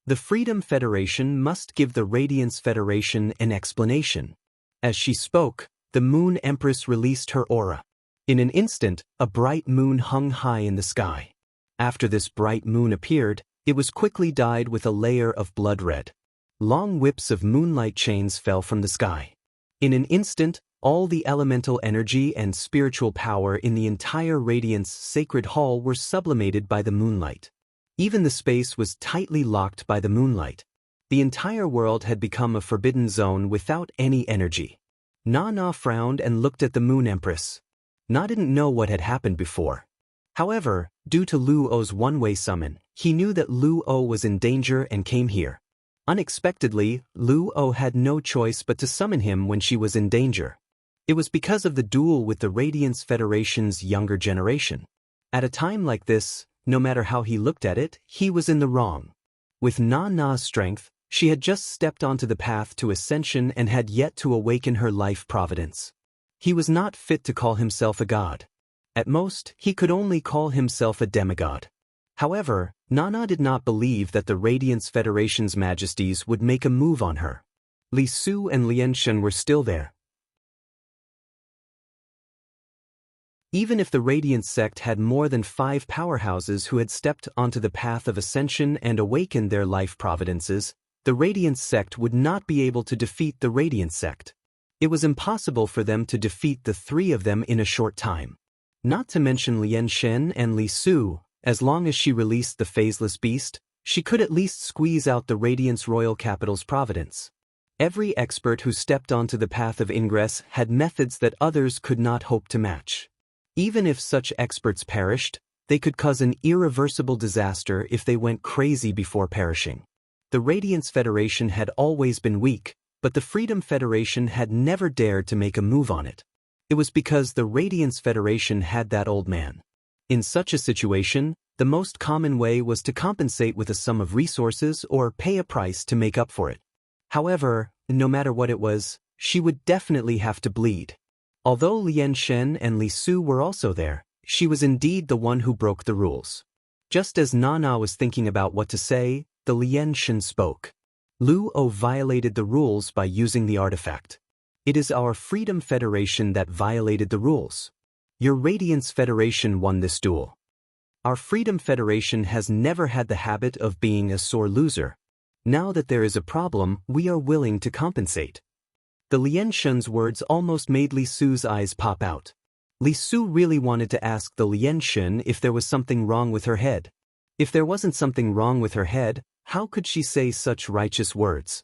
S1: The Freedom Federation must give the Radiance Federation an explanation. As she spoke, the Moon Empress released her aura. In an instant, a bright moon hung high in the sky. After this bright moon appeared, it was quickly dyed with a layer of blood red. Long whips of moonlight chains fell from the sky. In an instant, all the elemental energy and spiritual power in the entire Radiance Sacred Hall were sublimated by the moonlight. Even the space was tightly locked by the moonlight. The entire world had become a forbidden zone without any energy. Nana frowned and looked at the Moon Empress. Na didn't know what had happened before. However, due to Luo's one-way summon, he knew that Luo was in danger and came here. Unexpectedly, Luo had no choice but to summon him when she was in danger. It was because of the duel with the Radiance Federation's younger generation. At a time like this, no matter how he looked at it, he was in the wrong. With Nana's strength, she had just stepped onto the path to ascension and had yet to awaken her life providence. He was not fit to call himself a god. At most, he could only call himself a demigod. However, Nana did not believe that the Radiance Federation's majesties would make a move on her. Li Su and Lian Shen were still there. Even if the Radiance sect had more than 5 powerhouses who had stepped onto the path of ascension and awakened their life providences, the Radiance sect would not be able to defeat the Radiance sect. It was impossible for them to defeat the 3 of them in a short time. Not to mention Lian Shen and Li Su, as long as she released the phaseless beast, she could at least squeeze out the Radiance Royal Capital's providence. Every expert who stepped onto the path of ingress had methods that others could not hope to match. Even if such experts perished, they could cause an irreversible disaster if they went crazy before perishing. The Radiance Federation had always been weak, but the Freedom Federation had never dared to make a move on it. It was because the Radiance Federation had that old man. In such a situation, the most common way was to compensate with a sum of resources or pay a price to make up for it. However, no matter what it was, she would definitely have to bleed. Although Lian Shen and Li Su were also there, she was indeed the one who broke the rules. Just as Nana was thinking about what to say, the Lian Shen spoke. Luo violated the rules by using the artifact. It is our Freedom Federation that violated the rules. Your Radiance Federation won this duel. Our Freedom Federation has never had the habit of being a sore loser. Now that there is a problem, we are willing to compensate. The Lian Shen's words almost made Li Su's eyes pop out. Li Su really wanted to ask the Lian Shen if there was something wrong with her head. If there wasn't something wrong with her head, how could she say such righteous words?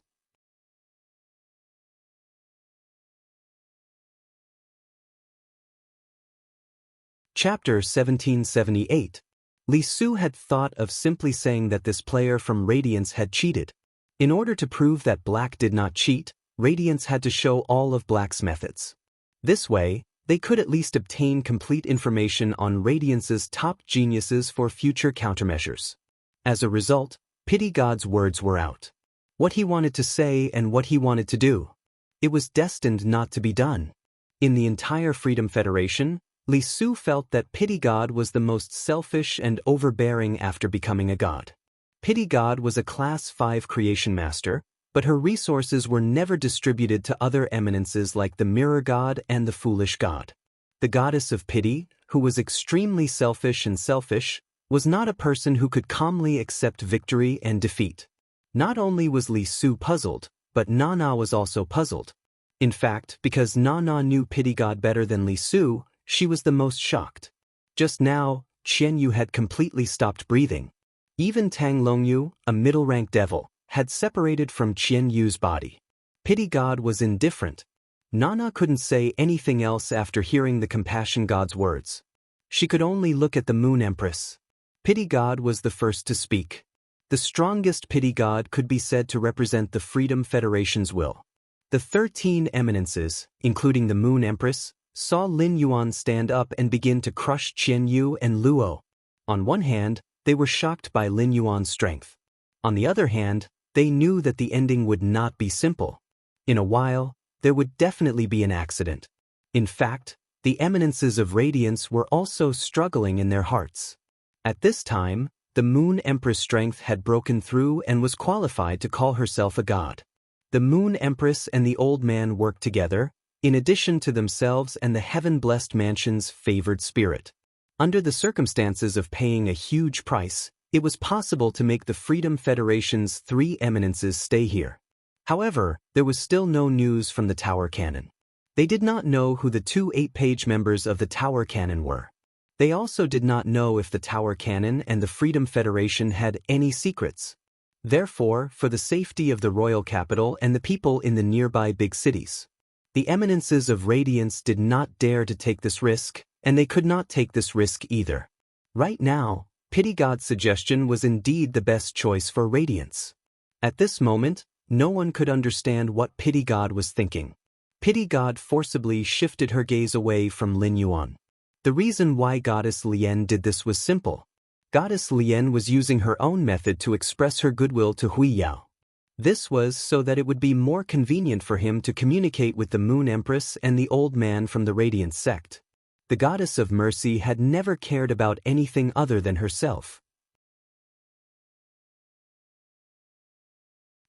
S1: Chapter 1778. Li Su had thought of simply saying that this player from Radiance had cheated. In order to prove that Black did not cheat, Radiance had to show all of Black's methods. This way, they could at least obtain complete information on Radiance's top geniuses for future countermeasures. As a result, Pity God's words were out. What he wanted to say and what he wanted to do. It was destined not to be done. In the entire Freedom Federation, Li Su felt that Pity God was the most selfish and overbearing after becoming a god. Pity God was a Class 5 creation master, but her resources were never distributed to other eminences like the Mirror God and the Foolish God. The goddess of pity, who was extremely selfish and selfish, was not a person who could calmly accept victory and defeat. Not only was Li Su puzzled, but Nana was also puzzled. In fact, because Nana knew Pity God better than Li Su, she was the most shocked. Just now, Qian Yu had completely stopped breathing. Even Tang Longyu, a middle-rank devil, had separated from Qian Yu's body. Pity God was indifferent. Nana couldn't say anything else after hearing the Compassion God's words. She could only look at the Moon Empress. Pity God was the first to speak. The strongest pity God could be said to represent the Freedom Federation's will. The 13 eminences, including the Moon Empress, saw Lin Yuan stand up and begin to crush Qian Yu and Luo. On one hand, they were shocked by Lin Yuan's strength. On the other hand, they knew that the ending would not be simple. In a while, there would definitely be an accident. In fact, the eminences of radiance were also struggling in their hearts. At this time, the Moon Empress' strength had broken through and was qualified to call herself a god. The Moon Empress and the old man worked together, in addition to themselves and the heaven-blessed mansion's favored spirit. Under the circumstances of paying a huge price, it was possible to make the Freedom Federation's 3 eminences stay here. However, there was still no news from the Tower Cannon. They did not know who the 2 8-page members of the Tower Cannon were. They also did not know if the Tower Cannon and the Freedom Federation had any secrets. Therefore, for the safety of the royal capital and the people in the nearby big cities, the eminences of radiance did not dare to take this risk, and they could not take this risk either. Right now, Pity God's suggestion was indeed the best choice for radiance. At this moment, no one could understand what Pity God was thinking. Pity God forcibly shifted her gaze away from Lin Yuan. The reason why Goddess Lien did this was simple. Goddess Lien was using her own method to express her goodwill to Hui Yao. This was so that it would be more convenient for him to communicate with the Moon Empress and the old man from the Radiant sect. The Goddess of Mercy had never cared about anything other than herself.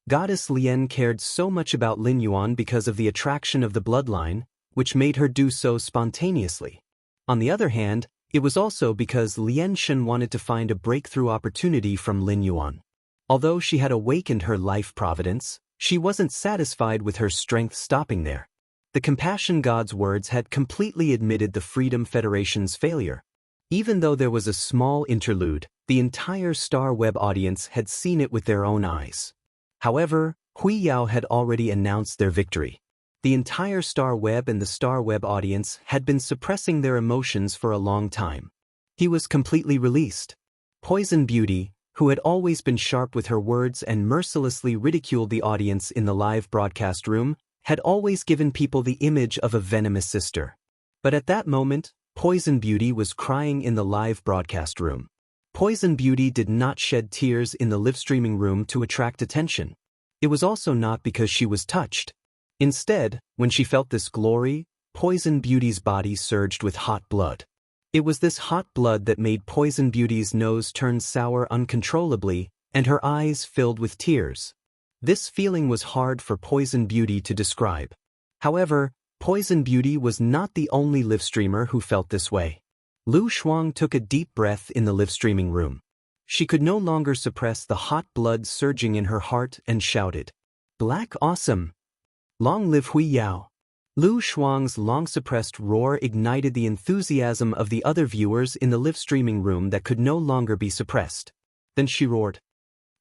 S1: Goddess Lien cared so much about Lin Yuan because of the attraction of the bloodline, which made her do so spontaneously. On the other hand, it was also because Lien Shen wanted to find a breakthrough opportunity from Lin Yuan. Although she had awakened her life providence, she wasn't satisfied with her strength stopping there. The Compassion God's words had completely admitted the Freedom Federation's failure. Even though there was a small interlude, the entire Star Web audience had seen it with their own eyes. However, Hui Yao had already announced their victory. The entire Star Web and the Star Web audience had been suppressing their emotions for a long time. He was completely released. Poison Beauty, who had always been sharp with her words and mercilessly ridiculed the audience in the live broadcast room, had always given people the image of a venomous sister. But at that moment, Poison Beauty was crying in the live broadcast room. Poison Beauty did not shed tears in the live-streaming room to attract attention. It was also not because she was touched. Instead, when she felt this glory, Poison Beauty's body surged with hot blood. It was this hot blood that made Poison Beauty's nose turn sour uncontrollably, and her eyes filled with tears. This feeling was hard for Poison Beauty to describe. However, Poison Beauty was not the only live streamer who felt this way. Lu Shuang took a deep breath in the live streaming room. She could no longer suppress the hot blood surging in her heart and shouted, "Black awesome! Long live Hui Yao!" Lu Shuang's long-suppressed roar ignited the enthusiasm of the other viewers in the live streaming room that could no longer be suppressed. Then she roared,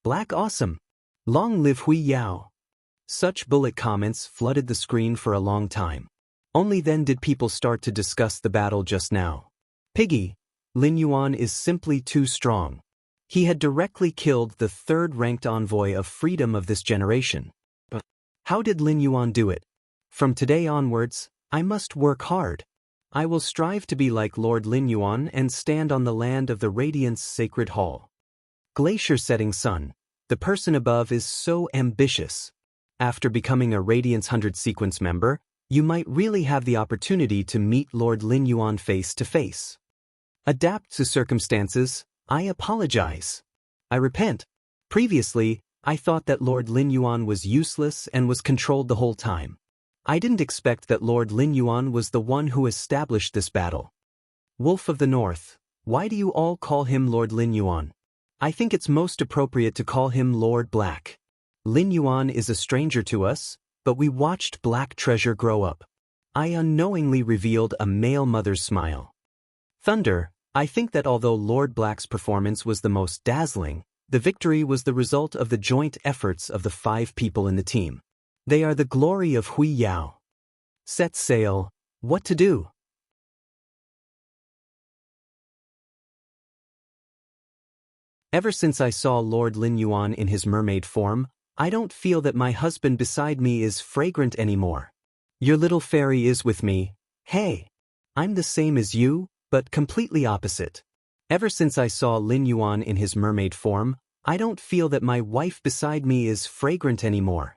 S1: "Black awesome! Long live Hui Yao!" Such bullet comments flooded the screen for a long time. Only then did people start to discuss the battle just now. Piggy, Lin Yuan is simply too strong. He had directly killed the 3rd-ranked envoy of freedom of this generation. But how did Lin Yuan do it? From today onwards, I must work hard. I will strive to be like Lord Lin Yuan and stand on the land of the Radiance Sacred Hall. Glacier Setting Sun, the person above is so ambitious. After becoming a Radiance 100 sequence member, you might really have the opportunity to meet Lord Lin Yuan face to face. Adapt to circumstances. I apologize. I repent. Previously, I thought that Lord Lin Yuan was useless and was controlled the whole time. I didn't expect that Lord Lin Yuan was the one who established this battle. Wolf of the North, why do you all call him Lord Lin Yuan? I think it's most appropriate to call him Lord Black. Lin Yuan is a stranger to us, but we watched Black Treasure grow up. I unknowingly revealed a male mother's smile. Thunder, I think that although Lord Black's performance was the most dazzling, the victory was the result of the joint efforts of the 5 people in the team. They are the glory of Hui Yao. Set sail. What to do? Ever since I saw Lord Lin Yuan in his mermaid form, I don't feel that my husband beside me is fragrant anymore. Your little fairy is with me. Hey! I'm the same as you, but completely opposite. Ever since I saw Lin Yuan in his mermaid form, I don't feel that my wife beside me is fragrant anymore.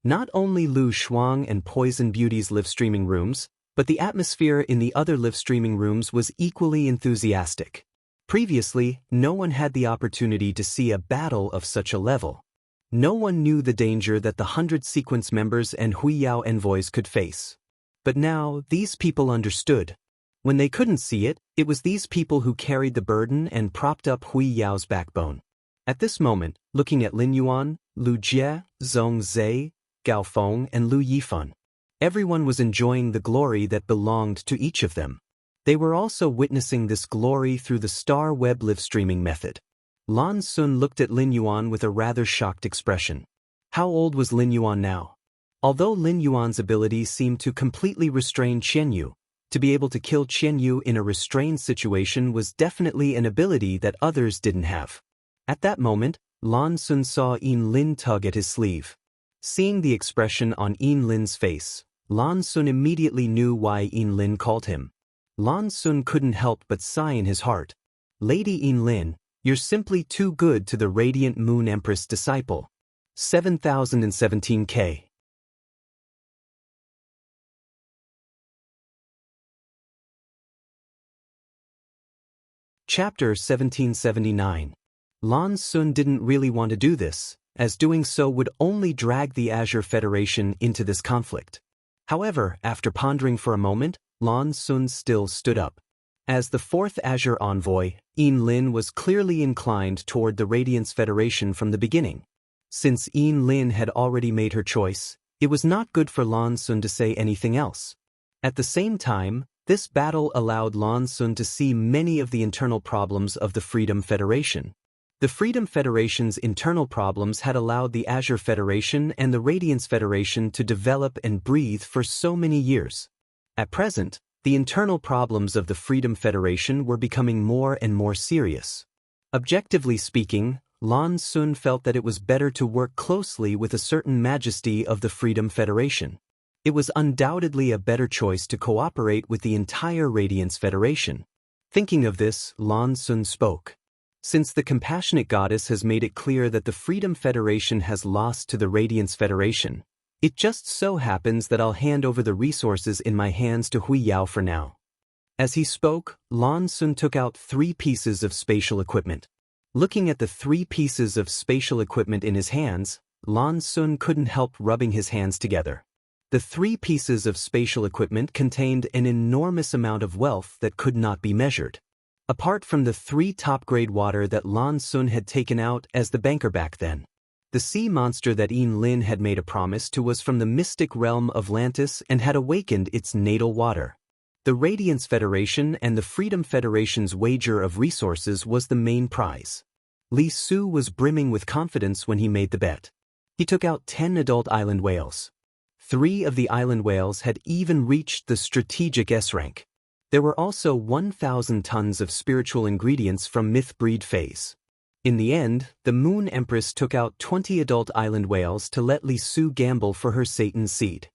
S1: Not only Lu Shuang and Poison Beauty's live streaming rooms, but the atmosphere in the other live streaming rooms was equally enthusiastic. Previously, no one had the opportunity to see a battle of such a level. No one knew the danger that the 100 sequence members and Hui Yao envoys could face. But now, these people understood. When they couldn't see it, it was these people who carried the burden and propped up Hui Yao's backbone. At this moment, looking at Lin Yuan, Lu Jie, Zhong Zhe, Gao Feng and Lu Yifan, everyone was enjoying the glory that belonged to each of them. They were also witnessing this glory through the Star Web live streaming method. Lan Sun looked at Lin Yuan with a rather shocked expression. How old was Lin Yuan now? Although Lin Yuan's ability seemed to completely restrain Qian Yu, to be able to kill Qian Yu in a restrained situation was definitely an ability that others didn't have. At that moment, Lan Sun saw Yin Lin tug at his sleeve. Seeing the expression on Yin Lin's face, Lan Sun immediately knew why Yin Lin called him. Lan Sun couldn't help but sigh in his heart. Lady Yin Lin, you're simply too good to the Radiant Moon Empress disciple. 7017K. Chapter 1779. Lan Sun didn't really want to do this, as doing so would only drag the Azure Federation into this conflict. However, after pondering for a moment, Lan Sun still stood up. As the fourth Azure envoy, Yin Lin was clearly inclined toward the Radiance Federation from the beginning. Since Yin Lin had already made her choice, it was not good for Lan Sun to say anything else. At the same time, this battle allowed Lan Sun to see many of the internal problems of the Freedom Federation. The Freedom Federation's internal problems had allowed the Azure Federation and the Radiance Federation to develop and breathe for so many years. At present, the internal problems of the Freedom Federation were becoming more and more serious. Objectively speaking, Lan Sun felt that it was better to work closely with a certain majesty of the Freedom Federation. It was undoubtedly a better choice to cooperate with the entire Radiance Federation. Thinking of this, Lan Sun spoke. Since the Compassionate Goddess has made it clear that the Freedom Federation has lost to the Radiance Federation, it just so happens that I'll hand over the resources in my hands to Hui Yao for now. As he spoke, Lan Sun took out 3 pieces of spatial equipment. Looking at the 3 pieces of spatial equipment in his hands, Lan Sun couldn't help rubbing his hands together. The 3 pieces of spatial equipment contained an enormous amount of wealth that could not be measured. Apart from the 3 top-grade water that Lan Sun had taken out as the banker back then, the sea monster that Yin Lin had made a promise to was from the mystic realm of Lantis and had awakened its natal water. The Radiance Federation and the Freedom Federation's wager of resources was the main prize. Li Su was brimming with confidence when he made the bet. He took out 10 adult island whales. 3 of the island whales had even reached the strategic S rank. There were also 1,000 tons of spiritual ingredients from Myth Breed phase. In the end, the Moon Empress took out 20 adult island whales to let Li Su gamble for her Satan seed.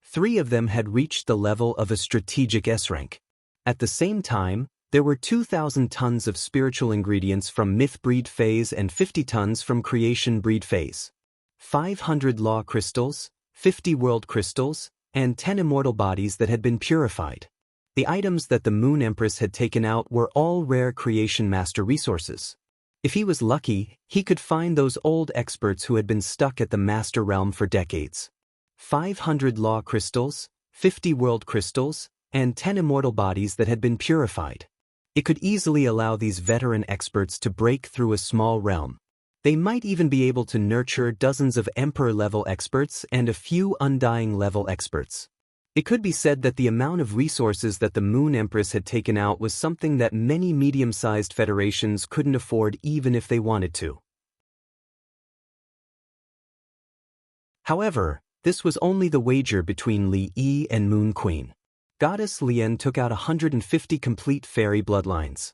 S1: 3 of them had reached the level of a strategic S rank. At the same time, there were 2,000 tons of spiritual ingredients from Myth Breed phase and 50 tons from Creation Breed phase. 500 law crystals, 50 world crystals, and 10 immortal bodies that had been purified. The items that the Moon Empress had taken out were all rare Creation Master resources. If he was lucky, he could find those old experts who had been stuck at the Master Realm for decades. 500 law crystals, 50 world crystals, and 10 immortal bodies that had been purified. It could easily allow these veteran experts to break through a small realm. They might even be able to nurture dozens of Emperor-level experts and a few Undying-level experts. It could be said that the amount of resources that the Moon Empress had taken out was something that many medium-sized federations couldn't afford even if they wanted to. However, this was only the wager between Li Yi and Moon Queen. Goddess Lian took out 150 complete fairy bloodlines.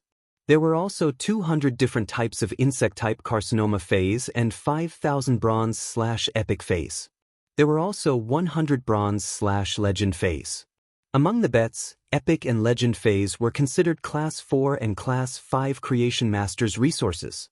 S1: There were also 200 different types of insect-type carcinoma phase and 5,000 bronze/epic phase. There were also 100 bronze/legend phase. Among the bets, epic and legend phase were considered Class 4 and Class 5 Creation Masters resources.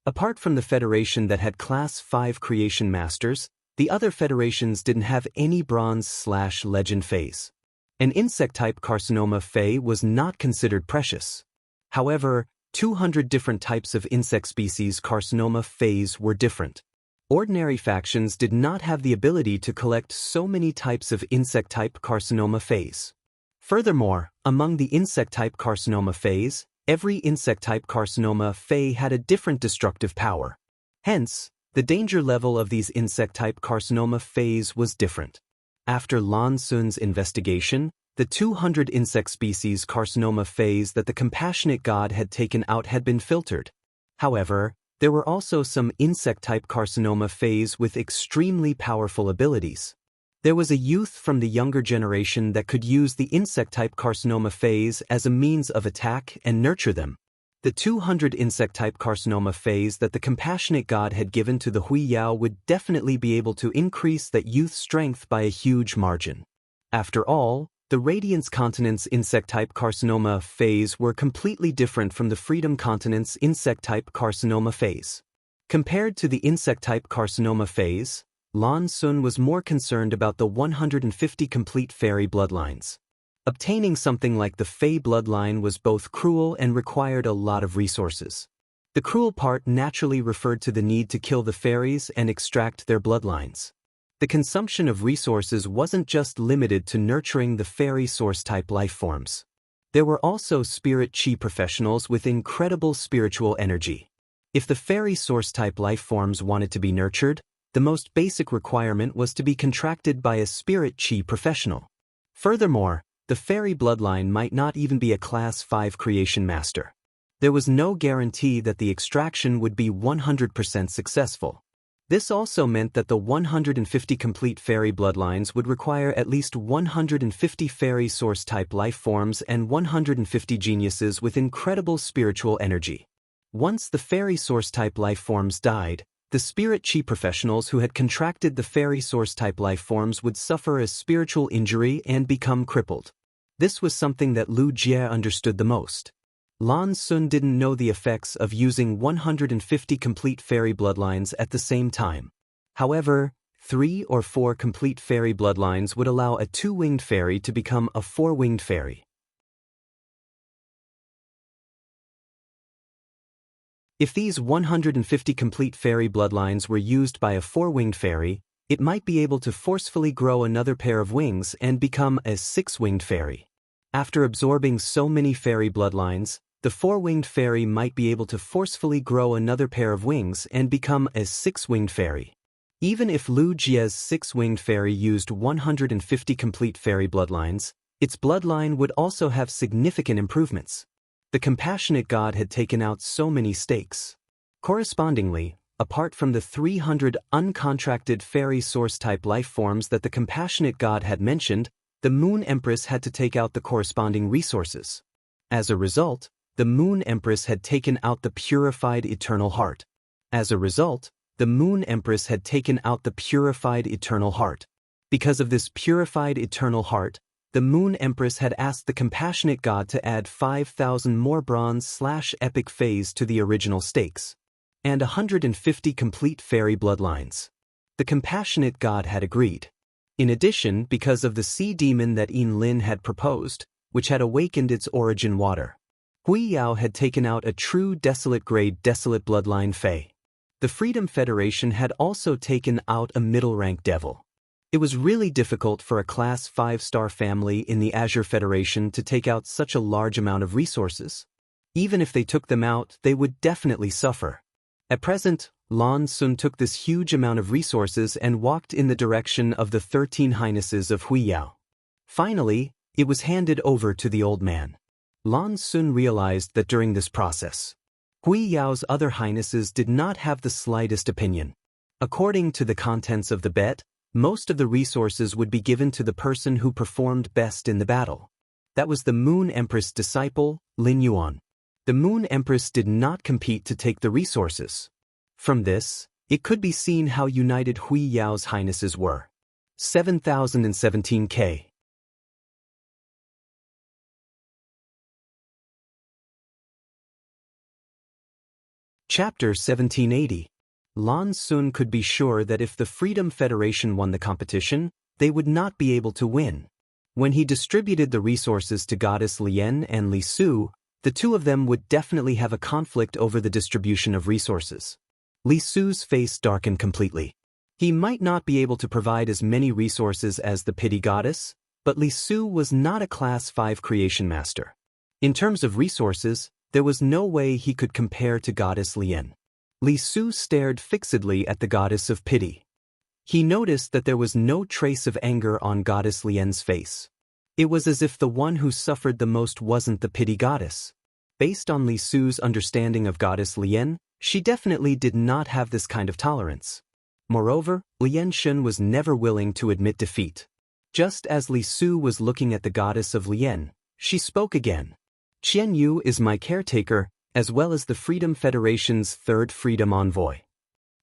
S1: Apart from the Federation that had Class 5 Creation Masters, the other federations didn't have any bronze/legend phase. An insect-type carcinoma phase was not considered precious. However, 200 different types of insect species carcinoma phase were different. Ordinary factions did not have the ability to collect so many types of insect-type carcinoma phase. Furthermore, among the insect-type carcinoma phase, every insect-type carcinoma phase had a different destructive power. Hence, the danger level of these insect-type carcinoma phase was different. After Lan Sun's investigation, the 200 insect species carcinoma phase that the compassionate god had taken out had been filtered. However, there were also some insect-type carcinoma phase with extremely powerful abilities. There was a youth from the younger generation that could use the insect-type carcinoma phase as a means of attack and nurture them. The 200 insect-type carcinoma phase that the compassionate god had given to the Hui Yao would definitely be able to increase that youth's strength by a huge margin. After all, the Radiance Continent's insect-type carcinoma phase were completely different from the Freedom Continent's insect-type carcinoma phase. Compared to the insect-type carcinoma phase, Lan Sun was more concerned about the 150 complete fairy bloodlines. Obtaining something like the Fey bloodline was both cruel and required a lot of resources. The cruel part naturally referred to the need to kill the fairies and extract their bloodlines. The consumption of resources wasn't just limited to nurturing the fairy source-type life forms. There were also spirit chi professionals with incredible spiritual energy. If the fairy source-type life forms wanted to be nurtured, the most basic requirement was to be contracted by a spirit chi professional. Furthermore, the fairy bloodline might not even be a Class 5 creation master. There was no guarantee that the extraction would be 100% successful. This also meant that the 150 complete fairy bloodlines would require at least 150 fairy source-type life forms and 150 geniuses with incredible spiritual energy. Once the fairy source-type life forms died, the spirit chi professionals who had contracted the fairy source-type life forms would suffer a spiritual injury and become crippled. This was something that Lu Jie understood the most. Lan Sun didn't know the effects of using 150 complete fairy bloodlines at the same time. However, 3 or 4 complete fairy bloodlines would allow a 2-winged fairy to become a 4-winged fairy. If these 150 complete fairy bloodlines were used by a 4-winged fairy, it might be able to forcefully grow another pair of wings and become a 6-winged fairy. After absorbing so many fairy bloodlines, the 4-winged fairy might be able to forcefully grow another pair of wings and become a 6-winged fairy. Even if Lu Jie's 6-winged fairy used 150 complete fairy bloodlines, its bloodline would also have significant improvements. The compassionate god had taken out so many stakes. Correspondingly, apart from the 300 uncontracted fairy source-type life forms that the compassionate god had mentioned, the Moon Empress had to take out the corresponding resources. As a result, the Moon Empress had taken out the purified eternal heart. Because of this purified eternal heart, the Moon Empress had asked the compassionate god to add 5,000 more bronze/epic phase to the original stakes, and 150 complete fairy bloodlines. The compassionate god had agreed. In addition, because of the sea demon that Yin Lin had proposed, which had awakened its origin water, Hui Yao had taken out a true desolate grade desolate bloodline Fey. The Freedom Federation had also taken out a middle-rank devil. It was really difficult for a Class 5-star family in the Azure Federation to take out such a large amount of resources. Even if they took them out, they would definitely suffer. At present, Lan Sun took this huge amount of resources and walked in the direction of the 13 Highnesses of Hui Yao. Finally, it was handed over to the old man. Lan Sun realized that during this process, Hui Yao's other Highnesses did not have the slightest opinion. According to the contents of the bet, most of the resources would be given to the person who performed best in the battle. That was the Moon Empress disciple, Lin Yuan. The Moon Empress did not compete to take the resources. From this, it could be seen how united Hui Yao's highnesses were. 7017K. Chapter 1780. Lan Sun could be sure that if the Freedom Federation won the competition, they would not be able to win. When he distributed the resources to Goddess Lien and Li Su, the two of them would definitely have a conflict over the distribution of resources. Li Su's face darkened completely. He might not be able to provide as many resources as the Pity Goddess, but Li Su was not a Class 5 creation master. In terms of resources, there was no way he could compare to Goddess Lien. Li Su stared fixedly at the Goddess of Pity. He noticed that there was no trace of anger on Goddess Lien's face. It was as if the one who suffered the most wasn't the Pity Goddess. Based on Li Su's understanding of Goddess Lien, she definitely did not have this kind of tolerance. Moreover, Lien Shun was never willing to admit defeat. Just as Li Su was looking at the Goddess of Lien, she spoke again. Qian Yu is my caretaker, as well as the Freedom Federation's third freedom envoy.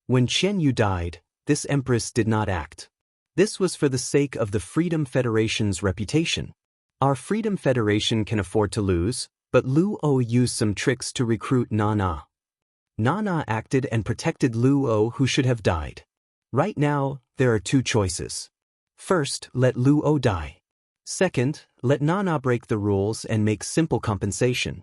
S1: When Qian Yu died, this empress did not act. This was for the sake of the Freedom Federation's reputation. Our Freedom Federation can afford to lose, but Lu O used some tricks to recruit Nana. Nana acted and protected Lu O, who should have died. Right now, there are two choices. First, let Lu O die. Second, let Nana break the rules and make simple compensation.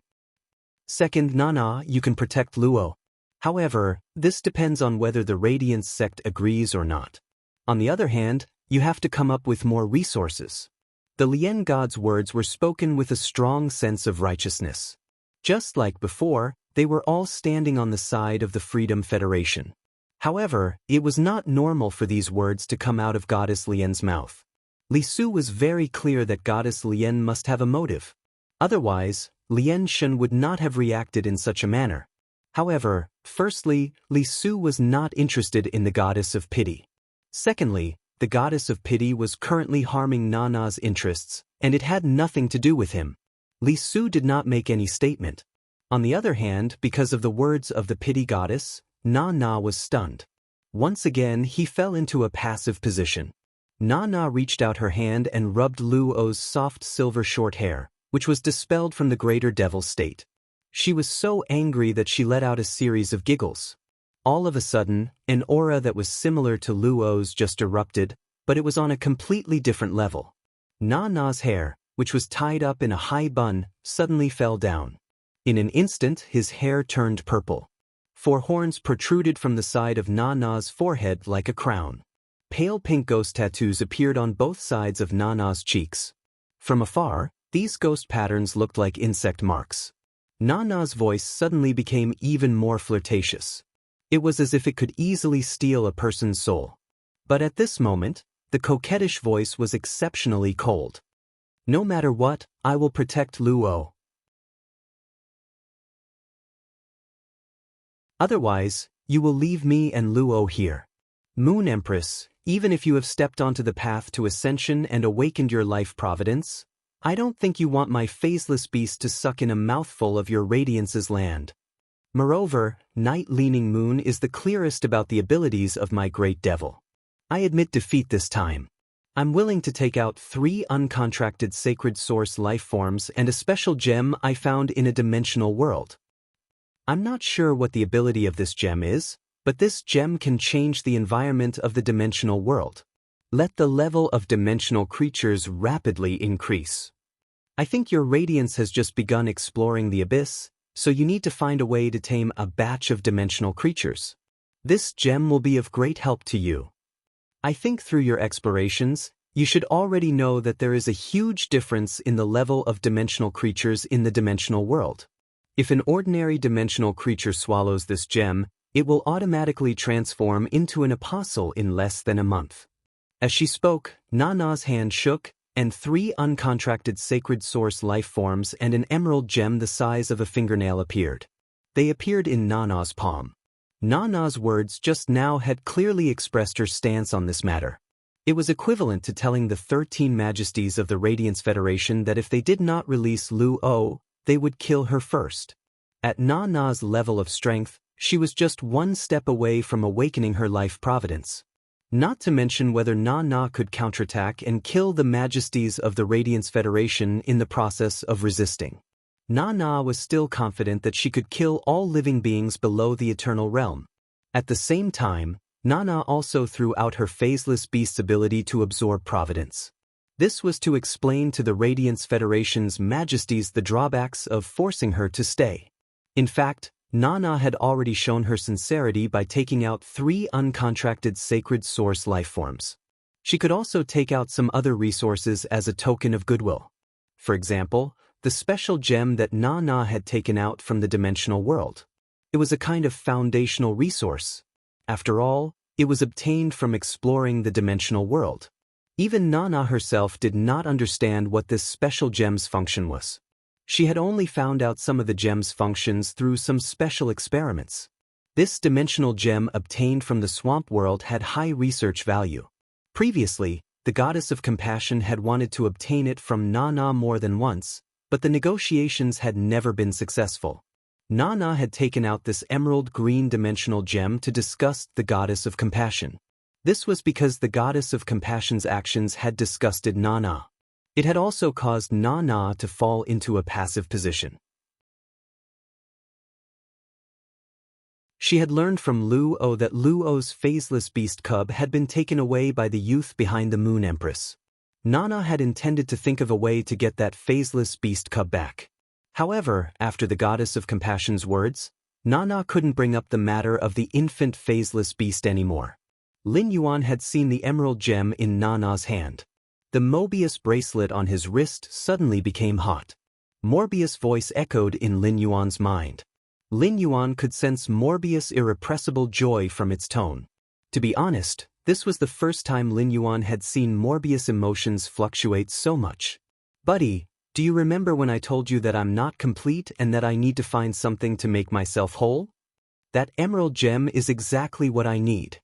S1: Second, Nana, you can protect Luo. However, this depends on whether the Radiance sect agrees or not. On the other hand, you have to come up with more resources. The Lien god's words were spoken with a strong sense of righteousness. Just like before, they were all standing on the side of the Freedom Federation. However, it was not normal for these words to come out of Goddess Lien's mouth. Li Su was very clear that Goddess Lien must have a motive. Otherwise, Lien Shun would not have reacted in such a manner. However, firstly, Li Su was not interested in the Goddess of Pity. Secondly, the Goddess of Pity was currently harming Nana's interests, and it had nothing to do with him. Li Su did not make any statement. On the other hand, because of the words of the Pity Goddess, Nana was stunned. Once again, he fell into a passive position. Nana reached out her hand and rubbed Lu O's soft silver short hair, which was dispelled from the greater devil state. She was so angry that she let out a series of giggles. All of a sudden, an aura that was similar to Lu O's just erupted, but it was on a completely different level. Nana's hair, which was tied up in a high bun, suddenly fell down. In an instant, his hair turned purple. 4 horns protruded from the side of Nana's forehead like a crown. Pale pink ghost tattoos appeared on both sides of Nana's cheeks. From afar, these ghost patterns looked like insect marks. Nana's voice suddenly became even more flirtatious. It was as if it could easily steal a person's soul. But at this moment, the coquettish voice was exceptionally cold. No matter what, I will protect Luo. Otherwise, you will leave me and Luo here. Moon Empress, even if you have stepped onto the path to ascension and awakened your life providence, I don't think you want my faceless beast to suck in a mouthful of your radiance's land. Moreover, Night Leaning Moon is the clearest about the abilities of my great devil. I admit defeat this time. I'm willing to take out 3 uncontracted sacred source life forms and a special gem I found in a dimensional world. I'm not sure what the ability of this gem is, but this gem can change the environment of the dimensional world. Let the level of dimensional creatures rapidly increase. I think your radiance has just begun exploring the abyss, so you need to find a way to tame a batch of dimensional creatures. This gem will be of great help to you. I think through your explorations, you should already know that there is a huge difference in the level of dimensional creatures in the dimensional world. If an ordinary dimensional creature swallows this gem, it will automatically transform into an apostle in less than a month. As she spoke, Nana's hand shook, and 3 uncontracted sacred source life forms and an emerald gem the size of a fingernail appeared. They appeared in Nana's palm. Nana's words just now had clearly expressed her stance on this matter. It was equivalent to telling the 13 majesties of the Radiance Federation that if they did not release Lu O, they would kill her first. At Na-Na's level of strength, she was just one step away from awakening her life providence. Not to mention whether Na-Na could counterattack and kill the majesties of the Radiance Federation in the process of resisting. Na-Na was still confident that she could kill all living beings below the Eternal Realm. At the same time, Na-Na also threw out her phaseless beast's ability to absorb providence. This was to explain to the Radiance Federation's majesties the drawbacks of forcing her to stay. In fact, Na-Na had already shown her sincerity by taking out 3 uncontracted sacred source lifeforms. She could also take out some other resources as a token of goodwill. For example, the special gem that Na-Na had taken out from the dimensional world. It was a kind of foundational resource. After all, it was obtained from exploring the dimensional world. Even Na-Na herself did not understand what this special gem's function was. She had only found out some of the gem's functions through some special experiments. This dimensional gem obtained from the swamp world had high research value. Previously, the goddess of compassion had wanted to obtain it from Na-Na more than once, but the negotiations had never been successful. Na-Na had taken out this emerald green dimensional gem to disgust the goddess of compassion. This was because the goddess of compassion's actions had disgusted Na-Na. It had also caused Na-Na to fall into a passive position. She had learned from Luo that Luo's phaseless beast cub had been taken away by the youth behind the Moon Empress. Na-Na had intended to think of a way to get that phaseless beast cub back. However, after the goddess of compassion's words, Na-Na couldn't bring up the matter of the infant phaseless beast anymore. Lin Yuan had seen the emerald gem in Na-Na's hand. The Mobius bracelet on his wrist suddenly became hot. Morbius' voice echoed in Lin Yuan's mind. Lin Yuan could sense Morbius' irrepressible joy from its tone. To be honest, this was the first time Lin Yuan had seen Morbius' emotions fluctuate so much. "Buddy, do you remember when I told you that I'm not complete and that I need to find something to make myself whole? That emerald gem is exactly what I need."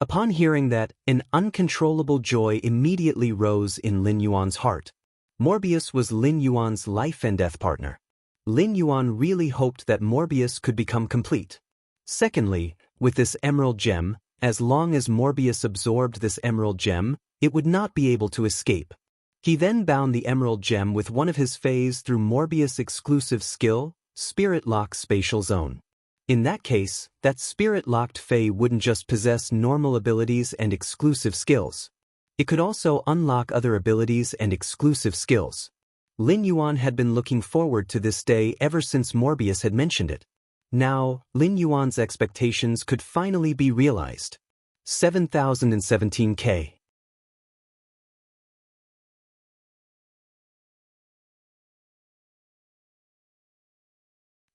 S1: Upon hearing that, an uncontrollable joy immediately rose in Lin Yuan's heart. Morbius was Lin Yuan's life and death partner. Lin Yuan really hoped that Morbius could become complete. Secondly, with this emerald gem, as long as Morbius absorbed this emerald gem, it would not be able to escape. He then bound the emerald gem with one of his fays through Morbius' exclusive skill, Spirit Lock Spatial Zone. In that case, that spirit-locked fey wouldn't just possess normal abilities and exclusive skills. It could also unlock other abilities and exclusive skills. Lin Yuan had been looking forward to this day ever since Morbius had mentioned it. Now, Lin Yuan's expectations could finally be realized. 7017K.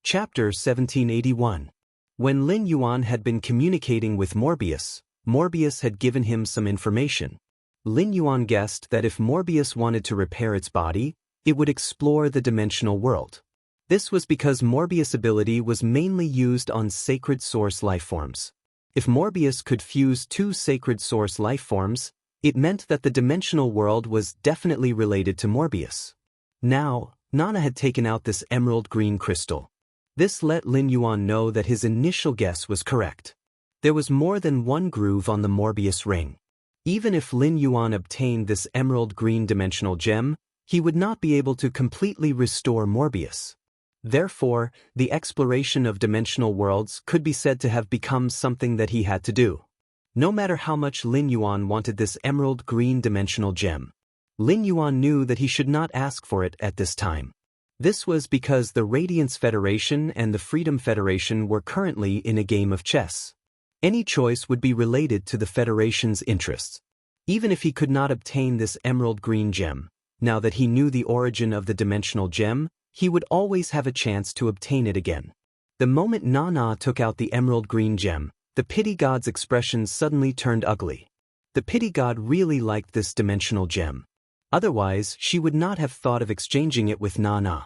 S1: Chapter 1781. When Lin Yuan had been communicating with Morbius, Morbius had given him some information. Lin Yuan guessed that if Morbius wanted to repair its body, it would explore the dimensional world. This was because Morbius' ability was mainly used on sacred source lifeforms. If Morbius could fuse 2 sacred source lifeforms, it meant that the dimensional world was definitely related to Morbius. Now, Na-Na had taken out this emerald green crystal. This let Lin Yuan know that his initial guess was correct. There was more than one groove on the Morbius ring. Even if Lin Yuan obtained this emerald green dimensional gem, he would not be able to completely restore Morbius. Therefore, the exploration of dimensional worlds could be said to have become something that he had to do. No matter how much Lin Yuan wanted this emerald green dimensional gem, Lin Yuan knew that he should not ask for it at this time. This was because the Radiance Federation and the Freedom Federation were currently in a game of chess. Any choice would be related to the Federation's interests. Even if he could not obtain this emerald green gem, now that he knew the origin of the dimensional gem, he would always have a chance to obtain it again. The moment Na-Na took out the emerald green gem, the pity god's expression suddenly turned ugly. The pity god really liked this dimensional gem. Otherwise, she would not have thought of exchanging it with Na-Na.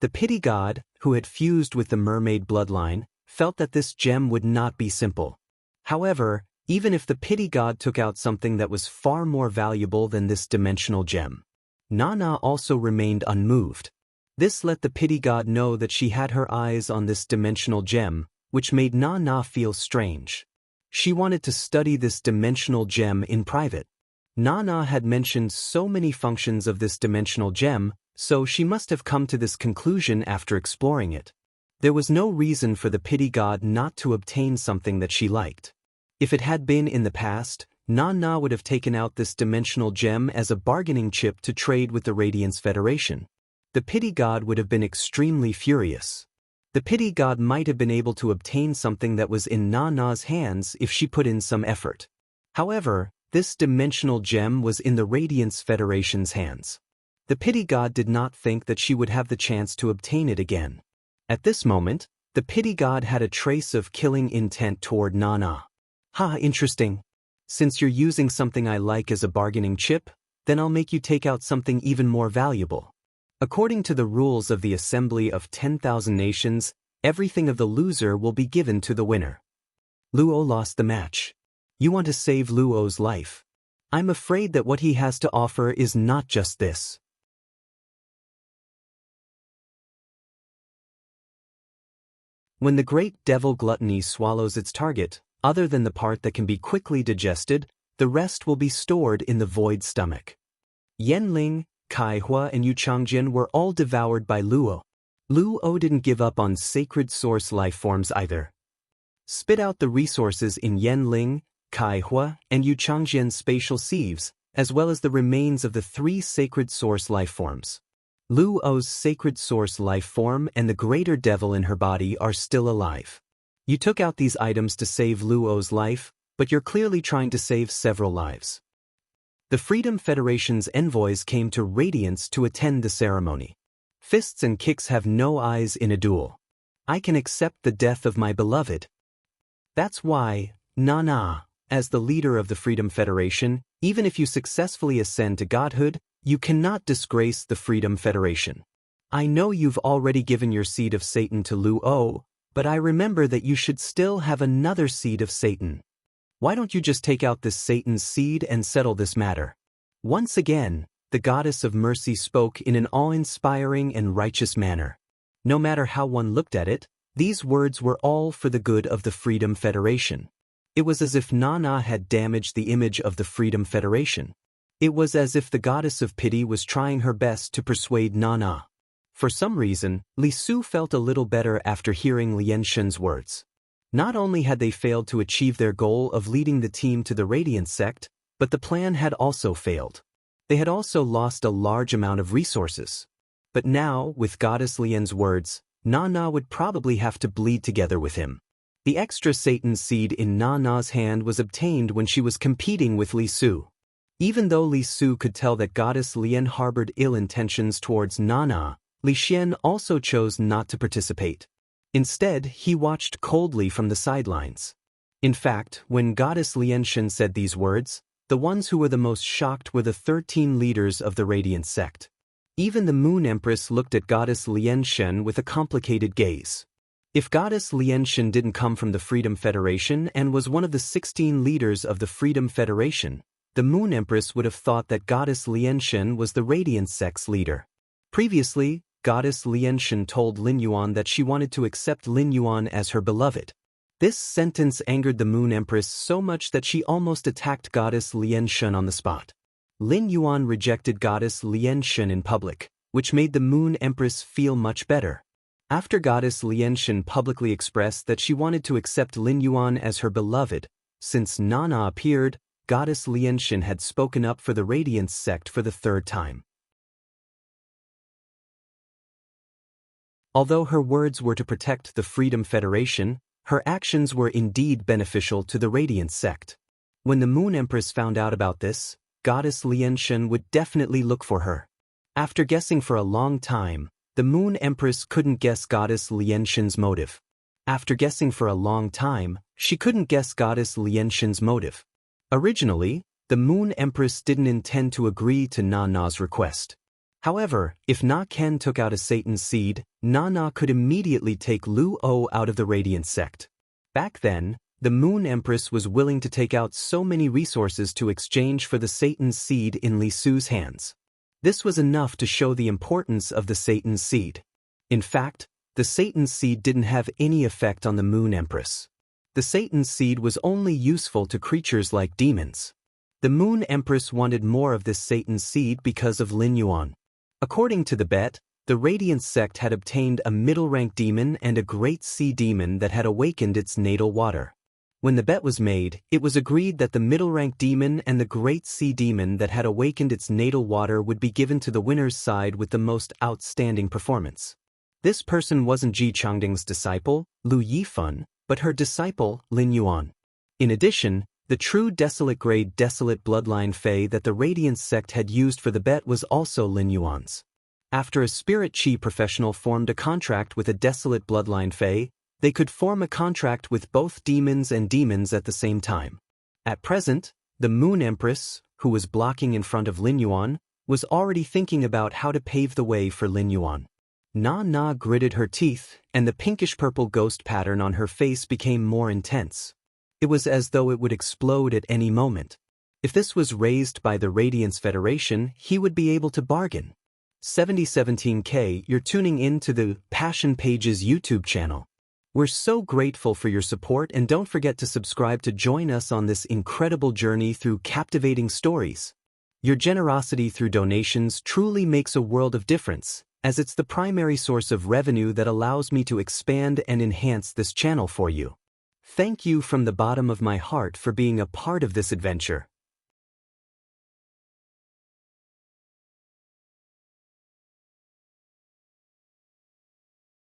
S1: The pity god, who had fused with the mermaid bloodline, felt that this gem would not be simple. However, even if the pity god took out something that was far more valuable than this dimensional gem, Na-Na also remained unmoved. This let the pity god know that she had her eyes on this dimensional gem, which made Na feel strange. She wanted to study this dimensional gem in private. Na had mentioned so many functions of this dimensional gem, so she must have come to this conclusion after exploring it. There was no reason for the pity god not to obtain something that she liked. If it had been in the past, Na would have taken out this dimensional gem as a bargaining chip to trade with the Radiance Federation. The pity god would have been extremely furious. The pity god might have been able to obtain something that was in Na's hands if she put in some effort. However, this dimensional gem was in the Radiance Federation's hands. The pity god did not think that she would have the chance to obtain it again. At this moment, the pity god had a trace of killing intent toward Na. Ha, interesting. Since you're using something I like as a bargaining chip, then I'll make you take out something even more valuable. According to the rules of the Assembly of 10,000 Nations, everything of the loser will be given to the winner. Luo lost the match. You want to save Luo's life. I'm afraid that what he has to offer is not just this. When the great devil gluttony swallows its target, other than the part that can be quickly digested, the rest will be stored in the void stomach. Yanling, Kaihua and Yuchangjian were all devoured by Luo. Luo didn't give up on sacred source life forms either. Spit out the resources in Yanling, Kaihua, and Yuchangjian's spatial sieves, as well as the remains of the 3 sacred source life forms. Luo's sacred source life form and the greater devil in her body are still alive. You took out these items to save Luo's life, but you're clearly trying to save several lives. The Freedom Federation's envoys came to Radiance to attend the ceremony. Fists and kicks have no eyes in a duel. I can accept the death of my beloved. That's why, Na, as the leader of the Freedom Federation, even if you successfully ascend to godhood, you cannot disgrace the Freedom Federation. I know you've already given your seed of Satan to Luo, but I remember that you should still have another seed of Satan. Why don't you just take out this Satan's seed and settle this matter? Once again, the goddess of mercy spoke in an awe-inspiring and righteous manner. No matter how one looked at it, these words were all for the good of the Freedom Federation. It was as if Na had damaged the image of the Freedom Federation. It was as if the goddess of pity was trying her best to persuade Na. For some reason, Li Su felt a little better after hearing Lian Shen's words. Not only had they failed to achieve their goal of leading the team to the Radiant sect, but the plan had also failed. They had also lost a large amount of resources. But now, with Goddess Lian's words, Na would probably have to bleed together with him. The extra Satan seed in Na's hand was obtained when she was competing with Li Su. Even though Li Su could tell that Goddess Lian harbored ill intentions towards Na, Li Xian also chose not to participate. Instead, he watched coldly from the sidelines. In fact, when Goddess Lian Shen said these words, the ones who were the most shocked were the 13 leaders of the Radiant sect. Even the Moon Empress looked at Goddess Lian Shen with a complicated gaze. If Goddess Lian Shen didn't come from the Freedom Federation and was one of the 16 leaders of the Freedom Federation, the Moon Empress would have thought that Goddess Lian Shen was the Radiant sect's leader. Previously, Goddess Lian Shen told Lin Yuan that she wanted to accept Lin Yuan as her beloved. This sentence angered the Moon Empress so much that she almost attacked Goddess Lian Shen on the spot. Lin Yuan rejected Goddess Lian Shen in public, which made the Moon Empress feel much better. After Goddess Lian Shen publicly expressed that she wanted to accept Lin Yuan as her beloved, since Na appeared, Goddess Lian Shen had spoken up for the Radiance sect for the 3rd time. Although her words were to protect the Freedom Federation, her actions were indeed beneficial to the Radiance sect. When the Moon Empress found out about this, Goddess Lian Shen would definitely look for her. After guessing for a long time, the Moon Empress couldn't guess Goddess Lian Shen's motive. After guessing for a long time, she couldn't guess Goddess Lian Shen's motive. Originally, the Moon Empress didn't intend to agree to Na's request. However, if Na Ken took out a Satan seed, Na could immediately take Luo out of the Radiant sect. Back then, the Moon Empress was willing to take out so many resources to exchange for the Satan seed in Li Su's hands. This was enough to show the importance of the Satan's seed. In fact, the Satan's seed didn't have any effect on the Moon Empress. The Satan's seed was only useful to creatures like demons. The Moon Empress wanted more of this Satan's seed because of Lin Yuan. According to the bet, the Radiance sect had obtained a middle-rank demon and a great sea demon that had awakened its natal water. When the bet was made, it was agreed that the middle-rank demon and the great sea demon that had awakened its natal water would be given to the winner's side with the most outstanding performance. This person wasn't Ji Changding's disciple, Lu Yifan, but her disciple, Lin Yuan. In addition, the true desolate grade desolate bloodline Fey that the Radiance sect had used for the bet was also Lin Yuan's. After a spirit chi professional formed a contract with a desolate bloodline Fey, they could form a contract with both demons and demons at the same time. At present, the Moon Empress, who was blocking in front of Lin Yuan, was already thinking about how to pave the way for Lin Yuan. Na gritted her teeth, and the pinkish-purple ghost pattern on her face became more intense. It was as though it would explode at any moment. If this was raised by the Radiance Federation, he would be able to bargain. 7017K, you're tuning in to the Passion Pages YouTube channel. We're so grateful for your support, and don't forget to subscribe to join us on this incredible journey through captivating stories. Your generosity through donations truly makes a world of difference, as it's the primary source of revenue that allows me to expand and enhance this channel for you. Thank you from the bottom of my heart for being a part of this adventure.